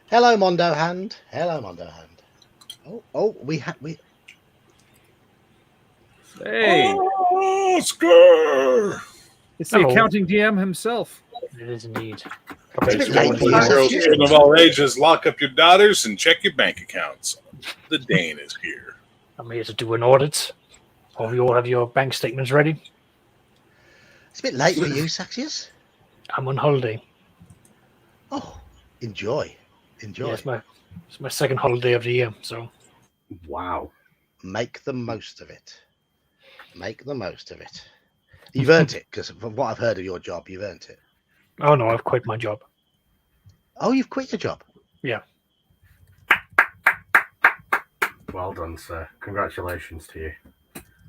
Hello, Mondo Hand. Oh, we. Hey, Oscar! It's the accounting DM himself. It is indeed. Children of all ages, lock up your daughters and check your bank accounts. The Dane is here. I'm here to do an audit. Hope you all have your bank statements ready. It's a bit late for you, Saxius. I'm on holiday. Oh, enjoy. Yeah, it's my second holiday of the year, so. Wow. Make the most of it. You've earned it, because from what I've heard of your job, you've earned it. Oh, no, I've quit my job. Oh, you've quit your job? Yeah. Well done, sir. Congratulations to you.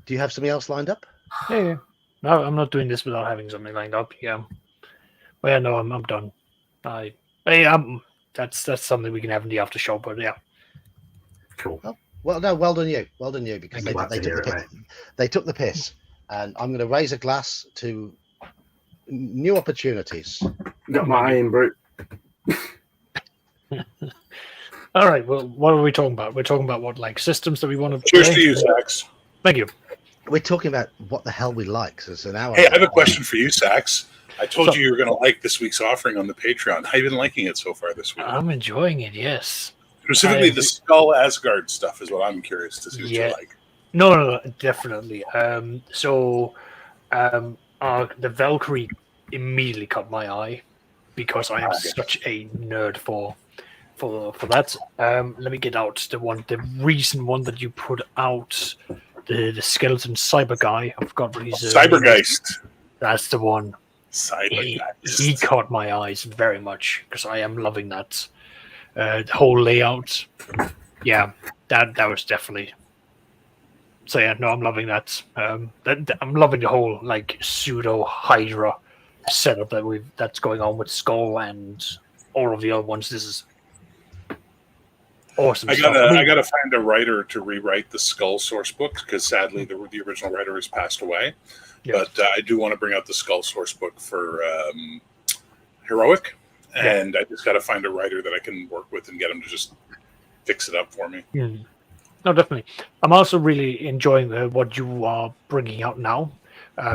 Do you have something else lined up? Yeah. No, I'm not doing this without having something lined up. Yeah. Well, yeah, no, I'm done. That's something we can have in the after show, but yeah. Cool. Oh, well done you, because they took the piss, and I'm going to raise a glass to new opportunities. Got my iron brute. All right. Well, what are we talking about? We're talking about what, like systems that we want to. Cheers to you, Sax. Thank you. We're talking about what the hell we like. So it's an hour. Hey, I have a question for you, Sax. I told you were going to like this week's offering on the Patreon. How have you been liking it so far this week? I'm enjoying it. Yes. Specifically, the Skull Asgard stuff is what I'm curious to see what you like. No, definitely. The Valkyrie immediately caught my eye because I am such a nerd for that. Let me get out the recent one that you put out, the skeleton cyber guy. I forgot what he's Cybergeist. That's the one. Cybergeist. He caught my eyes very much because I am loving that. The whole layout. Yeah, that was definitely. So yeah, no, I'm loving that. I'm loving the whole like pseudo Hydra setup that's going on with Skull and all of the other ones. This is awesome. I gotta find a writer to rewrite the Skull source book because sadly the original writer has passed away. Yes. But I do want to bring out the Skull source book for Heroic, and I just got to find a writer that I can work with and get him to just fix it up for me. No, definitely. I'm also really enjoying what you are bringing out now,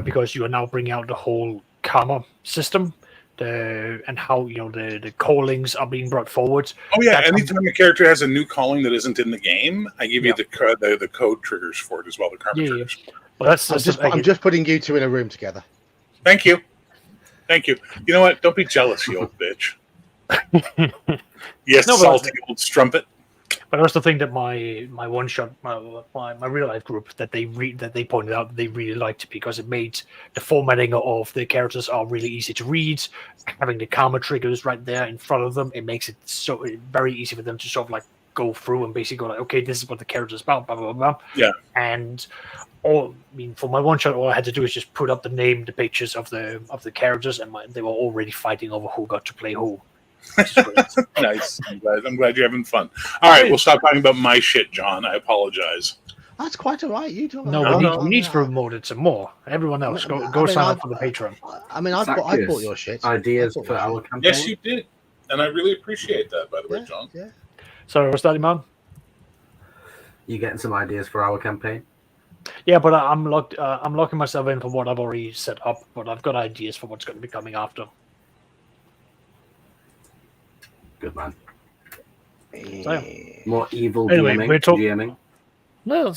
because you are now bringing out the whole karma system, and how the callings are being brought forward. Oh yeah, anytime a character has a new calling that isn't in the game, I give you the code triggers for it as well, the karma triggers. Well, I'm just putting you two in a room together. Thank you. You know what? Don't be jealous, you old bitch. Yes, salty old strumpet. But I also think that my one shot, my real life group that they pointed out they really liked, because it made the formatting of the characters are really easy to read. Having the karma triggers right there in front of them, it makes it so very easy for them to sort of like go through and basically go like, okay, this is what the character is about, blah blah blah. Yeah. And for my one shot, all I had to do is just put up the name, the pictures of the characters, and they were already fighting over who got to play who. Nice. I'm glad you're having fun. All right, we'll stop talking about my shit, John. I apologize. That's quite all right. You talk. We need to promote it some more. Everyone else, go sign up for the Patreon. I mean, I bought your shit. Ideas for our campaign. Yes, you did, and I really appreciate that. By the way, John. Yeah. Sorry, what's that, man? You getting some ideas for our campaign? Yeah, but I'm locking myself in for what I've already set up. But I've got ideas for what's going to be coming after. Good man. So, More evil anyway, DMing. No,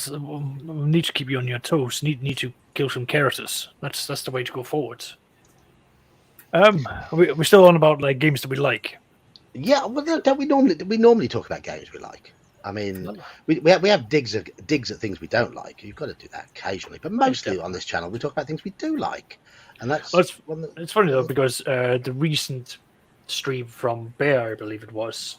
we need to keep you on your toes. Need to kill some characters. That's the way to go forward. We're still on about like games that we like. Yeah, well, don't we normally talk about games we like? I mean, we have digs at things we don't like. You've got to do that occasionally, but mostly on this channel we talk about things we do like, and that's. Well, it's funny though, because the recent stream from Bear, I believe it was,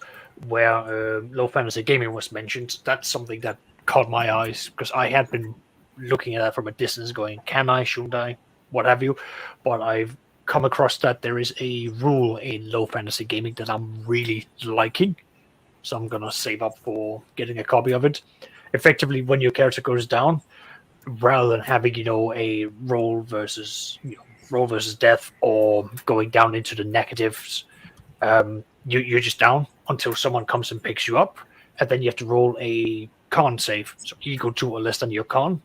where low fantasy gaming was mentioned. That's something that caught my eyes, because I had been looking at that from a distance, going, "Can I? Shouldn't I? What have you?" But I've come across that there is a rule in low fantasy gaming that I'm really liking, so I'm gonna save up for getting a copy of it. Effectively, when your character goes down, rather than having a roll versus death or going down into the negatives, you're just down until someone comes and picks you up, and then you have to roll a con save, so equal to or less than your con.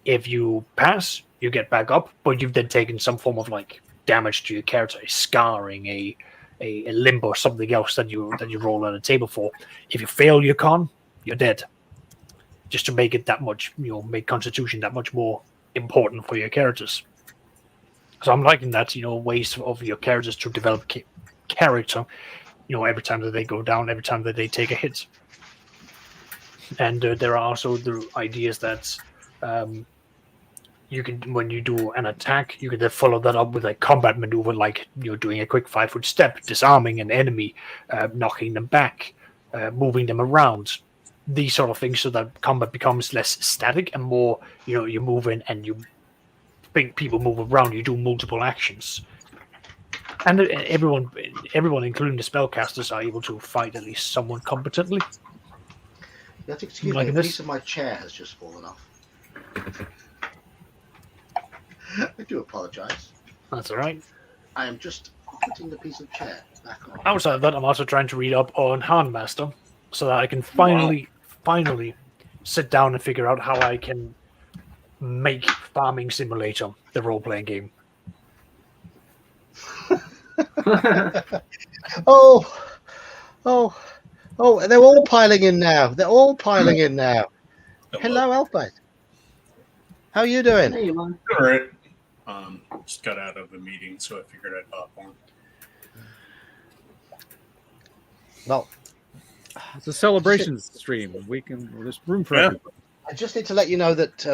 If you pass, you get back up, but you've then taken some form of like damage to your character, a scarring, a limb, or something else that you roll on a table for. If you fail your con, you're dead. Just to make it that much, make Constitution that much more important for your characters. So I'm liking that, ways of your characters to develop character, every time that they go down, every time that they take a hit. And there are also the ideas that you can, when you do an attack, you can then follow that up with a combat maneuver, like doing a quick 5-foot step, disarming an enemy, knocking them back, moving them around. These sort of things, so that combat becomes less static and more, you move in and you think people move around, you do multiple actions. And everyone, including the spellcasters, are able to fight at least somewhat competently. You have to excuse me, a piece of my chair has just fallen off. I do apologise. That's all right. I am just putting the piece of chair back on. Outside of that, I'm also trying to read up on Handmaster, so that I can finally sit down and figure out how I can make Farming Simulator the role-playing game. Oh, they're all piling in now. Hello, Elfmate. How are you doing? Hey, man. All right. Just got out of a meeting, so I figured I'd hop on. Well, It's a celebration stream. There's room for everybody. I just need to let you know that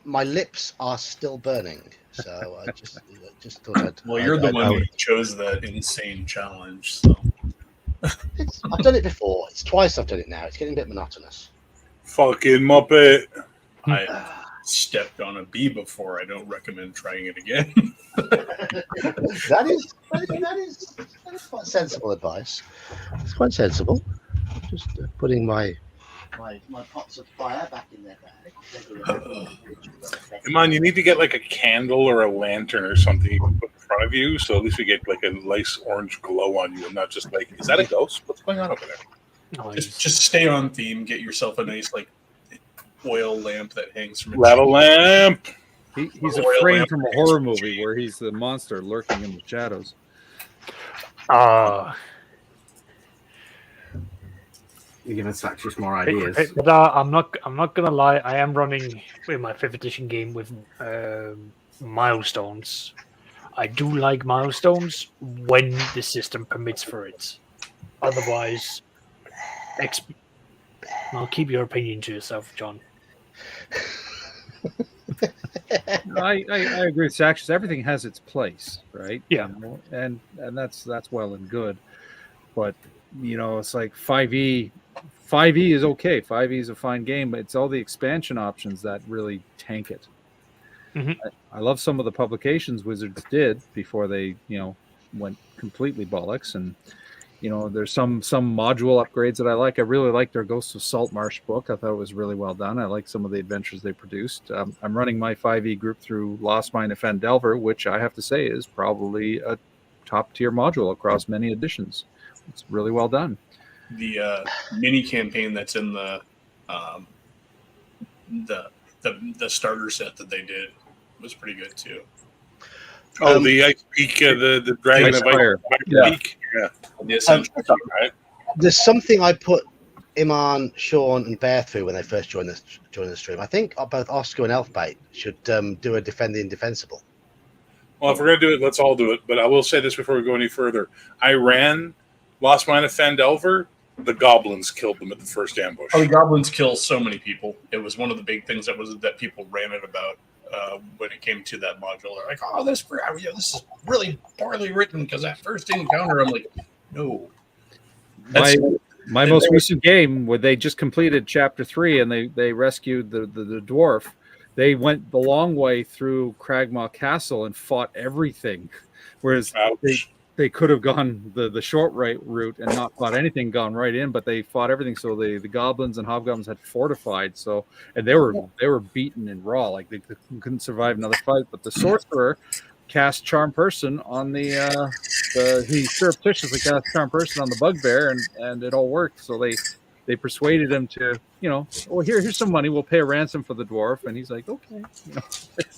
my lips are still burning. So I just thought I'd... Well, you're the one who chose that insane challenge, so... I've done it before. It's twice I've done it now. It's getting a bit monotonous. Fucking Muppet. I stepped on a bee before. I don't recommend trying it again. That is quite sensible advice. It's quite sensible. Just putting my pots of fire back in their bag. Come on, you need to get like a candle or a lantern or something you can put front of you, so at least we get like a nice orange glow on you, and not just like, is that a ghost? What's going on over there? Nice. Just stay on theme. Get yourself a nice like oil lamp that hangs from a Lava lamp. He's a Oil frame lamp. from a horror movie where he's the monster lurking in the shadows. You're giving Saxus more ideas. But I'm not gonna lie. I am running with my 5th edition game with milestones. I do like milestones when the system permits for it. Otherwise, I'll keep your opinion to yourself, John. I agree with Saxus. Everything has its place, right? Yeah. You know, and that's well and good. But it's like 5e. 5e is okay. 5e is a fine game, but it's all the expansion options that really tank it. Mhm. I love some of the publications Wizards did before they, went completely bollocks. And there's some module upgrades that I like. I really like their Ghosts of Saltmarsh book. I thought it was really well done. I like some of the adventures they produced. I'm running my 5e group through Lost Mine of Phandelver, which I have to say is probably a top tier module across many editions. It's really well done. The mini campaign that's in the starter set that they did was pretty good too. Oh, the Ice Peak, the Dragon Ice of Ice Fire. Peak. Yeah. The essential, Right. There's something I put Iman, Sean, and Bear through when they first joined the stream. I think both Oscar and Elfbait should do a Defend the Indefensible. Well, if we're going to do it, let's all do it. But I will say this before we go any further. I ran Lost Mine of Phandelver. The goblins killed them at the first ambush. the goblins kill so many people. It was one of the big things that people ranted about when it came to that module. They're like, "Oh, this is really poorly written." Because that first encounter, I'm like, "No." My most recent game, where they just completed chapter 3 and they rescued the dwarf. They went the long way through Cragmaw Castle and fought everything, whereas they could have gone the short route and not fought anything, gone right in, but they fought everything. So the goblins and hobgoblins had fortified. So, and they were beaten and raw, like they couldn't survive another fight. But the sorcerer cast Charm Person on he surreptitiously cast Charm Person on the bugbear, and it all worked. So they persuaded him to, here's some money, we'll pay a ransom for the dwarf, and he's like, okay.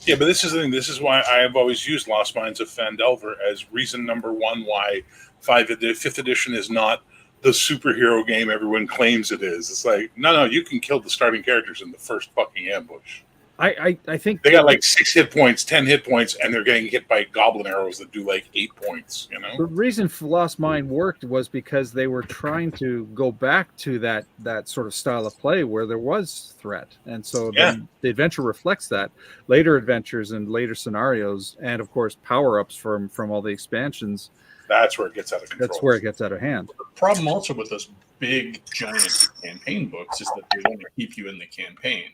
Yeah, but this is the thing. This is why I have always used Lost Mines of Phandelver as reason number one why 5th edition is not the superhero game everyone claims it is. It's like, no, you can kill the starting characters in the first fucking ambush. I think they got like 6 hit points, 10 hit points, and they're getting hit by goblin arrows that do like 8 points. The reason Lost Mine worked was because they were trying to go back to that sort of style of play where there was threat, and so the adventure reflects that. Later adventures and later scenarios, and of course power-ups from all the expansions. That's where it gets out of control. That's where it gets out of hand. The problem also with those big giant campaign books is that they only keep you in the campaign.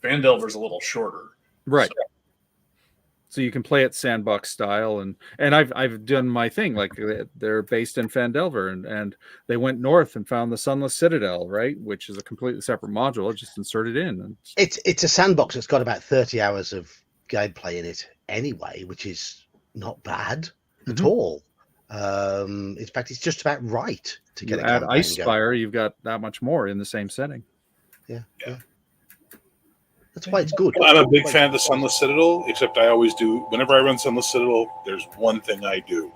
Phandelver's a little shorter, right? So you can play it sandbox style, and I've done my thing. Like they're based in Phandelver, and they went north and found the Sunless Citadel, right, which is a completely separate module. Just inserted in. And it's a sandbox. It's got about 30 hours of gameplay in it anyway, which is not bad at all. In fact, it's just about right to get. Add Icefire, you've got that much more in the same setting. Yeah. That's why it's good. I'm a big fan of the Sunless Citadel, except I always do, whenever I run Sunless Citadel, there's one thing I do.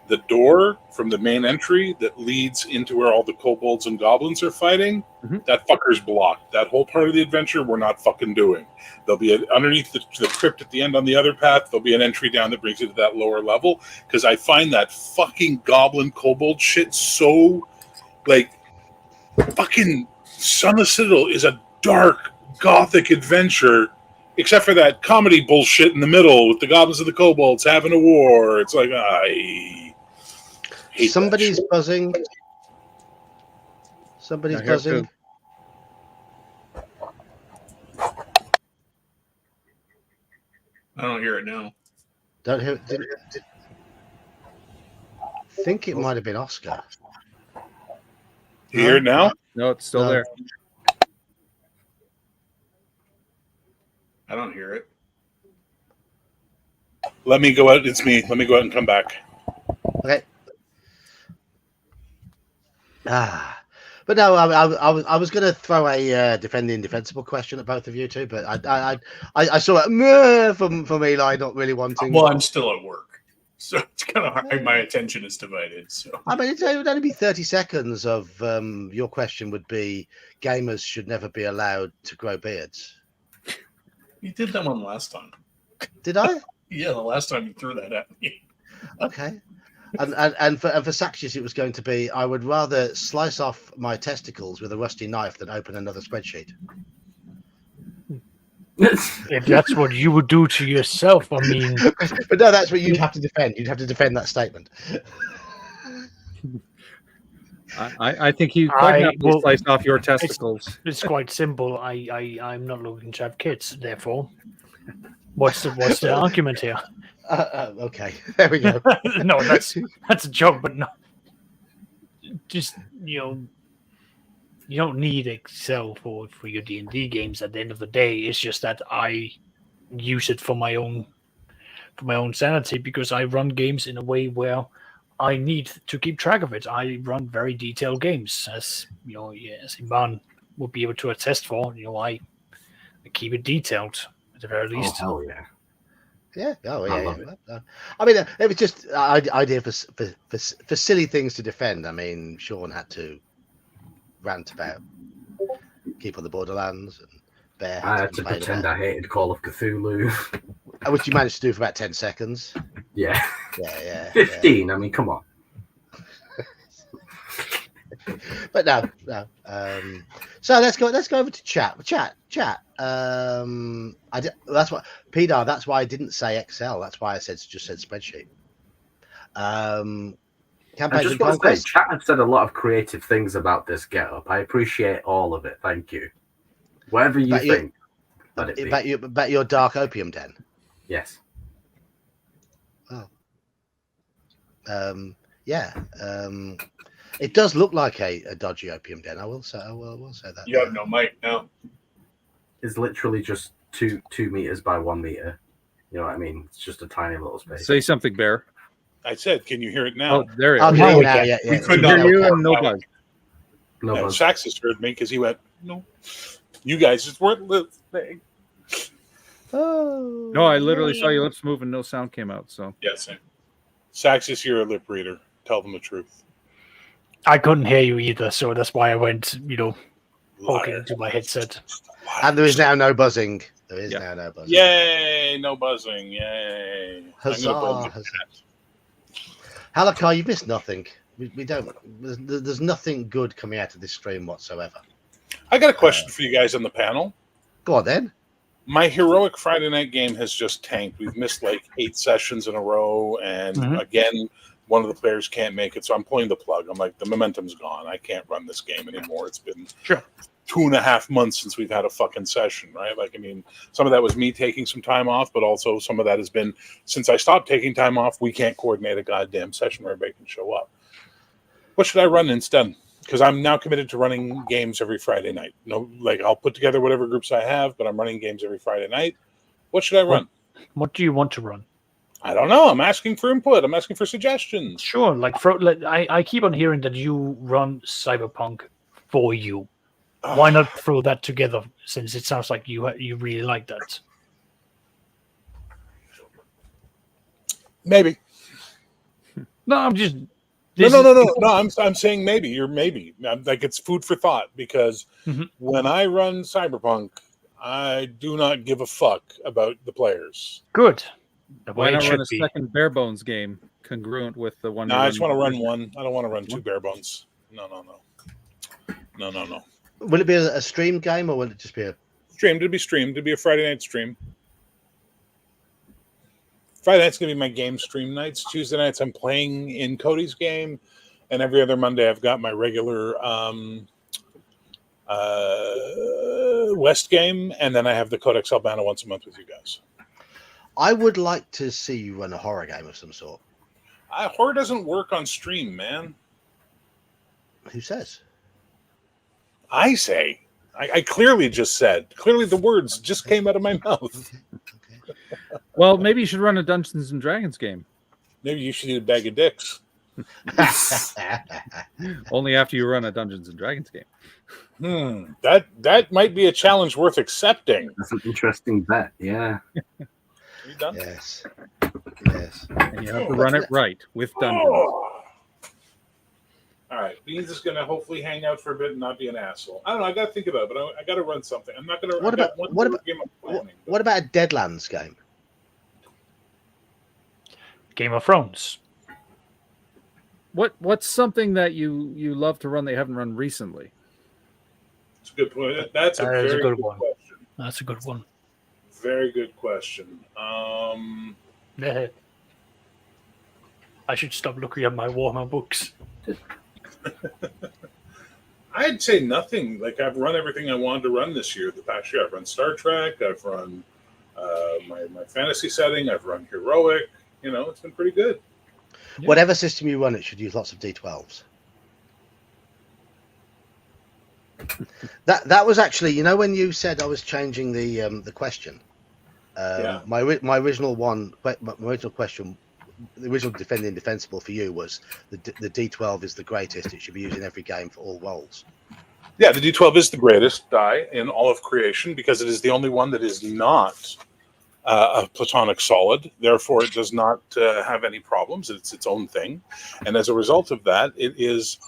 The door from the main entry that leads into where all the kobolds and goblins are fighting, that fucker's blocked. That whole part of the adventure, we're not fucking doing. There'll be underneath the crypt at the end on the other path, there'll be an entry down that brings you to that lower level, because I find that fucking goblin kobold shit so, like, fucking Sunless Citadel is a dark, gothic adventure, except for that comedy bullshit in the middle with the goblins and the kobolds having a war. It's like, I hate somebody's buzzing. Somebody's buzzing. I don't hear it now. Don't hear it. I think it might have been Oscar. You hear it now? No, it's still there. I don't hear it. Let me go out. It's me. Let me go out and come back. Okay. But no, I was going to throw a defending defensible question at both of you two, but I saw it from Eli not really wanting. Well, I'm still at work, so it's kind of hard. My attention is divided. So I mean, it would only be 30 seconds of your question would be gamers should never be allowed to grow beards. you did that one last time. Did I? Yeah, the last time you threw that at me. Okay. And for Saxius, it was going to be, I would rather slice off my testicles with a rusty knife than open another spreadsheet. If that's what you would do to yourself, I mean, But no, that's what you'd have to defend. You'd have to defend that statement. I think you quite happily slice off your testicles. it's quite simple. I'm not looking to have kids, therefore. What's the argument here? Okay, there we go. No, that's a joke, but no. Just you don't need Excel for your D&D games. At the end of the day, it's just that I use it for my own sanity because I run games in a way where I need to keep track of it. I run very detailed games, as as Iman will be able to attest for. I keep it detailed at the very least. Oh, hell yeah. Yeah. Oh, I yeah. love Yeah. I mean, it was just idea for silly things to defend. I mean, Sean had to rant about Keep on the Borderlands and Bear. I had to pretend I hated Call of Cthulhu. Which you managed to do for about 10 seconds. Yeah. Yeah. 15. I mean, come on. But no. So let's go over to chat. Chat. That's what Pedar. That's why I didn't say Excel. That's why I just said spreadsheet. I Campaigns just and want to say, conquest. chat have said a lot of creative things about this get-up. I appreciate all of it. Thank you. Whatever you think, let it be. About your dark opium den. Yes. Oh. Yeah. It does look like a dodgy opium den. I will say that. You have no mic now. It's literally just 2 meters by 1 meter. You know what I mean? It's just a tiny little space. Say something, Bear. I said, can you hear it now? Oh, there it is. Okay, Now we now, can. yeah. We could Hear not. you and no buzz. No, No, buzz. Saxus heard me because he went, no. You guys just weren't listening. Oh. No, I literally saw your lips move and no sound came out. So Yeah, same. Saxus, you're a lip reader. Tell them the truth. I couldn't hear you either, so that's why I went, Liar. poking into my headset. And there is now no buzzing. There is now no buzzing. Yay! No buzzing. Yay. Huzzah, I'm gonna build huzzah. that. Halakar, you've missed nothing. We don't. There's nothing good coming out of this stream whatsoever. I got a question for you guys on the panel. Go on then. My heroic Friday night game has just tanked. We've missed like 8 sessions in a row, and again, one of the players can't make it, so I'm pulling the plug. I'm like, the momentum's gone. I can't run this game anymore. It's been 2.5 months since we've had a fucking session, right? Like, I mean, some of that was me taking some time off, but also some of that has been, since I stopped taking time off, we can't coordinate a goddamn session where everybody can show up. What should I run instead? Because I'm now committed to running games every Friday night. No, like, I'll put together whatever groups I have, but I'm running games every Friday night. What should I run? What do you want to run? I don't know. I'm asking for input. I'm asking for suggestions. Sure, I keep on hearing that you run Cyberpunk for you. Why not throw that together? Since it sounds like you really like that. Maybe. No, I'm just. No. I'm saying maybe. You're maybe. Like, it's food for thought, because when I run Cyberpunk, I do not give a fuck about the players. Good. why not run a second Bare Bones game congruent with the one? No, I just want to run one. I don't want to run 2 Bare Bones. No. Will it be a stream game or will it just be a streamed? It'd be streamed. It'd be a Friday night stream. Friday night's gonna be my game stream nights. Tuesday nights I'm playing in Cody's game, and every other Monday I've got my regular West game, and then I have the Codex Albana once a month with you guys. I would like to see you run a horror game of some sort. Horror doesn't work on stream, man. Who says? I say. I clearly just said. Clearly the words just came out of my mouth. Okay. Well, maybe you should run a Dungeons and Dragons game. Maybe you should eat a bag of dicks. Only after you run a Dungeons and Dragons game. That might be a challenge worth accepting. That's an interesting bet. Yeah. You done? Yes. And you have to run it right with dungeons. Oh. All right, Beans is going to hopefully hang out for a bit and not be an asshole. I don't know. I got to think about it, but I got to run something. I'm not going to. What about a Deadlands game? Game of Thrones. What's something that you love to run that you haven't run recently? That's a good point. That's a very good one. question. That's a good one. Very good question. Yeah. I should stop looking at my Warhammer books. I'd say nothing. Like, I've run everything I wanted to run this year. The past year, I've run Star Trek. I've run my fantasy setting. I've run Heroic. You know, it's been pretty good. Yeah. Whatever system you run, it should use lots of D12s. That was actually, you know, when you said I was changing the question. Yeah. My original question, the original Defend the Indefensible for you was the D12 is the greatest. It should be used in every game for all roles. Yeah, the D12 is the greatest die in all of creation because it is the only one that is not a platonic solid. Therefore, it does not have any problems. It's its own thing. And as a result of that, it is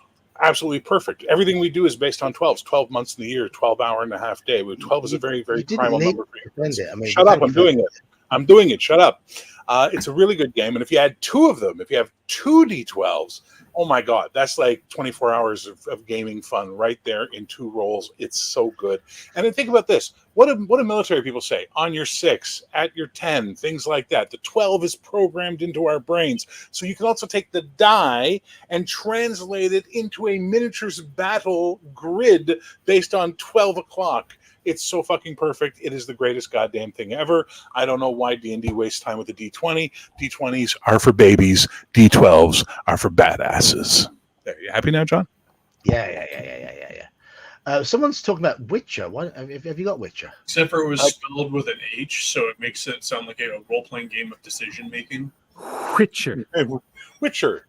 absolutely perfect. Everything we do is based on 12s, 12 months in the year, 12-hour-and-a-half day. 12 is a very, very primal number for you. Shut up, I'm doing it. I'm doing it. Shut up. It's a really good game. And if you add two of them, if you have two D12s, oh my God, that's like 24 hours of gaming fun right there in two rolls. It's so good. And then think about this. What do military people say? On your 6, at your 10, things like that. The 12 is programmed into our brains. So you can also take the die and translate it into a miniatures battle grid based on 12 o'clock. It's so fucking perfect. It is the greatest goddamn thing ever. I don't know why D&D wastes time with the D20. D20s are for babies. D12s are for badasses. There, you happy now, John? Yeah. Someone's talking about Witcher. What have you got Witcher? Except for it was spelled with an H, so it makes it sound like a role-playing game of decision-making. Witcher. Witcher.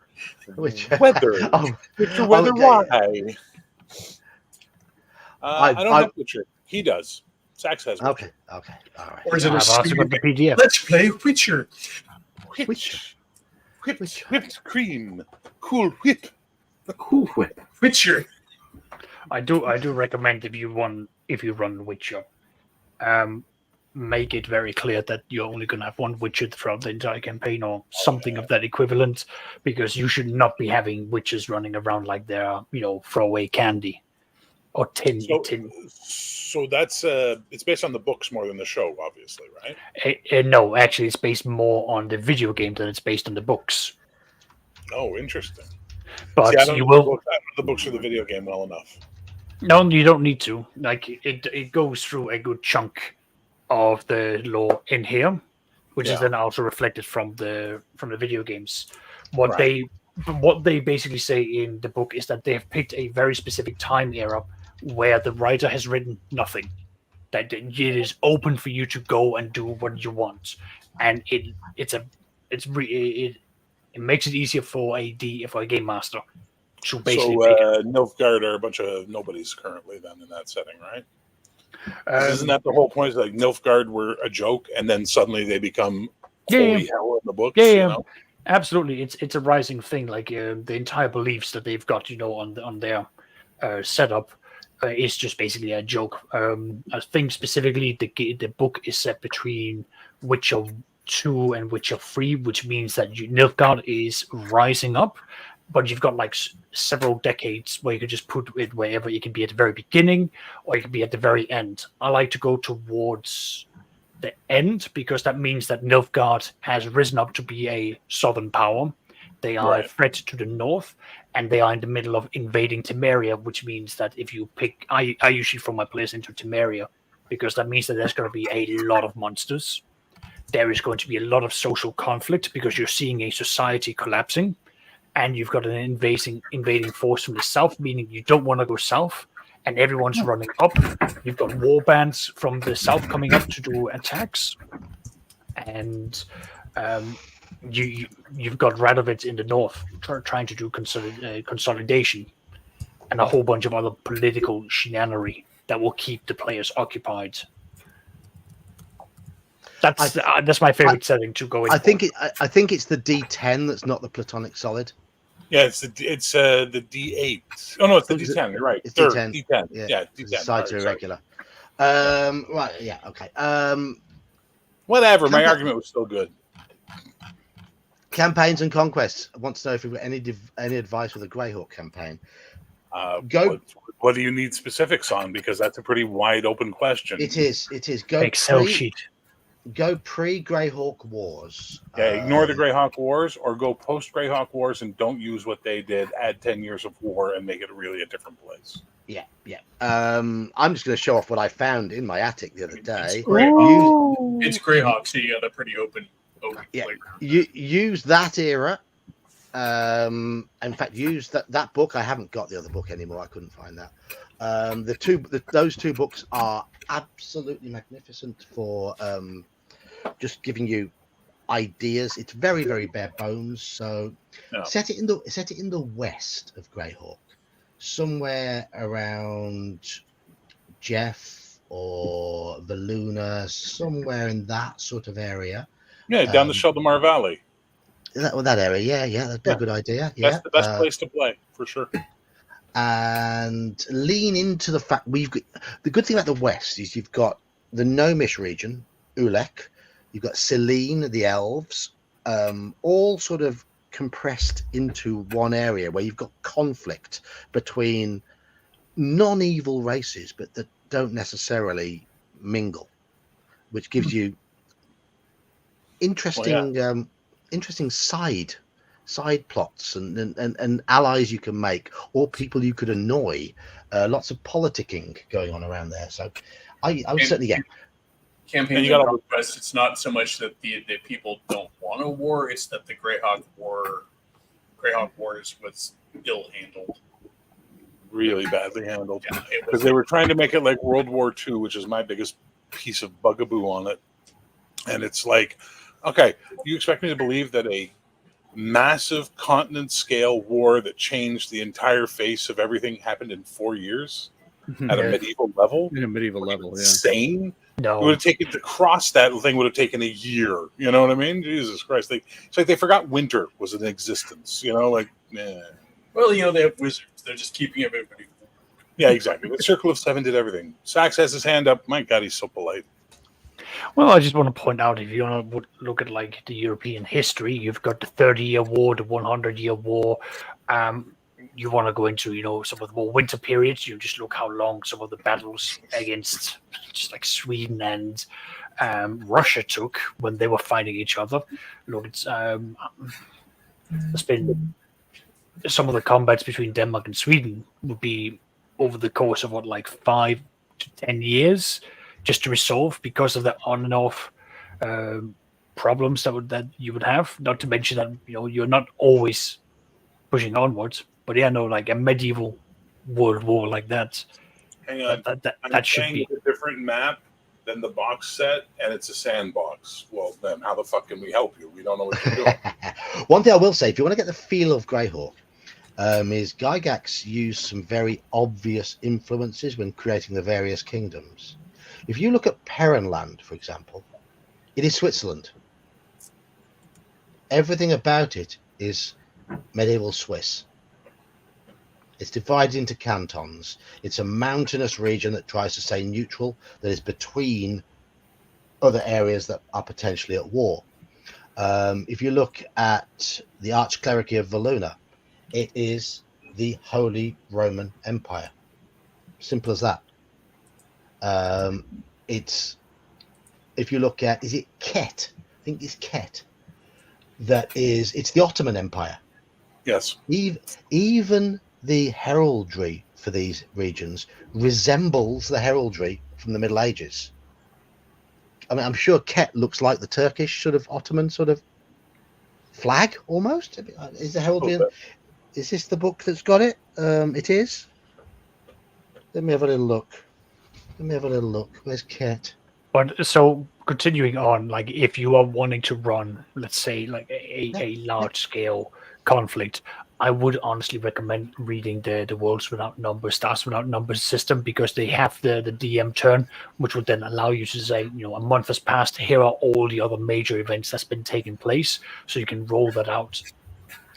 Witcher. Weather. Witcher weather. Okay. Why? I don't have Witcher. He does. Sax has Witcher. Okay. All right. Or is it a secret the PDF? Let's play Witcher. Whipped cream. Cool whip. Cool whip. Witcher. I do recommend if you run Witcher, make it very clear that you're only going to have one Witcher throughout the entire campaign or something of that equivalent, because you should not be having Witchers running around like they're, throwaway candy or tin. So that's it's based on the books more than the show, obviously, right? No, actually, it's based more on the video game than it's based on the books. Oh, interesting. But I don't you know will. the books or the video game well enough. No, you don't need to. Like it goes through a good chunk of the lore in here, which is then also reflected from the video games. What they basically say in the book is that they have picked a very specific time era where the writer has written nothing. That it is open for you to go and do what you want, and it makes it easier for a game master to basically. So Nilfgaard are a bunch of nobodies currently then in that setting, right? Isn't that the whole point? Is like Nilfgaard were a joke, and then suddenly they become holy hell in the books. Yeah. Absolutely, it's a rising thing. Like the entire beliefs that they've got, on their setup is just basically a joke. I think specifically the book is set between Witcher 2 and Witcher 3, which means that Nilfgaard is rising up, but you've got like several decades where you could just put it wherever. You can be at the very beginning or you can be at the very end. I like to go towards the end because that means that Nilfgaard has risen up to be a southern power. They are a threat to the north, and they are in the middle of invading Temeria, which means that if you pick, I usually throw my players into Temeria because that means that there's going to be a lot of monsters. There is going to be a lot of social conflict because you're seeing a society collapsing, and you've got an invading force from the south, meaning you don't want to go south, and everyone's running up. You've got war bands from the south coming up to do attacks, and you've got Radovid in the north trying to do consolidation, and a whole bunch of other political shenanigery that will keep the players occupied. That's my favorite setting to go in. I think it's the D10 that's not the platonic solid. Yeah, it's the D8. Oh no, it's the D10. You're right. It's Third, D10. D10. Yeah, Yeah, D10. Sides are Sorry. irregular. Right. Yeah. Okay. Whatever. My argument was still good. Campaigns and conquests. I want to know if you've got any advice with a Greyhawk campaign. Go. What do you need specifics on? Because that's a pretty wide open question. It is. Go Excel sheet. Go pre-Greyhawk Wars. Yeah, ignore the Greyhawk Wars, or go post-Greyhawk Wars and don't use what they did. Add 10 years of war and make it really a different place. Yeah. I'm just going to show off what I found in my attic the other day. It's Greyhawk, so you got a pretty open yeah. playground. Use that era. In fact, use that book. I haven't got the other book anymore. I couldn't find that. Those two books are absolutely magnificent for just giving you ideas. It's very, very bare bones. So set it in the west of Greyhawk, somewhere around Jeff or Valuna, somewhere in that sort of area. Yeah, down the Sheldamar Valley. That area, yeah, that'd be a good idea. Yeah, that's the best place to play for sure. And lean into the fact the good thing about the West is you've got the Gnomish region, Ulek, you've got Selene, the elves, all sort of compressed into one area where you've got conflict between non-evil races, but that don't necessarily mingle, which gives you interesting side plots and allies you can make, or people you could annoy. Lots of politicking going on around there. So I would certainly Campaign in West, it's not so much that the people don't want a war, it's that the Greyhawk Wars was ill handled. Really badly handled. Yeah, because they were trying to make it like World War II, which is my biggest piece of bugaboo on it. And it's like, okay, you expect me to believe that a massive continent scale war that changed the entire face of everything happened in 4 years at a medieval level? In a medieval level, insane. No, it would have taken to cross that thing would have taken a year. You know what I mean? Jesus Christ! It's like they forgot winter was in existence. You know, like well, they have wizards. They're just keeping everybody. Yeah, exactly. The Circle of Seven did everything. Sax has his hand up. My God, he's so polite. Well, I just want to point out, if you want to look at like the European history, you've got the 30-year war, the 100-year war. You want to go into, some of the more winter periods. You just look how long some of the battles against just like Sweden and Russia took when they were fighting each other. Look, it's been some of the combats between Denmark and Sweden would be over the course of 5 to 10 years. Just to resolve because of the on and off problems that you would have. Not to mention that you're not always pushing onwards. But like a medieval world war like that. Hang on, that should be a different map than the box set, and it's a sandbox. Well, then how the fuck can we help you? We don't know what you're doing. One thing I will say, if you want to get the feel of Greyhawk, is Gygax used some very obvious influences when creating the various kingdoms. If you look at Perrenland, for example, it is Switzerland. Everything about it is medieval Swiss. It's divided into cantons. It's a mountainous region that tries to stay neutral, that is between other areas that are potentially at war. If you look at the Archclericy of Valuna, it is the Holy Roman Empire. Simple as that. It's, if you look at, is it Ket? I think it's Ket. It's the Ottoman Empire. Yes. Even the heraldry for these regions resembles the heraldry from the Middle Ages. I mean, I'm sure Ket looks like the Turkish sort of Ottoman sort of flag almost. Is the heraldry? Is this the book that's got it? It is. Let me have a little look. Where's Ket? But so continuing on, like if you are wanting to run, let's say, like a large scale conflict, I would honestly recommend reading the Worlds Without Numbers, Stars Without Numbers system, because they have the DM turn, which would then allow you to say, a month has passed, here are all the other major events that's been taking place, so you can roll that out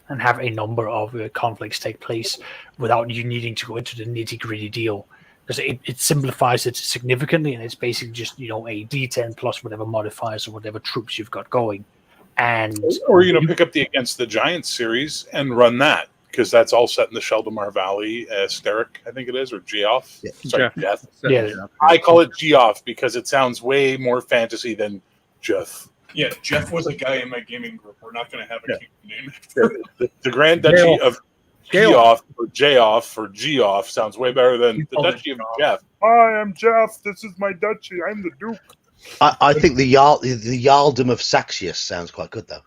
and have a number of conflicts take place without you needing to go into the nitty gritty deal. Because it simplifies it significantly, and it's basically just a D10 plus whatever modifiers or whatever troops you've got going, and Or pick up the Against the Giants series and run that, because that's all set in the Sheldamar Valley, Steric, I think it is, or Geoff. Yeah. Sorry, Jeff. Jeff. Yeah. I call it Geoff because it sounds way more fantasy than Jeff. Yeah, Jeff was a guy in my gaming group. We're not going to have a king name. The Grand Duchy of Geoff or Geoff or Geoff sounds way better than the Duchy of Jeff. Hi, I'm Jeff. This is my duchy. I'm the Duke. I think the Jarldom of Saxius sounds quite good, though.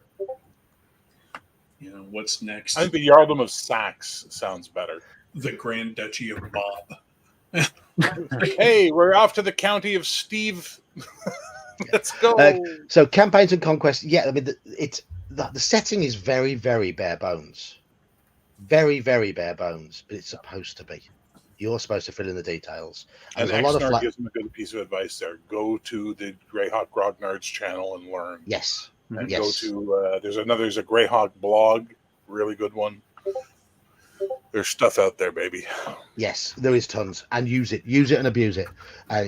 What's next? I think the Jarldom of Sax sounds better. The Grand Duchy of Bob. Hey, we're off to the county of Steve. Let's go. So campaigns and conquests. Yeah, I mean, the setting is very, very bare bones. Very, very bare bones, but it's supposed to be. You're supposed to fill in the details. And there's a lot of gives him a good piece of advice there. Go to the Greyhawk Grognard's channel and learn. Yes. And yes. go to there's a Greyhawk blog, really good one. There's stuff out there, baby. Yes, there is tons, and use it and abuse it.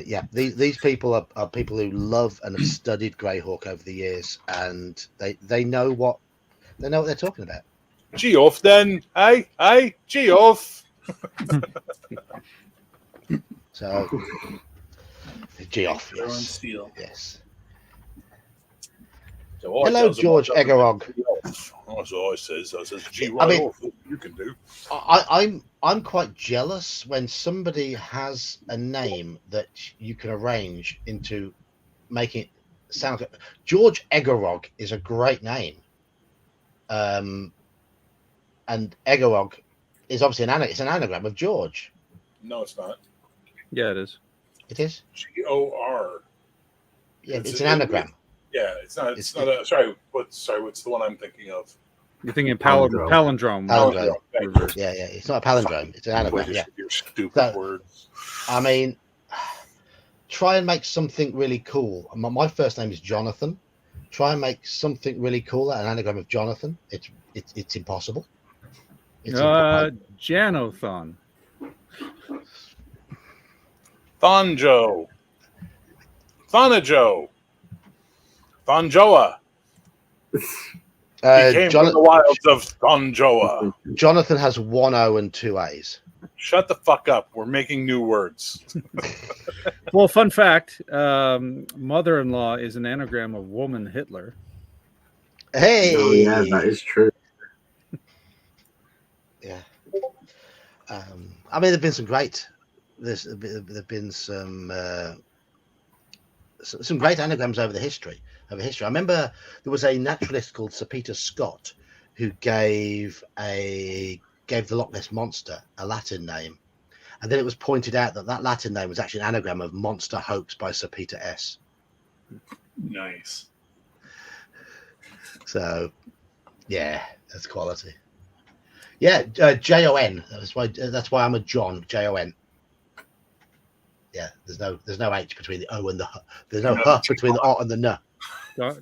Yeah, these people are people who love and have studied Greyhawk over the years, and they know what they're talking about. Geoff, then, Geoff. So, Geoff, Yes. yes. Steel. Yes. So Hello, George Egorog. That's all I says. Gee, I mean, you can do. I'm quite jealous when somebody has a name that you can arrange into making it sound good. George Egorog is a great name. And Egorog is obviously it's an anagram of George. No, it's not. Yeah, it is. It is? G-O-R. Yeah, it's an anagram. Yeah, it's not. It's not a. Sorry, what's the one I'm thinking of? You're thinking Palindrome. palindrome. Yeah. It's not a palindrome. It's an anagram. Yeah. Your stupid words. I mean, try and make something really cool. My first name is Jonathan. Try and make something really cool. An anagram of Jonathan. It's impossible. Janothon. Thonjo. Thonajo. Thonjoa. Came from the wilds of Thonjoa. Jonathan has one O and two A's. Shut the fuck up. We're making new words. Well, fun fact, mother-in-law is an anagram of woman Hitler. Hey. Oh yeah, that is true. Yeah. I mean, there've been some great. There've been some great anagrams over history. I remember there was a naturalist called Sir Peter Scott who gave the Loch Ness Monster a Latin name, and then it was pointed out that Latin name was actually an anagram of Monster Hoax by Sir Peter S. Nice. So, yeah, that's quality. Yeah, Jon. That's why I'm a John. Jon. Yeah, there's no H between the O and the H. There's no H between the O and the N.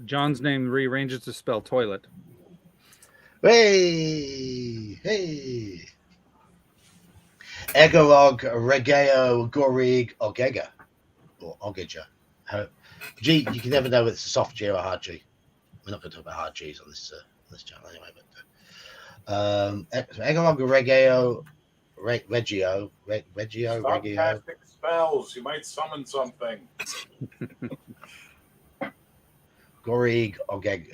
John's name rearranges to spell toilet. Hey. Egorog, Regeo, Gorig, Ogega, or Ogeja. G, you can never know whether it's a soft G or a hard G. We're not going to talk about hard G's on this channel anyway. But Egorog, Regeo, Regio. Fantastic spells. You might summon something. Gorig, Ogeg.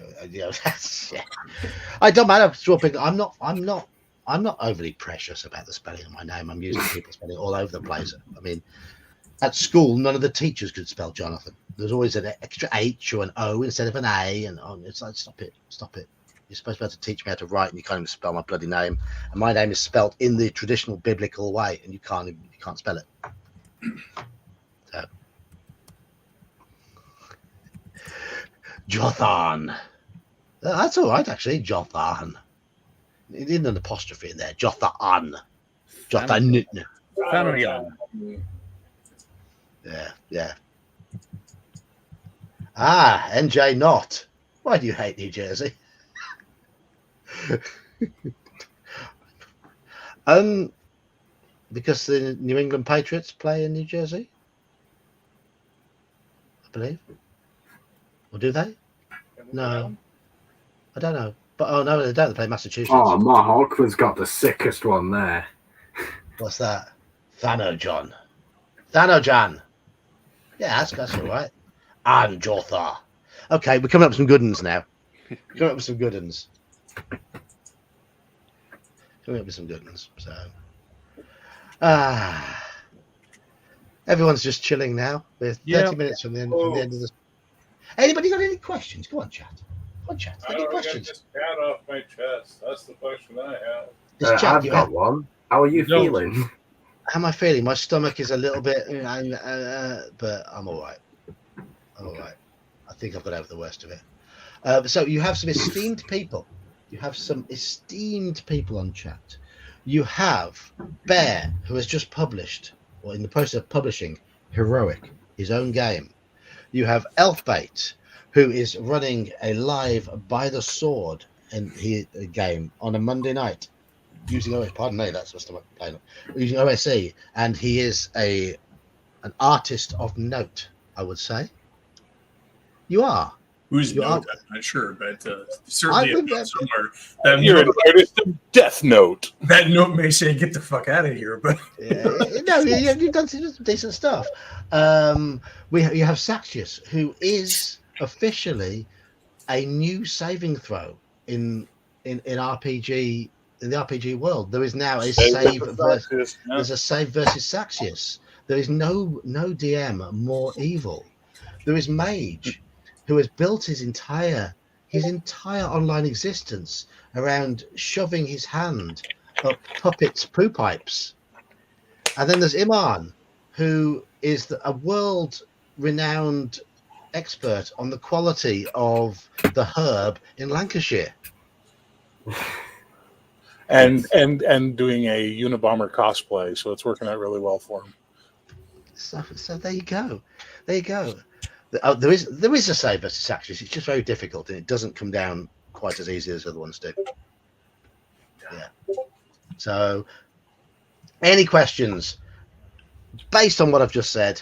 I don't matter. I'm not overly precious about the spelling of my name. I'm using people spelling all over the place. I mean, at school, none of the teachers could spell Jonathan. There's always an extra H or an O instead of an A, and it's like, stop it. You're supposed to be able to teach me how to write, and you can't even spell my bloody name. And my name is spelled in the traditional biblical way, and you can't spell it. So. Jothan. That's all right, actually. Jothan. It didn't an apostrophe in there. Jothan. Jothan. Fanayon. Yeah. Ah, NJ Not. Why do you hate New Jersey? Because the New England Patriots play in New Jersey, I believe. Or do they? No, I don't know. But no, they don't. They play Massachusetts. Oh, Mark Hawkman's got the sickest one there. What's that? Thanojan. Thanojan. Yeah, that's all right. And Jothar. Okay, we're coming up with some good ones now. Coming up with some good ones. So, everyone's just chilling now. We're 30 minutes from the end of this. Anybody got any questions? Go on, chat. Any questions? Get this cat off my chest. That's the question I have. I've got one. How are you feeling? How am I feeling? My stomach is a little bit, but I'm all right. I think I've got over the worst of it. So you have some esteemed people. On chat. You have Bear, who has just published, or in the process of publishing, Heroic, his own game. You have Elfbait, who is running a live by the sword game on a Monday night using OS. Pardon me, that's my stomach playing. Using OSE, and he is an artist of note, I would say. You are. Who's note? I'm not sure, but certainly a note somewhere. You're an artist of Death Note. That note may say, "Get the fuck out of here," but you've done some decent stuff. You have Saxius, who is officially a new saving throw in RPG in the RPG world. There is now a save versus Saxius. There is no DM more evil. There is Mage, who has built his entire online existence around shoving his hand up puppets' poo pipes. And then there's Iman, who is a world-renowned expert on the quality of the herb in Lancashire. And doing a Unabomber cosplay, so it's working out really well for him. So there you go. There is a save versus Saxius. It's just very difficult, and it doesn't come down quite as easy as other ones do. Yeah. So, any questions based on what I've just said?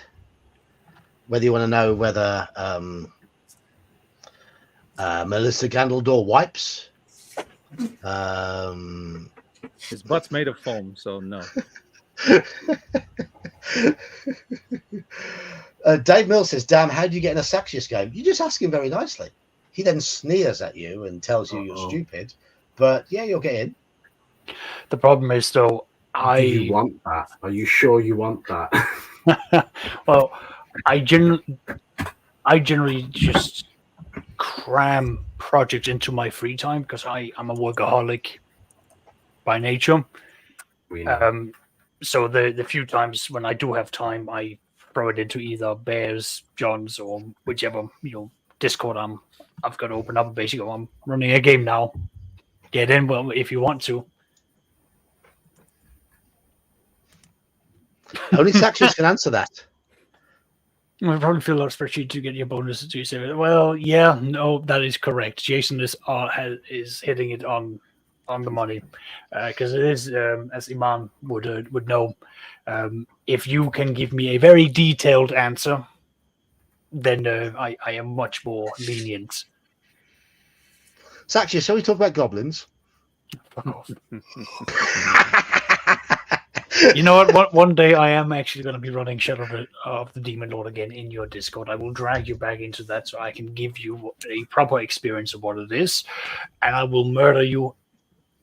Whether you want to know whether Melissa Gandaldor wipes. His butt's made of foam, so no. Dave Mills says, "Damn, how do you get in a Saxius game?" You just ask him very nicely. He then sneers at you and tells you you're stupid. But yeah, you'll get in. The problem is, though, Do you want that? Are you sure you want that? Well, I generally just cram projects into my free time because I'm a workaholic by nature. So the few times when I do have time, I throw it into either Bears, John's, or whichever Discord I've got to open up. Basically, I'm running a game now. Get in, well, if you want to. Only Saxius can answer that. I probably fill out a spreadsheet to get your bonuses to say, well, yeah, no, that is correct. Jason is hitting it on the money because it is, as Iman would know, if you can give me a very detailed answer, then I am much more lenient. Saxius, shall we talk about goblins? Fuck off. You know what? One day I am actually going to be running Shadow of the Demon Lord again in your Discord. I will drag you back into that so I can give you a proper experience of what it is, and I will murder you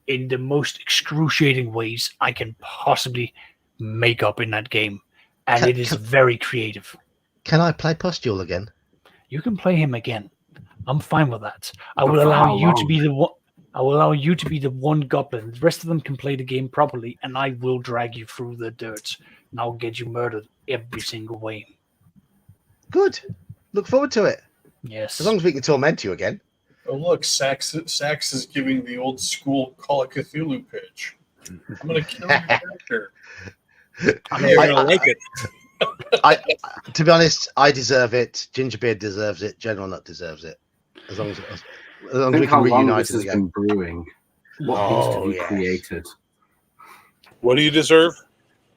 in the most excruciating ways I can possibly make up in that game, and it is very creative. Can I play Pustule again? You can play him again. I'm fine with that. I will allow you to be the one. I will allow you to be the one goblin. The rest of them can play the game properly, and I will drag you through the dirt, and I'll get you murdered every single way. Good. Look forward to it. Yes. As long as we can torment you again. Oh, look, Sax is giving the old school Call of Cthulhu pitch. I'm going to kill your character. I You're mean, gonna like it. To be honest, I deserve it. Gingerbeard deserves it. General Nut deserves it. As long as we Think how can long reunite this in the has game. been brewing. What beast have you yes. created? What do you deserve?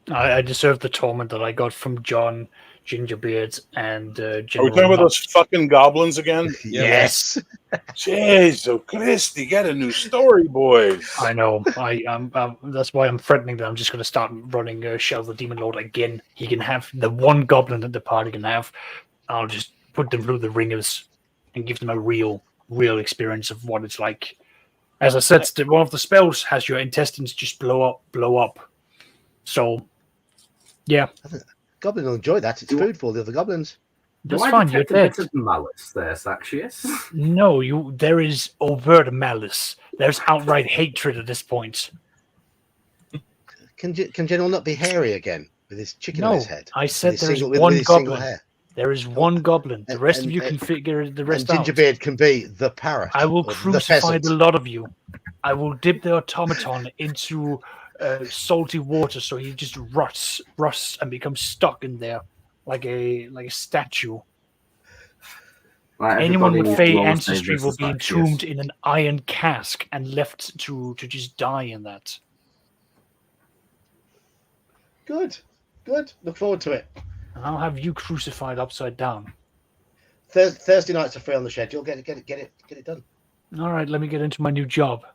I deserve the torment that I got from John, Gingerbeard, and Are we General talking about Nut. those fucking goblins again? Yes. Jeez, Christy, get a new story, boys. I know. That's why I'm threatening that I'm just going to start running Shell the Demon Lord again. He can have the one goblin that the party can have. I'll just put them through the ringers and give them a real experience of what it's like. As I said, one of the spells has your intestines just blow up. So, yeah, Goblin will enjoy that. It's food for the other goblins. that's Do I fine. You're detect a bit dead. of malice there, Saxius? No, there is overt malice. There's outright hatred at this point. Can General Nut be hairy again with his chicken on No, his head? I said With his there is single- with one his single goblin. hair? There is one goblin. The rest of and- you can figure the And rest out. Gingerbeard can be the parrot. I will or the crucify pheasant. the lot of you. I will dip the automaton into salty water so he just rusts and becomes stuck in there like a statue. Right, Anyone with everybody Fey roll a save ancestry will versus be Saxius. entombed in an iron cask and left to just die in that. Good. Look forward to it. And I'll have you crucified upside down. Thursday nights are free on the schedule. Get it done. All right, let me get into my new job.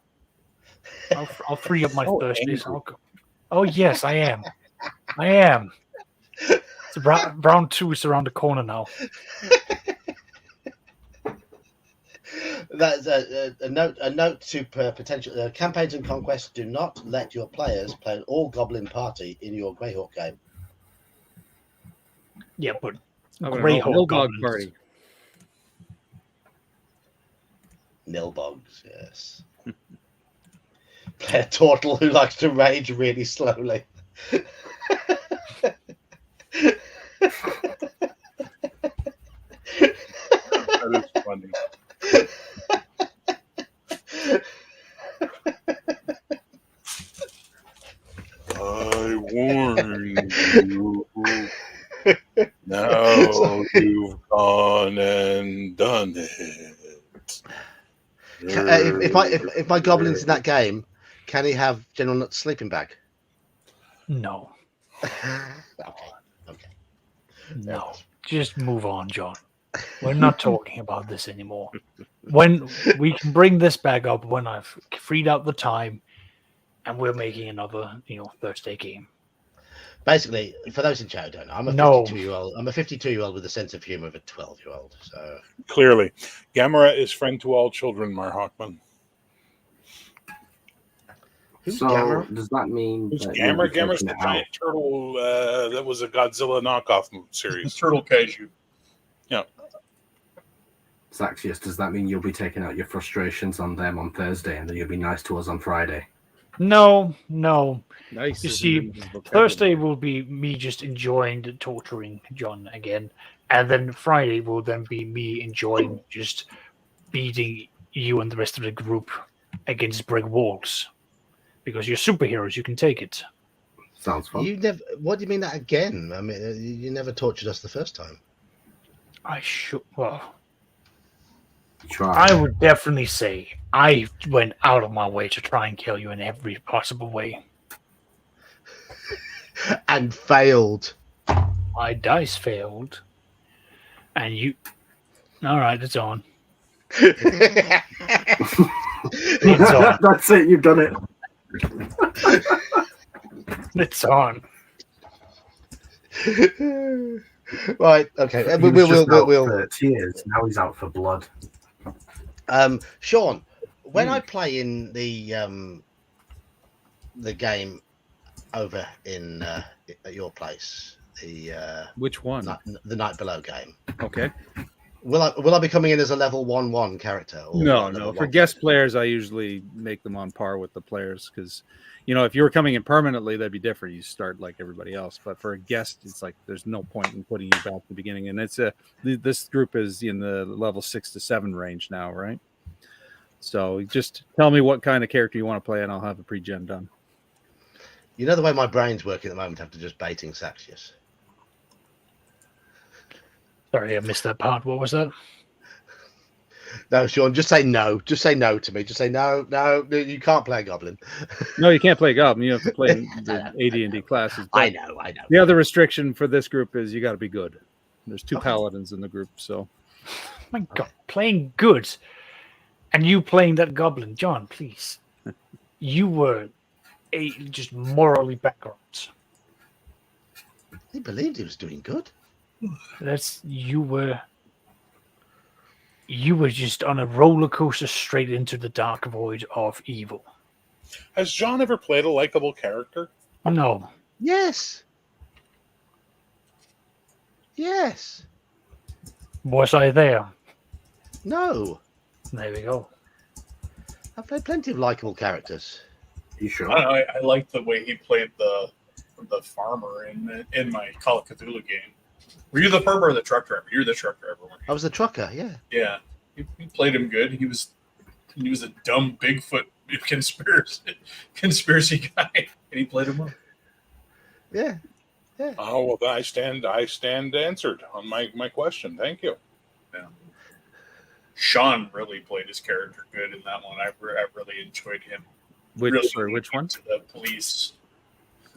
I'll free up my So Thursdays. angry. I'll go. Oh yes, I am. It's round 2 is around the corner now. That's a note to potential campaigns and conquests. Do not let your players play an all-goblin party in your Greyhawk game. Yeah, but I'm gonna Greyhawk Nilbog goblins. party. Nilbogs, yes. Play a turtle who likes to rage really slowly. That is funny. I warn you. Now you've gone and done it. If my goblin's in that game, can he have General Nut's sleeping bag? No, Okay. no. Just move on, John. We're not talking about this anymore. When we can bring this back up when I've freed up the time and we're making another, Thursday game. Basically, for those in chat who don't know, I'm a No. 52-year-old. I'm a 52-year-old with a sense of humor of a 12-year-old. So Clearly, Gamera is friend to all children, Mar Hockman. who's So Gamera? does that mean Who's that Gamera? you'll be Gamera's taking the it out? giant turtle that was a Godzilla knockoff series. Turtle Kaiju. Saxius, does that mean you'll be taking out your frustrations on them on Thursday and then you'll be nice to us on Friday? No. Nice. You is see, in the vocabulary. Thursday will be me just enjoying the torturing John again. And then Friday will then be me enjoying just beating you and the rest of the group against brick walls. Because you're superheroes, you can take it. Sounds fun. You never. What do you mean that again? I mean, you never tortured us the first time. I should. Well, Try. I would definitely say I went out of my way to try and kill you in every possible way. And failed. My dice failed, and you. All right, it's on. It's on. That's it. You've done it. It's on. Right. Okay. He was just out We'll. for tears. Now he's out for blood. Sean, when I play in the game over in at your place, the Which one? the Night Below game, Okay. Will I be coming in as a level 1/1 character? Or No, a level no. For 1 guest character? players, I usually make them on par with the players because, if you were coming in permanently, that'd be different. You start like everybody else. But for a guest, it's like there's no point in putting you back at the beginning. And this group is in the level 6 to 7 range now, right? So just tell me what kind of character you want to play, and I'll have a pre-gen done. You know the way my brain's working at the moment after just baiting Saxius. Sorry, I missed that part. What was that? No, Sean, just say no. Just say no to me. Just say no. You can't play a goblin. No, you can't play Goblin. You have to play the AD&D classes. I But know. the other restriction for this group is you got to be good. There's 2 Okay. paladins in the group, so My God, playing good, and you playing that goblin, John. Please, you were just morally bankrupt. He believed he was doing good. You were just on a roller coaster straight into the dark void of evil. Has John ever played a likable character? No, Yes. was I there? No. There we go. I've played plenty of likable characters. You sure? I don't know. I liked the way he played the farmer in my Call of Cthulhu game. Were you the farmer or the truck driver? You're the truck driver. Weren't I was the trucker, yeah. you? Yeah, he played him good. He was a dumb Bigfoot conspiracy guy, and he played him well. Yeah. Oh well, then I stand answered on my question. Thank you. Sean really played his character good in that one. I really enjoyed him. which Really which one? to the police.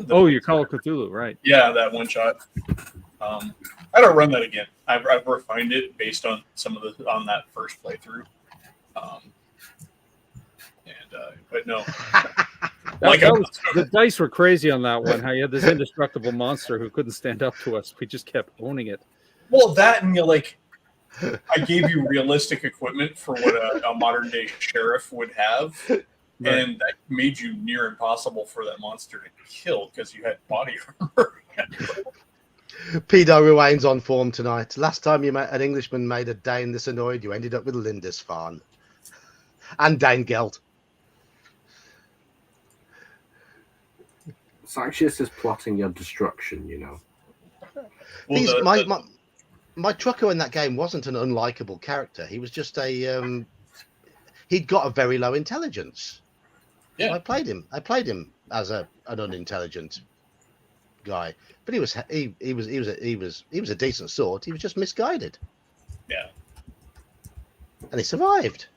Oh, you Call of Cthulhu, right? Yeah, that one shot. I don't run that again. I've refined it based on on that first playthrough. But no, The dice were crazy on that one. How you had this indestructible monster who couldn't stand up to us. We just kept owning it. well, that and I gave you realistic equipment for what a modern day sheriff would have, and that made you near impossible for that monster to kill because you had body armor. Pedo Ruane's on form tonight. Last time an Englishman made a Dane this annoyed, you ended up with Lindisfarne. And Dane Gelt. Saxius is plotting your destruction, Well, My trucker in that game wasn't an unlikable character. He was just he'd got a very low intelligence. Yeah. So I played him as an unintelligent guy, but he was a decent sort. He was just misguided. Yeah. And he survived.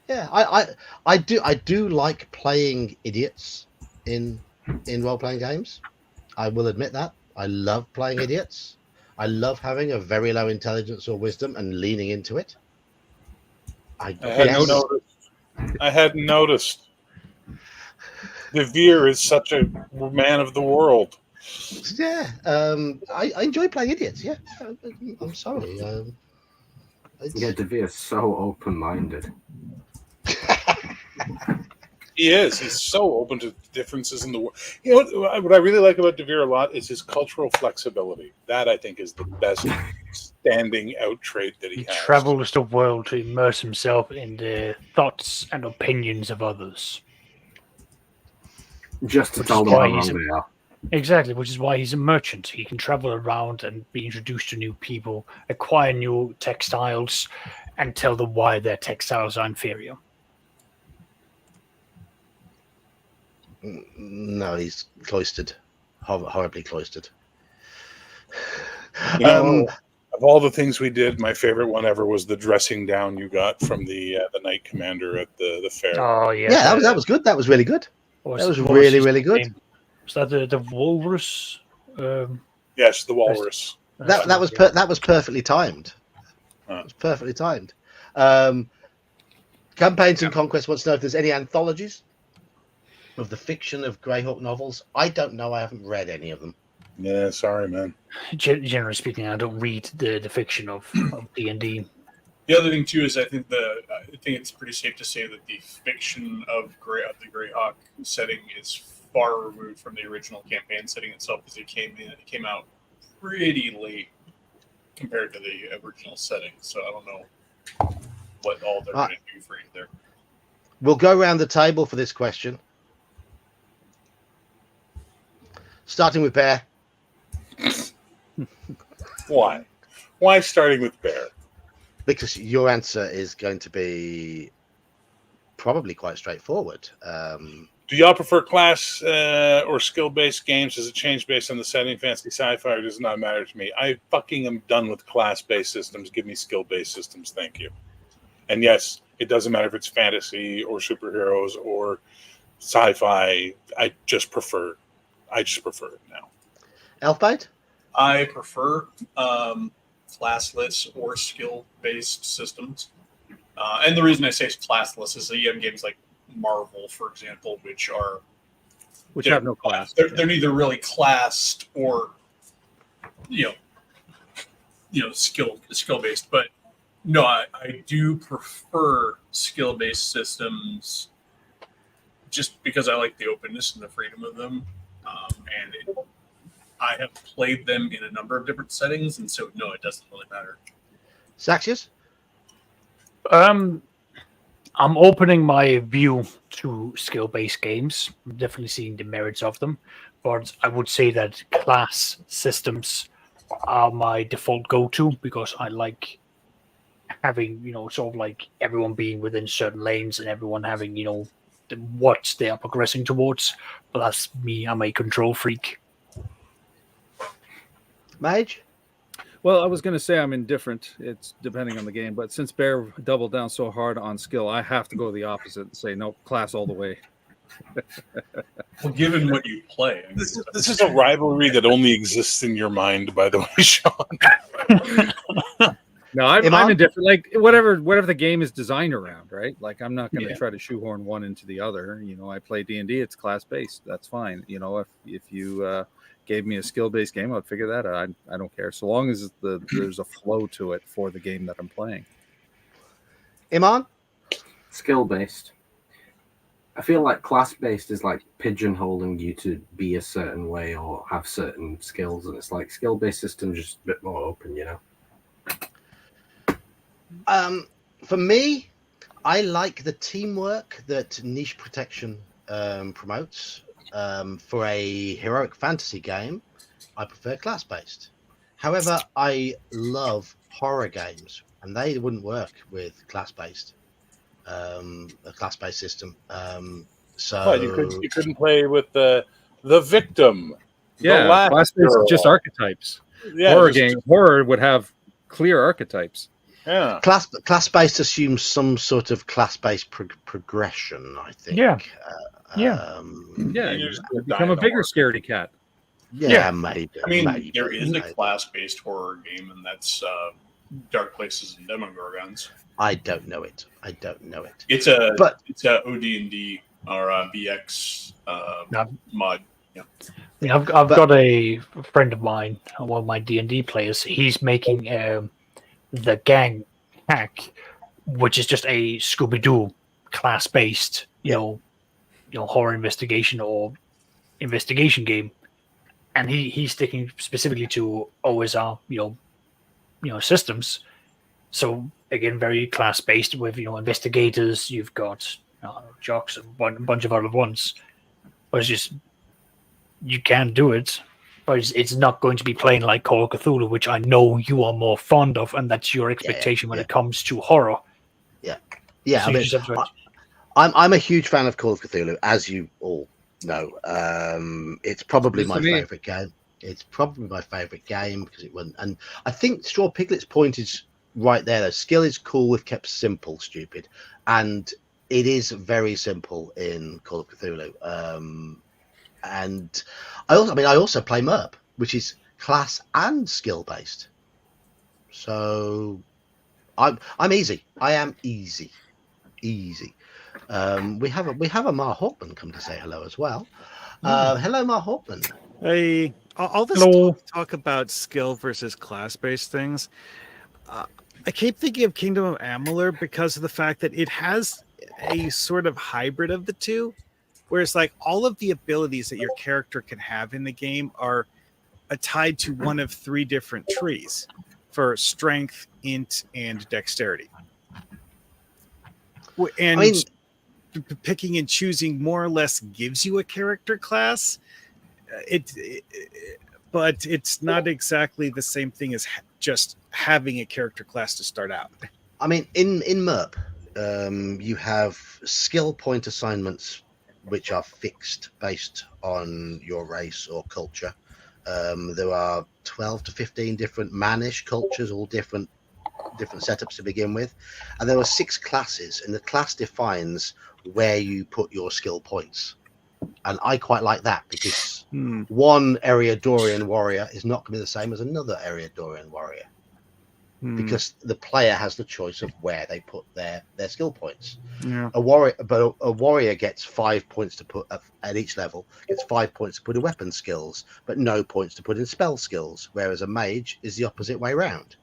Yeah, I do like playing idiots in role playing games. I will admit that. I love playing idiots. I love having a very low intelligence or wisdom and leaning into it. I hadn't noticed. Devere is such a man of the world. Yeah, I enjoy playing idiots. Yeah, I'm sorry. Yeah, Devere is so open-minded. He is. He's so open to differences in the world. You know what I really like about Devere a lot is his cultural flexibility. That I think is the best standing out trait that he has. Travels the world to immerse himself in the thoughts and opinions of others. Just to Which tell is them how why wrong he's they are. Exactly, which is why he's a merchant. He can travel around and be introduced to new people, acquire new textiles, and tell them why their textiles are inferior. No, he's cloistered, horribly cloistered. You know, of all the things we did, my favorite one ever was the dressing down you got from the Knight Commander at the fair. Oh yeah, Yeah, that was good. That was really good. That was really, really good. Was that the walrus? Yes, the walrus. That was perfectly timed. It was perfectly timed. Campaigns and Conquest wants to know if there's any anthologies of the fiction of Greyhawk novels. I don't know. I haven't read any of them. Yeah, sorry, man. Generally speaking, I don't read the fiction of D&D. The other thing too is I think it's pretty safe to say that the fiction of the Greyhawk setting is far removed from the original campaign setting itself, because it came out pretty late compared to the original setting, so I don't know what all they're going to do for you there. We'll go around the table for this question. Starting with Bear. Why? Why starting with Bear? Because your answer is going to be probably quite straightforward. Do y'all prefer class or skill-based games? Does it change based on the setting, fantasy, sci-fi, or does it not matter to me? I fucking am done with class-based systems. Give me skill-based systems. Thank you. And yes, it doesn't matter if it's fantasy or superheroes or sci-fi. I just prefer it now. Elfbite? I prefer classless or skill-based systems. And the reason I say classless is that you have games like Marvel, for example, which have no class. They're neither really classed or skill based. But no, I do prefer skill based systems just because I like the openness and the freedom of them. I have played them in a number of different settings, and so no, it doesn't really matter. Saxius? I'm opening my view to skill-based games. I'm definitely seeing the merits of them, but I would say that class systems are my default go-to because I like having, sort of like everyone being within certain lanes and everyone having, what they are progressing towards. But that's me. I'm a control freak. Mage? Well, I was going to say I'm indifferent. It's depending on the game. But since Bear doubled down so hard on skill, I have to go the opposite and say, no, class all the way. Well, given what you play. This is a rivalry that only exists in your mind, by the way, Sean. No, I'm indifferent. Like, whatever the game is designed around, right? Like, I'm not going to try to shoehorn one into the other. I play D&D. It's class-based. That's fine. If you... gave me a skill-based game, I'd figure that out. I don't care. So long as there's a flow to it for the game that I'm playing. Iman? Skill-based. I feel like class-based is like pigeonholing you to be a certain way or have certain skills, and it's like skill-based system just a bit more open, For me, I like the teamwork that Niche Protection promotes. For a heroic fantasy game, I prefer class-based. However, I love horror games, and they wouldn't work with class-based, a class-based system. So you couldn't play with the victim. Yeah, class-based is just archetypes. Yeah, horror would have clear archetypes. Yeah, class-based assumes some sort of class-based progression, I think. Yeah. You become a bigger scaredy cat. Yeah, maybe. I mean, there is a class-based horror game, and that's Dark Places and Demogorgons. I don't know it. It's a OD&D or a BX mod. Yeah. I've got a friend of mine, one of my D&D players. He's making the Gang Hack, which is just a Scooby-Doo class-based, horror investigation or investigation game, and he's sticking specifically to OSR, systems. So again, very class based with investigators. You've got jocks and a bunch of other ones, but it's just you can do it, but it's not going to be playing like Call of Cthulhu, which I know you are more fond of, and that's your expectation when it comes to horror. Yeah. So I'm a huge fan of Call of Cthulhu, as you all know. It's probably my favorite game. Because it went, and I think Straw Piglet's point is right there. Though skill is cool if kept simple, stupid, and it is very simple in Call of Cthulhu. And I also play MERP, which is class and skill based. So I'm easy. I am easy. We have a Mar Hortman come to say hello as well. Hello, Mar Hortman. Hey, all this talk about skill versus class-based things. I keep thinking of Kingdom of Amalur because of the fact that it has a sort of hybrid of the two, where it's like all of the abilities that your character can have in the game are tied to one of 3 different trees for strength, int, and dexterity. And I mean, picking and choosing more or less gives you a character class. But it's not exactly the same thing as just having a character class to start out. I mean, in MERP, you have skill point assignments which are fixed based on your race or culture. There are 12 to 15 different manish cultures, all different setups to begin with, and there are 6 classes, and the class defines where you put your skill points. And I quite like that because one Eriadorian warrior is not going to be the same as another Eriadorian warrior. Because the player has the choice of where they put their skill points. Yeah. A warrior gets 5 points to put at each level, gets 5 points to put in weapon skills, but no points to put in spell skills, whereas a mage is the opposite way round.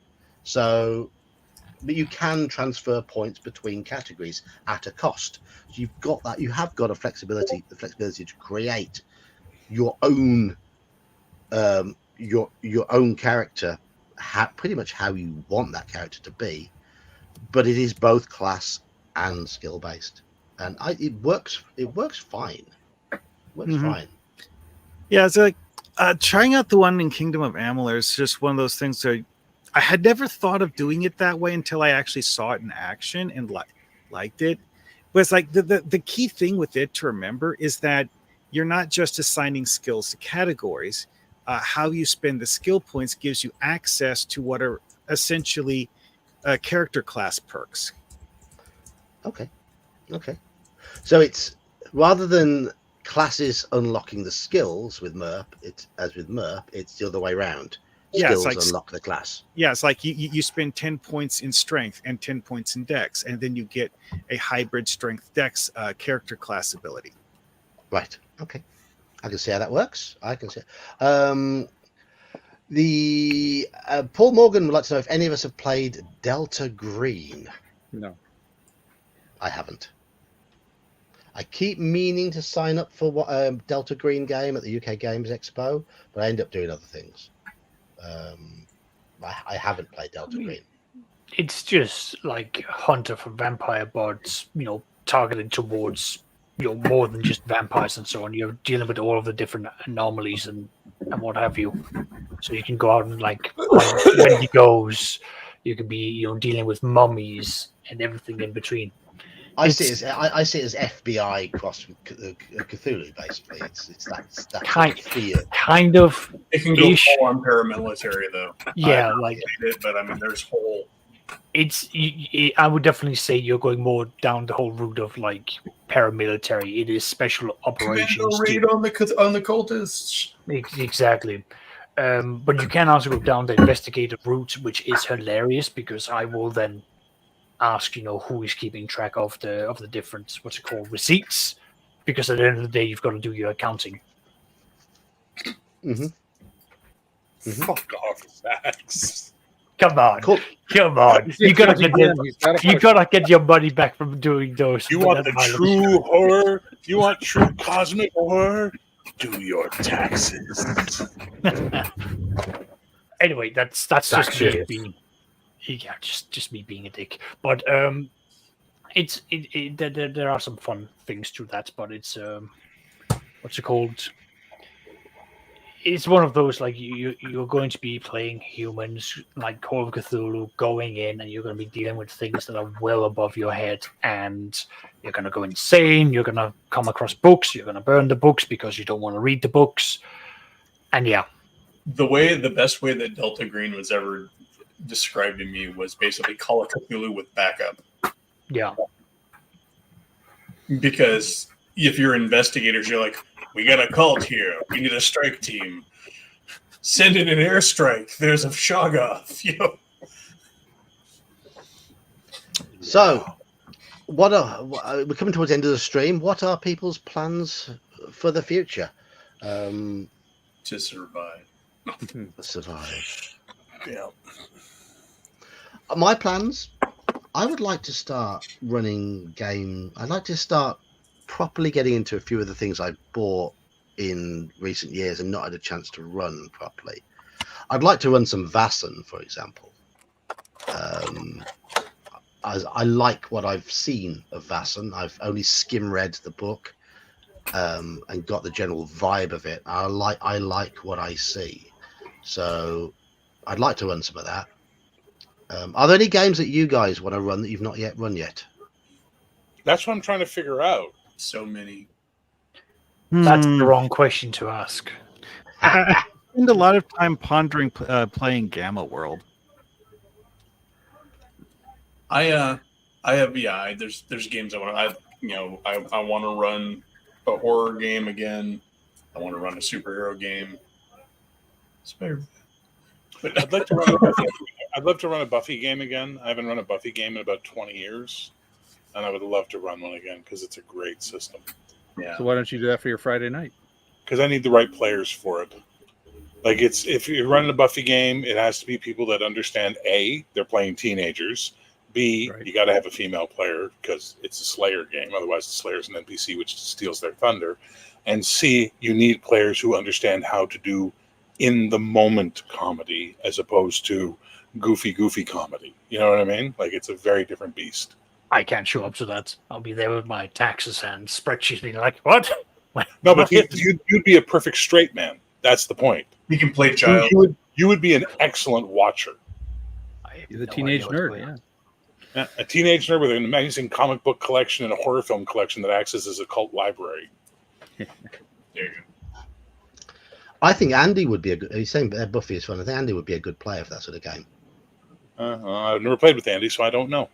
So, but you can transfer points between categories at a cost. So you've got that. You have got the flexibility to create your own your own character, pretty much how you want that character to be, but it is both class and skill based, and it works fine. Fine. Yeah, it's like trying out the one in Kingdom of Amalur is just one of those things that I had never thought of doing it that way until I actually saw it in action and liked it. But it's like the key thing with it to remember is that you're not just assigning skills to categories. How you spend the skill points gives you access to what are essentially character class perks. Okay. So it's rather than classes unlocking the skills with MERP, it's the other way around. Skills unlock the class. Yeah, it's like you spend 10 points in strength and 10 points in dex, and then you get a hybrid strength dex character class ability. Right. Okay. I can see how that works. I can see. The Paul Morgan would like to know if any of us have played Delta Green. No. I haven't. I keep meaning to sign up for what Delta Green game at the UK Games Expo, but I end up doing other things. I haven't played Delta Green. It's just like Hunter for Vampire Bots, targeted towards more than just vampires and so on. You're dealing with all of the different anomalies and what have you. So you can go out and like Wendigos. You could be dealing with mummies and everything in between. I see it as FBI cross Cthulhu, basically. It's that kind fear. Kind of. It can go full on paramilitary though. Yeah, but I mean, there's whole. I would definitely say you're going more down the whole route of like paramilitary. It is special operations. Raid on the cultists. Exactly. But you can also go down the investigative route, which is hilarious because I will then ask, who is keeping track of the different receipts, because at the end of the day you've got to do your accounting. Fuck off, Zachs. Come on. Cool. Come on. You gotta get your money back from doing those. You want the true horror? You want true cosmic horror? Do your taxes. Anyway, that's just me being, just me being a dick. But there are some fun things to that. But it's what's it called? It's one of those like you're going to be playing humans like Call of Cthulhu, going in and you're going to be dealing with things that are well above your head, and you're going to go insane. You're going to come across books. You're going to burn the books because you don't want to read the books. And yeah, the best way that Delta Green was ever described to me was basically Call of Cthulhu with backup. Yeah, because if you're investigators, you're like, we got a cult here. We need a strike team. Send in an airstrike. There's a Shoggoth. So, we're coming towards the end of the stream. What are people's plans for the future? To survive. Survive. Yeah. My plans. I would like to start running game. I'd like to start properly getting into a few of the things I bought in recent years and not had a chance to run properly. I'd like to run some Vassen, for example. I like what I've seen of Vassen. I've only skim read the book and got the general vibe of it. I like what I see, so I'd like to run some of that. Are there any games that you guys want to run that you've not yet run yet? That's what I'm trying to figure out. So many. That's the wrong question to ask. I spend a lot of time pondering playing Gamma World. I have there's games I want to I want to run a horror game again. I want to run a superhero game. But I'd like to run a Buffy. I'd love to run a Buffy game again. I haven't run a Buffy game in about 20 years, and I would love to run one again because it's a great system. Yeah. So why don't you do that for your Friday night? Because I need the right players for it. Like if you're running a Buffy game, it has to be people that understand A, they're playing teenagers. B, Right. you got to have a female player because it's a Slayer game. Otherwise, the Slayer's an NPC, which steals their thunder. And C, you need players who understand how to do in the moment comedy as opposed to goofy comedy. You know what I mean? Like it's a very different beast. I can't show up to that. I'll be there with my taxes and spreadsheet being like, what? No, but you'd be a perfect straight man. That's the point. You can play child. You would be an excellent watcher. You're the teenage nerd, yeah. Yeah, a teenage nerd with an amazing comic book collection and a horror film collection that acts as a cult library. There you go. I think Andy would be a good. He's saying Buffy is fun. I think Andy would be a good player for that sort of game. I've never played with Andy, so I don't know.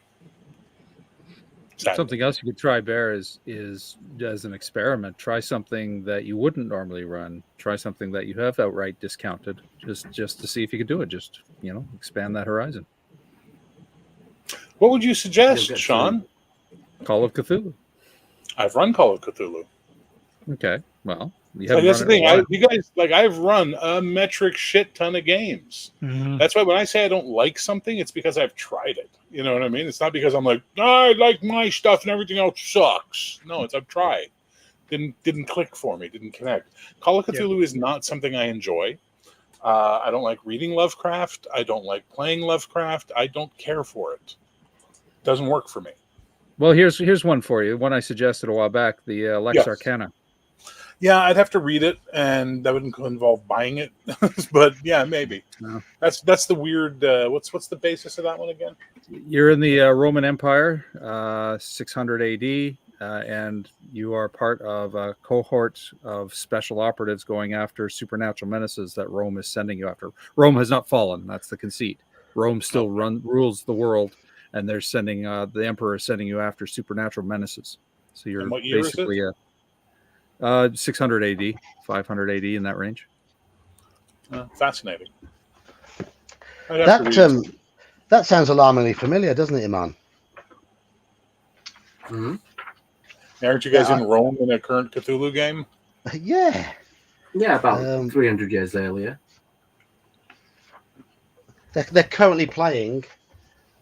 Sadly. Something else you could try, Bear, is as an experiment. Try something that you wouldn't normally run. Try something that you have outright discounted, just to see if you could do it. Just expand that horizon. What would you suggest, Sean? Call of Cthulhu. I've run Call of Cthulhu. Okay, well, you Like, haven't. that's the thing. run it You guys, I've run a metric shit ton of games. Mhm. That's why when I say I don't like something, it's because I've tried it. You know what I mean? It's not because I'm like, I like my stuff and everything else sucks. No, it's I've tried. Didn't click for me. Didn't connect. Call of Cthulhu is not something I enjoy. I don't like reading Lovecraft. I don't like playing Lovecraft. I don't care for it. Doesn't work for me. Well, here's one for you. One I suggested a while back. The Lex Yes. Arcana. Yeah, I'd have to read it, and that would involve buying it. But yeah, maybe. No. That's the weird. What's the basis of that one again? You're in the Roman Empire, 600 AD, and you are part of a cohort of special operatives going after supernatural menaces that Rome is sending you after. Rome has not fallen. That's the conceit. Rome still rules the world, and they're sending the emperor is sending you after supernatural menaces. So you're And what year basically is it? 600 AD, 500 AD in that range. Fascinating. I'd have to read it. That sounds alarmingly familiar, doesn't it, Iman? Mhm. Aren't you guys Yeah, in Rome in a current Cthulhu game? Yeah. Yeah, about 300 years earlier. They're currently playing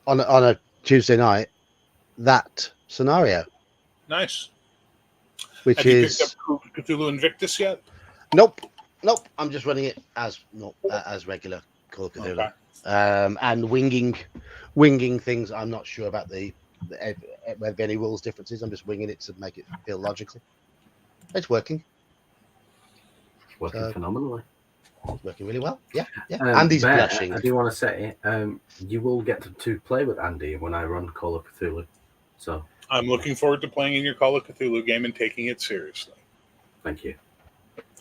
on a Tuesday night that scenario, Nice. which Have you is picked up Cthulhu Invictus yet? nope. I'm just running it as regular Call of Cthulhu, Okay. and winging things. I'm not sure about the any rules differences. I'm just winging it to make it feel logical. It's working. It's working phenomenally. It's working really well. Yeah. Bear, Andy's blushing. I do want to say, you will get to play with Andy when I run Call of Cthulhu. So, I'm looking forward to playing in your Call of Cthulhu game and taking it seriously. thank you.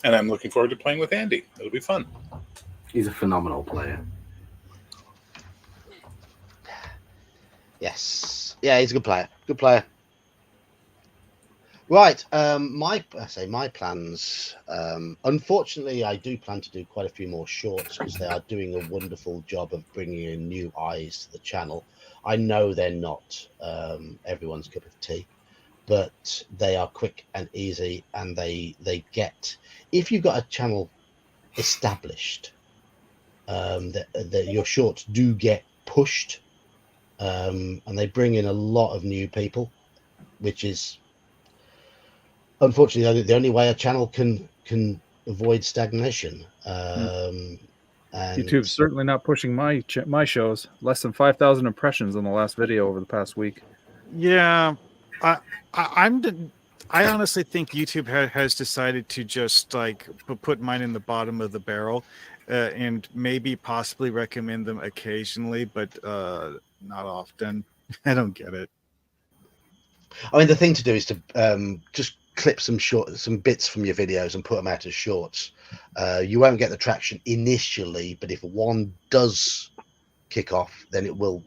And I'm looking forward to playing with Andy. It'll be fun. He's a phenomenal player. Yes. Yeah, he's a good player. Good player. Right. My plans. Unfortunately, I do plan to do quite a few more shorts because they are doing a wonderful job of bringing in new eyes to the channel. I know they're not everyone's cup of tea, but they are quick and easy, and they get. If you've got a channel established, that your shorts do get pushed, and they bring in a lot of new people, which is unfortunately the only way a channel can can avoid stagnation. And YouTube's certainly not pushing my shows. Less than 5,000 impressions on the last video over the past week. Yeah, I honestly think YouTube has decided to just like put mine in the bottom of the barrel, and maybe possibly recommend them occasionally, but not often. I don't get it. I mean, the thing to do is to just clip some bits from your videos and put them out as shorts. You won't get the traction initially, but if one does kick off, then it will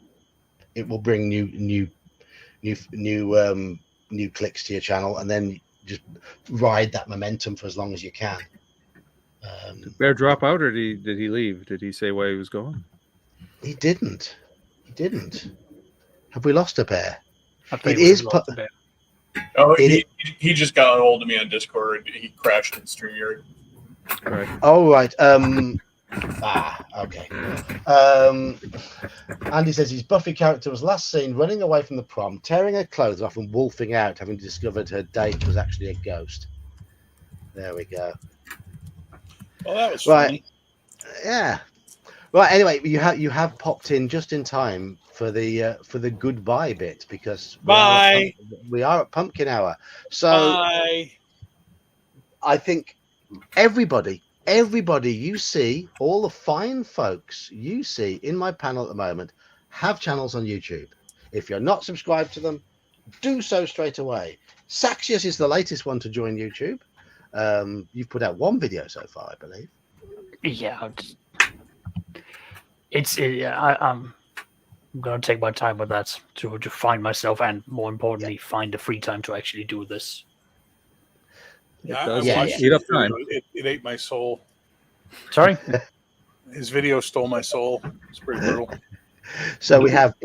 bring new clicks to your channel, and then just ride that momentum for as long as you can. Did Bear drop out, or did he leave? Did he say why he was going? He didn't. Have we lost a Bear? It is. Oh, he just got a hold of me on Discord. He crashed in StreamYard. Right. Oh, right. Okay. Andy says his Buffy character was last seen running away from the prom, tearing her clothes off and wolfing out, having discovered her date was actually a ghost. There we go. Well, that was Right. funny. Yeah. Right. Anyway, you have popped in just in time for the goodbye bit, because we are at pumpkin hour. So Bye. I think everybody you see, all the fine folks you see in my panel at the moment, have channels on YouTube. If you're not subscribed to them, do so straight away. Saxius is the latest one to join YouTube. You've put out one video so far, I believe. Yeah, I'm gonna take my time with that to find myself, and more importantly, find the free time to actually do this. I does watched eat up his time. video. It ate my soul. Sorry. His video stole my soul. It's pretty brutal. So we have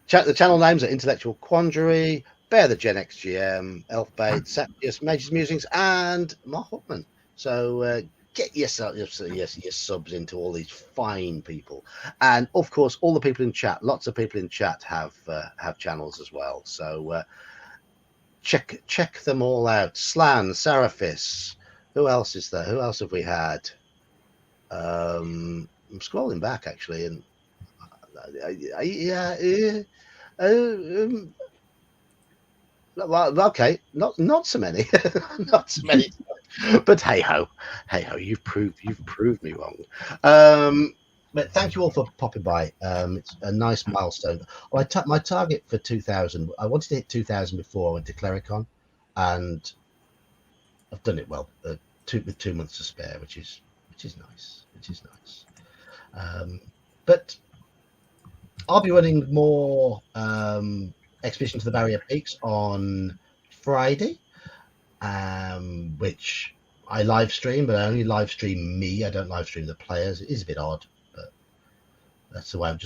the channel names are Intellectual Quandary, Bear the Gen X GM, Elfbait, Saxius, Major's Musings, and Mark Hoffman. So get your subs into all these fine people, and of course all the people in chat. Lots of people in chat have channels as well. So check them all out. Slan, Seraphis. Who else is there? Who else have we had? I'm scrolling back actually, and okay, not so many, not so many. But hey ho, you've proved me wrong. But thank you all for popping by. It's a nice milestone. Well, my target for 2,000. I wanted to hit 2,000 before I went to Clericon, and I've done it well. With 2 months to spare, which is nice. But I'll be running more Expedition to the Barrier Peaks on Friday, which I live stream, but I only live stream me. I don't live stream the players. It is a bit odd, but that's the way I'm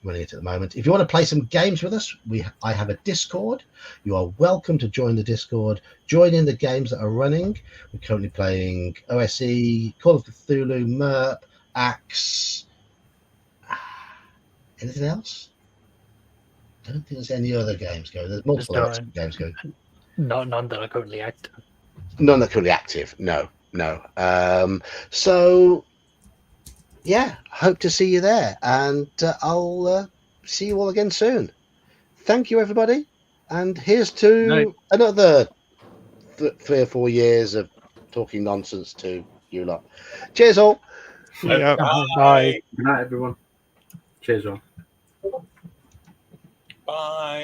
running it at the moment. If you want to play some games with us, I have a Discord. You are welcome to join the Discord. Join in the games that are running. We're currently playing OSE, Call of Cthulhu, MERP, Axe. Anything else? I don't think there's any other games going. There's multiple other games going. None that are currently active. None that are currently active. No. So yeah, hope to see you there, and I'll see you all again soon. Thank you, everybody, and here's to another 3 or 4 years of talking nonsense to you lot. Cheers, all. Yeah. Bye. Good night, everyone. Cheers, all. Bye.